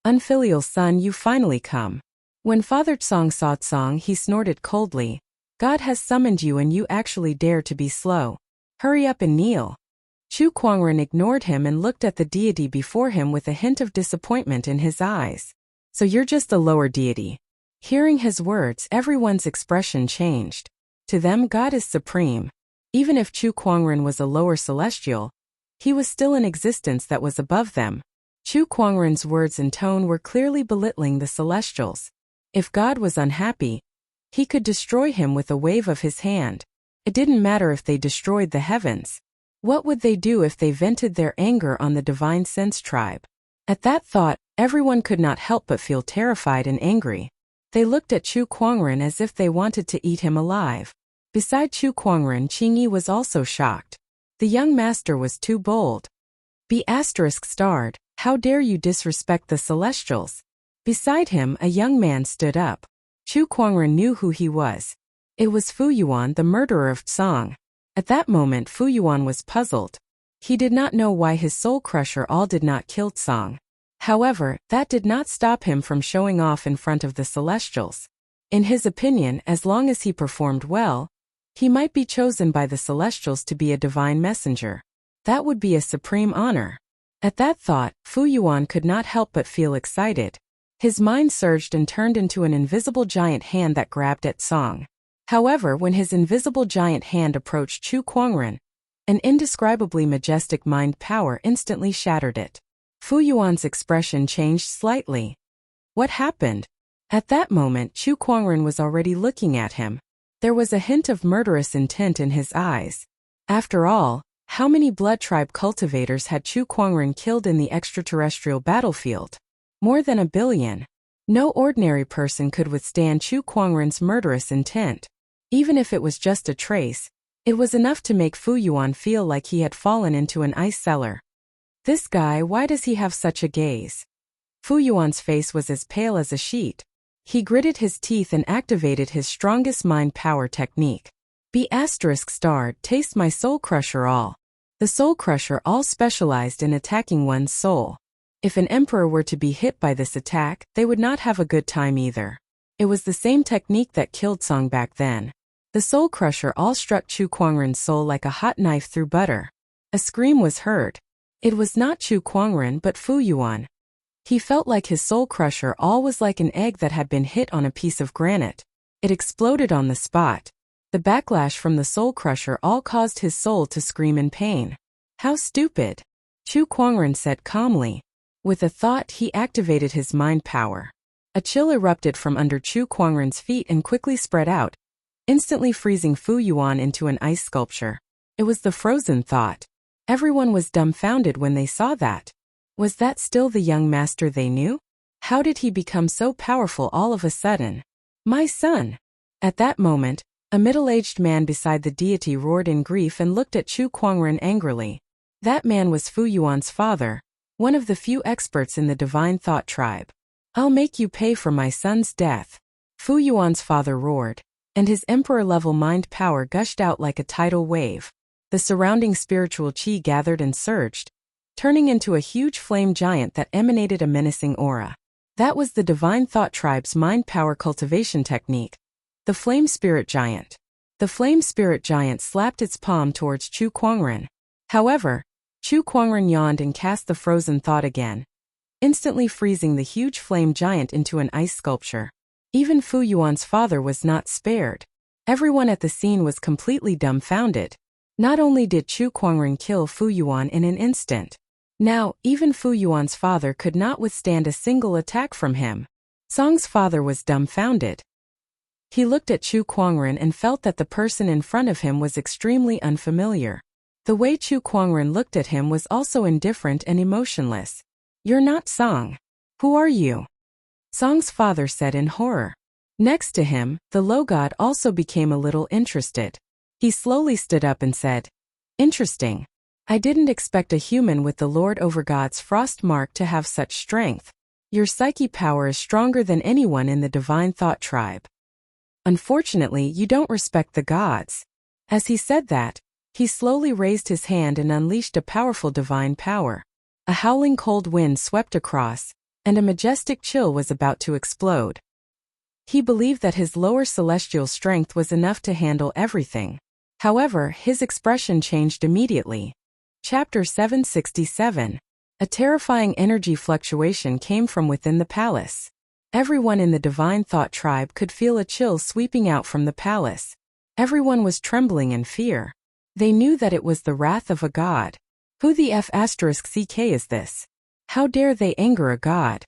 Unfilial son, you finally come. When Father Tsang saw Tsang, he snorted coldly. God has summoned you and you actually dare to be slow. Hurry up and kneel. Chu Kuangren ignored him and looked at the deity before him with a hint of disappointment in his eyes. So you're just a lower deity. Hearing his words, everyone's expression changed. To them, God is supreme. Even if Chu Kuangren was a lower celestial, he was still an existence that was above them. Chu Kuangren's words and tone were clearly belittling the celestials. If God was unhappy, he could destroy him with a wave of his hand. It didn't matter if they destroyed the heavens. What would they do if they vented their anger on the Divine Sense tribe? At that thought, everyone could not help but feel terrified and angry. They looked at Chu Kuangren as if they wanted to eat him alive. Beside Chu Kuangren, Qingyi was also shocked. The young master was too bold. ****, how dare you disrespect the celestials? Beside him, a young man stood up. Chu Kuangren knew who he was. It was Fu Yuan, the murderer of Tsang. At that moment, Fu Yuan was puzzled. He did not know why his soul crusher all did not kill Tsang. However, that did not stop him from showing off in front of the celestials. In his opinion, as long as he performed well, he might be chosen by the celestials to be a divine messenger. That would be a supreme honor. At that thought, Fu Yuan could not help but feel excited. His mind surged and turned into an invisible giant hand that grabbed at Tsang. However, when his invisible giant hand approached Chu Kuangren, an indescribably majestic mind power instantly shattered it. Fu Yuan's expression changed slightly. What happened? At that moment, Chu Kuangren was already looking at him. There was a hint of murderous intent in his eyes. After all, how many blood tribe cultivators had Chu Kuangren killed in the extraterrestrial battlefield? More than 1 billion. No ordinary person could withstand Chu Kuangren's murderous intent. Even if it was just a trace, it was enough to make Fu Yuan feel like he had fallen into an ice cellar. This guy, why does he have such a gaze? Fu Yuan's face was as pale as a sheet. He gritted his teeth and activated his strongest mind power technique. Taste my soul crusher all. The soul crusher all specialized in attacking one's soul. If an emperor were to be hit by this attack, they would not have a good time either. It was the same technique that killed Song back then. The soul crusher all struck Chu Kuangren's soul like a hot knife through butter. A scream was heard. It was not Chu Kuangren but Fu Yuan. He felt like his soul crusher all was like an egg that had been hit on a piece of granite. It exploded on the spot. The backlash from the soul crusher all caused his soul to scream in pain. How stupid! Chu Kuangren said calmly. With a thought, he activated his mind power. A chill erupted from under Chu Kuangren's feet and quickly spread out, instantly freezing Fu Yuan into an ice sculpture. It was the frozen thought. Everyone was dumbfounded when they saw that. Was that still the young master they knew? How did he become so powerful all of a sudden? My son! At that moment, a middle-aged man beside the deity roared in grief and looked at Chu Kuangren angrily. That man was Fu Yuan's father, one of the few experts in the Divine Thought tribe. I'll make you pay for my son's death. Fu Yuan's father roared, and his emperor-level mind power gushed out like a tidal wave. The surrounding spiritual qi gathered and surged, turning into a huge flame giant that emanated a menacing aura. That was the Divine Thought tribe's mind power cultivation technique, the Flame Spirit Giant. The Flame Spirit Giant slapped its palm towards Chu Kuangren. However, Chu Kuangren yawned and cast the frozen thought again, instantly freezing the huge flame giant into an ice sculpture. Even Fu Yuan's father was not spared. Everyone at the scene was completely dumbfounded. Not only did Chu Kuangren kill Fu Yuan in an instant, now, even Fu Yuan's father could not withstand a single attack from him. Song's father was dumbfounded. He looked at Chu Kuangren and felt that the person in front of him was extremely unfamiliar. The way Chu Kuangren looked at him was also indifferent and emotionless. You're not Song. Who are you? Song's father said in horror. Next to him, the low god also became a little interested. He slowly stood up and said, Interesting. I didn't expect a human with the Lord over God's frost mark to have such strength. Your psyche power is stronger than anyone in the Divine Thought tribe. Unfortunately, you don't respect the gods. As he said that, he slowly raised his hand and unleashed a powerful divine power. A howling cold wind swept across, and a majestic chill was about to explode. He believed that his lower celestial strength was enough to handle everything. However, his expression changed immediately. Chapter 767. A terrifying energy fluctuation came from within the palace. Everyone in the Divine Thought tribe could feel a chill sweeping out from the palace. Everyone was trembling in fear. They knew that it was the wrath of a god. Who the F***ck is this? How dare they anger a god?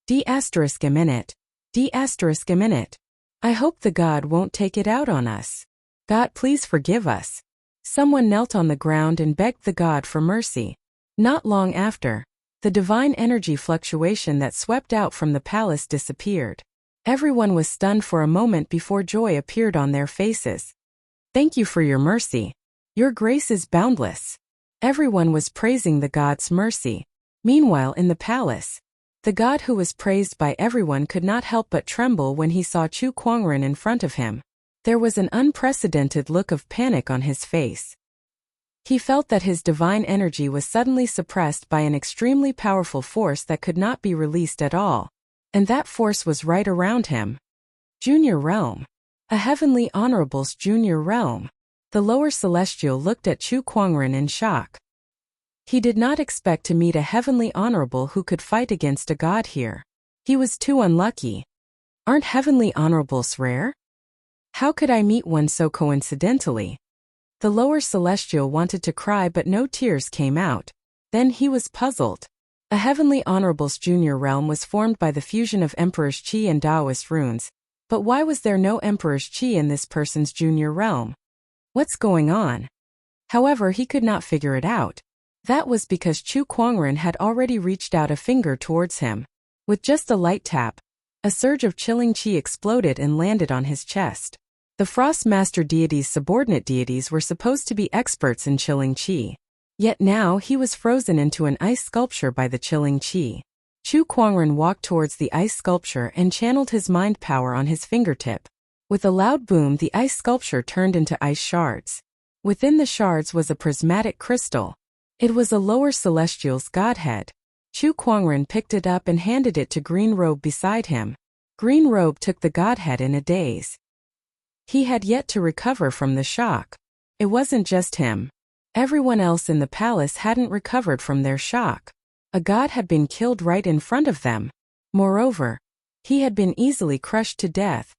D***minute. D***minute. I hope the god won't take it out on us. God, please forgive us. Someone knelt on the ground and begged the god for mercy. Not long after, the divine energy fluctuation that swept out from the palace disappeared. Everyone was stunned for a moment before joy appeared on their faces. Thank you for your mercy. Your grace is boundless. Everyone was praising the god's mercy. Meanwhile, in the palace, the god who was praised by everyone could not help but tremble when he saw Chu Kuangren in front of him. There was an unprecedented look of panic on his face. He felt that his divine energy was suddenly suppressed by an extremely powerful force that could not be released at all. And that force was right around him. Junior Realm. A heavenly honorable's junior realm. The lower celestial looked at Chu Kuangren in shock. He did not expect to meet a heavenly honorable who could fight against a god here. He was too unlucky. Aren't heavenly honorables rare? How could I meet one so coincidentally? The lower celestial wanted to cry but no tears came out. Then he was puzzled. A heavenly honorable's junior realm was formed by the fusion of Emperor's Qi and Taoist runes. But why was there no Emperor's Qi in this person's junior realm? What's going on? However, he could not figure it out. That was because Chu Kuangren had already reached out a finger towards him. With just a light tap, a surge of chilling qi exploded and landed on his chest. The Frost Master deity's subordinate deities were supposed to be experts in chilling qi. Yet now he was frozen into an ice sculpture by the chilling qi. Chu Kuangren walked towards the ice sculpture and channeled his mind power on his fingertip. With a loud boom, the ice sculpture turned into ice shards. Within the shards was a prismatic crystal. It was a lower celestial's godhead. Chu Kuangren picked it up and handed it to Green Robe beside him. Green Robe took the godhead in a daze. He had yet to recover from the shock. It wasn't just him. Everyone else in the palace hadn't recovered from their shock. A god had been killed right in front of them. Moreover, he had been easily crushed to death.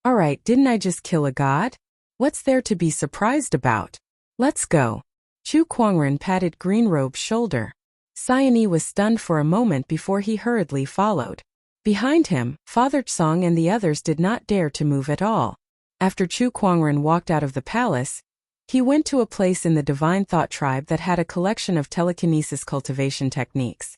Alright, didn't I just kill a god? What's there to be surprised about? Let's go. Chu Kuangren patted Greenrobe's shoulder. Cyane was stunned for a moment before he hurriedly followed. Behind him, Father Tsong and the others did not dare to move at all. After Chu Kuangren walked out of the palace, he went to a place in the Divine Thought tribe that had a collection of telekinesis cultivation techniques.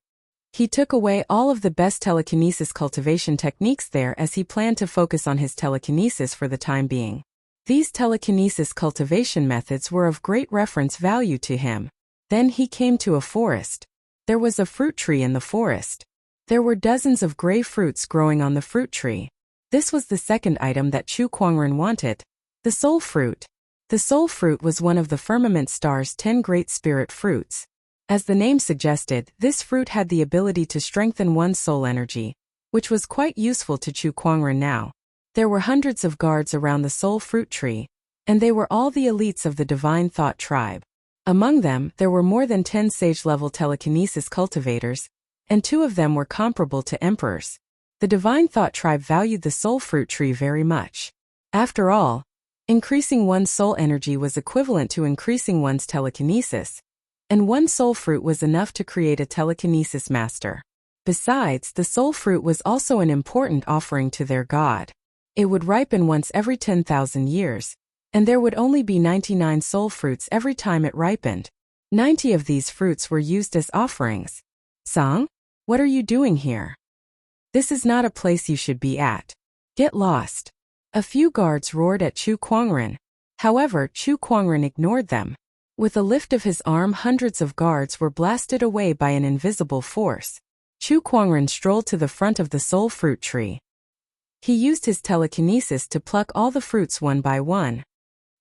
He took away all of the best telekinesis cultivation techniques there as he planned to focus on his telekinesis for the time being. These telekinesis cultivation methods were of great reference value to him. Then he came to a forest. There was a fruit tree in the forest. There were dozens of gray fruits growing on the fruit tree. This was the second item that Chu Kuangren wanted, the soul fruit. The soul fruit was one of the firmament star's 10 great spirit fruits. As the name suggested, this fruit had the ability to strengthen one's soul energy, which was quite useful to Chu Kuangren now. There were hundreds of guards around the soul fruit tree, and they were all the elites of the Divine Thought tribe. Among them, there were more than 10 sage-level telekinesis cultivators, and 2 of them were comparable to emperors. The Divine Thought tribe valued the soul fruit tree very much. After all, increasing one's soul energy was equivalent to increasing one's telekinesis, and one soul fruit was enough to create a telekinesis master. Besides, the soul fruit was also an important offering to their god. It would ripen once every 10,000 years, and there would only be 99 soul fruits every time it ripened. 90 of these fruits were used as offerings. Song? What are you doing here? This is not a place you should be at. Get lost. A few guards roared at Chu Kuangren. However, Chu Kuangren ignored them. With a lift of his arm, hundreds of guards were blasted away by an invisible force. Chu Kuangren strolled to the front of the soul fruit tree. He used his telekinesis to pluck all the fruits one by one.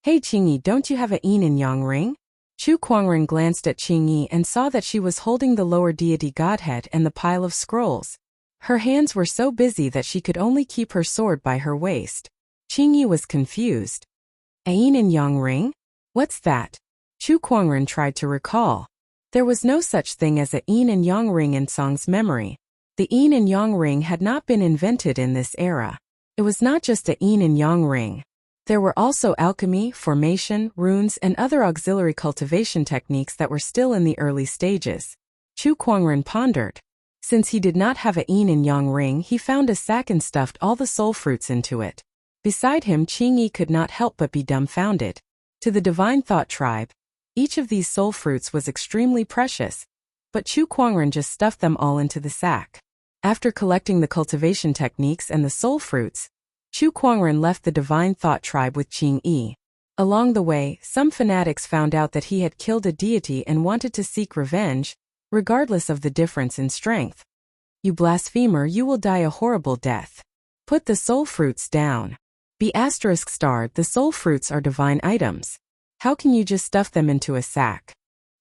Hey Qingyi, don't you have a yin and yang ring? Chu Kuangren glanced at Qingyi and saw that she was holding the lower deity godhead and the pile of scrolls. Her hands were so busy that she could only keep her sword by her waist. Qingyi was confused. A yin and yang ring? What's that? Chu Kuangren tried to recall. There was no such thing as a yin and yang ring in Song's memory. The yin and yang ring had not been invented in this era. It was not just a yin and yang ring. There were also alchemy, formation, runes, and other auxiliary cultivation techniques that were still in the early stages. Chu Kuangren pondered. Since he did not have a yin and yang ring, he found a sack and stuffed all the soul fruits into it. Beside him, Qingyi could not help but be dumbfounded. To the Divine Thought tribe, each of these soul fruits was extremely precious, but Chu Kuangren just stuffed them all into the sack. After collecting the cultivation techniques and the soul fruits, Chu Kuangren left the Divine Thought tribe with Qingyi. Along the way, some fanatics found out that he had killed a deity and wanted to seek revenge, regardless of the difference in strength. You blasphemer, you will die a horrible death. Put the soul fruits down. Be ***, the soul fruits are divine items. How can you just stuff them into a sack?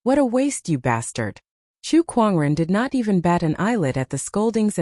What a waste, you bastard. Chu Kuangren did not even bat an eyelid at the scoldings and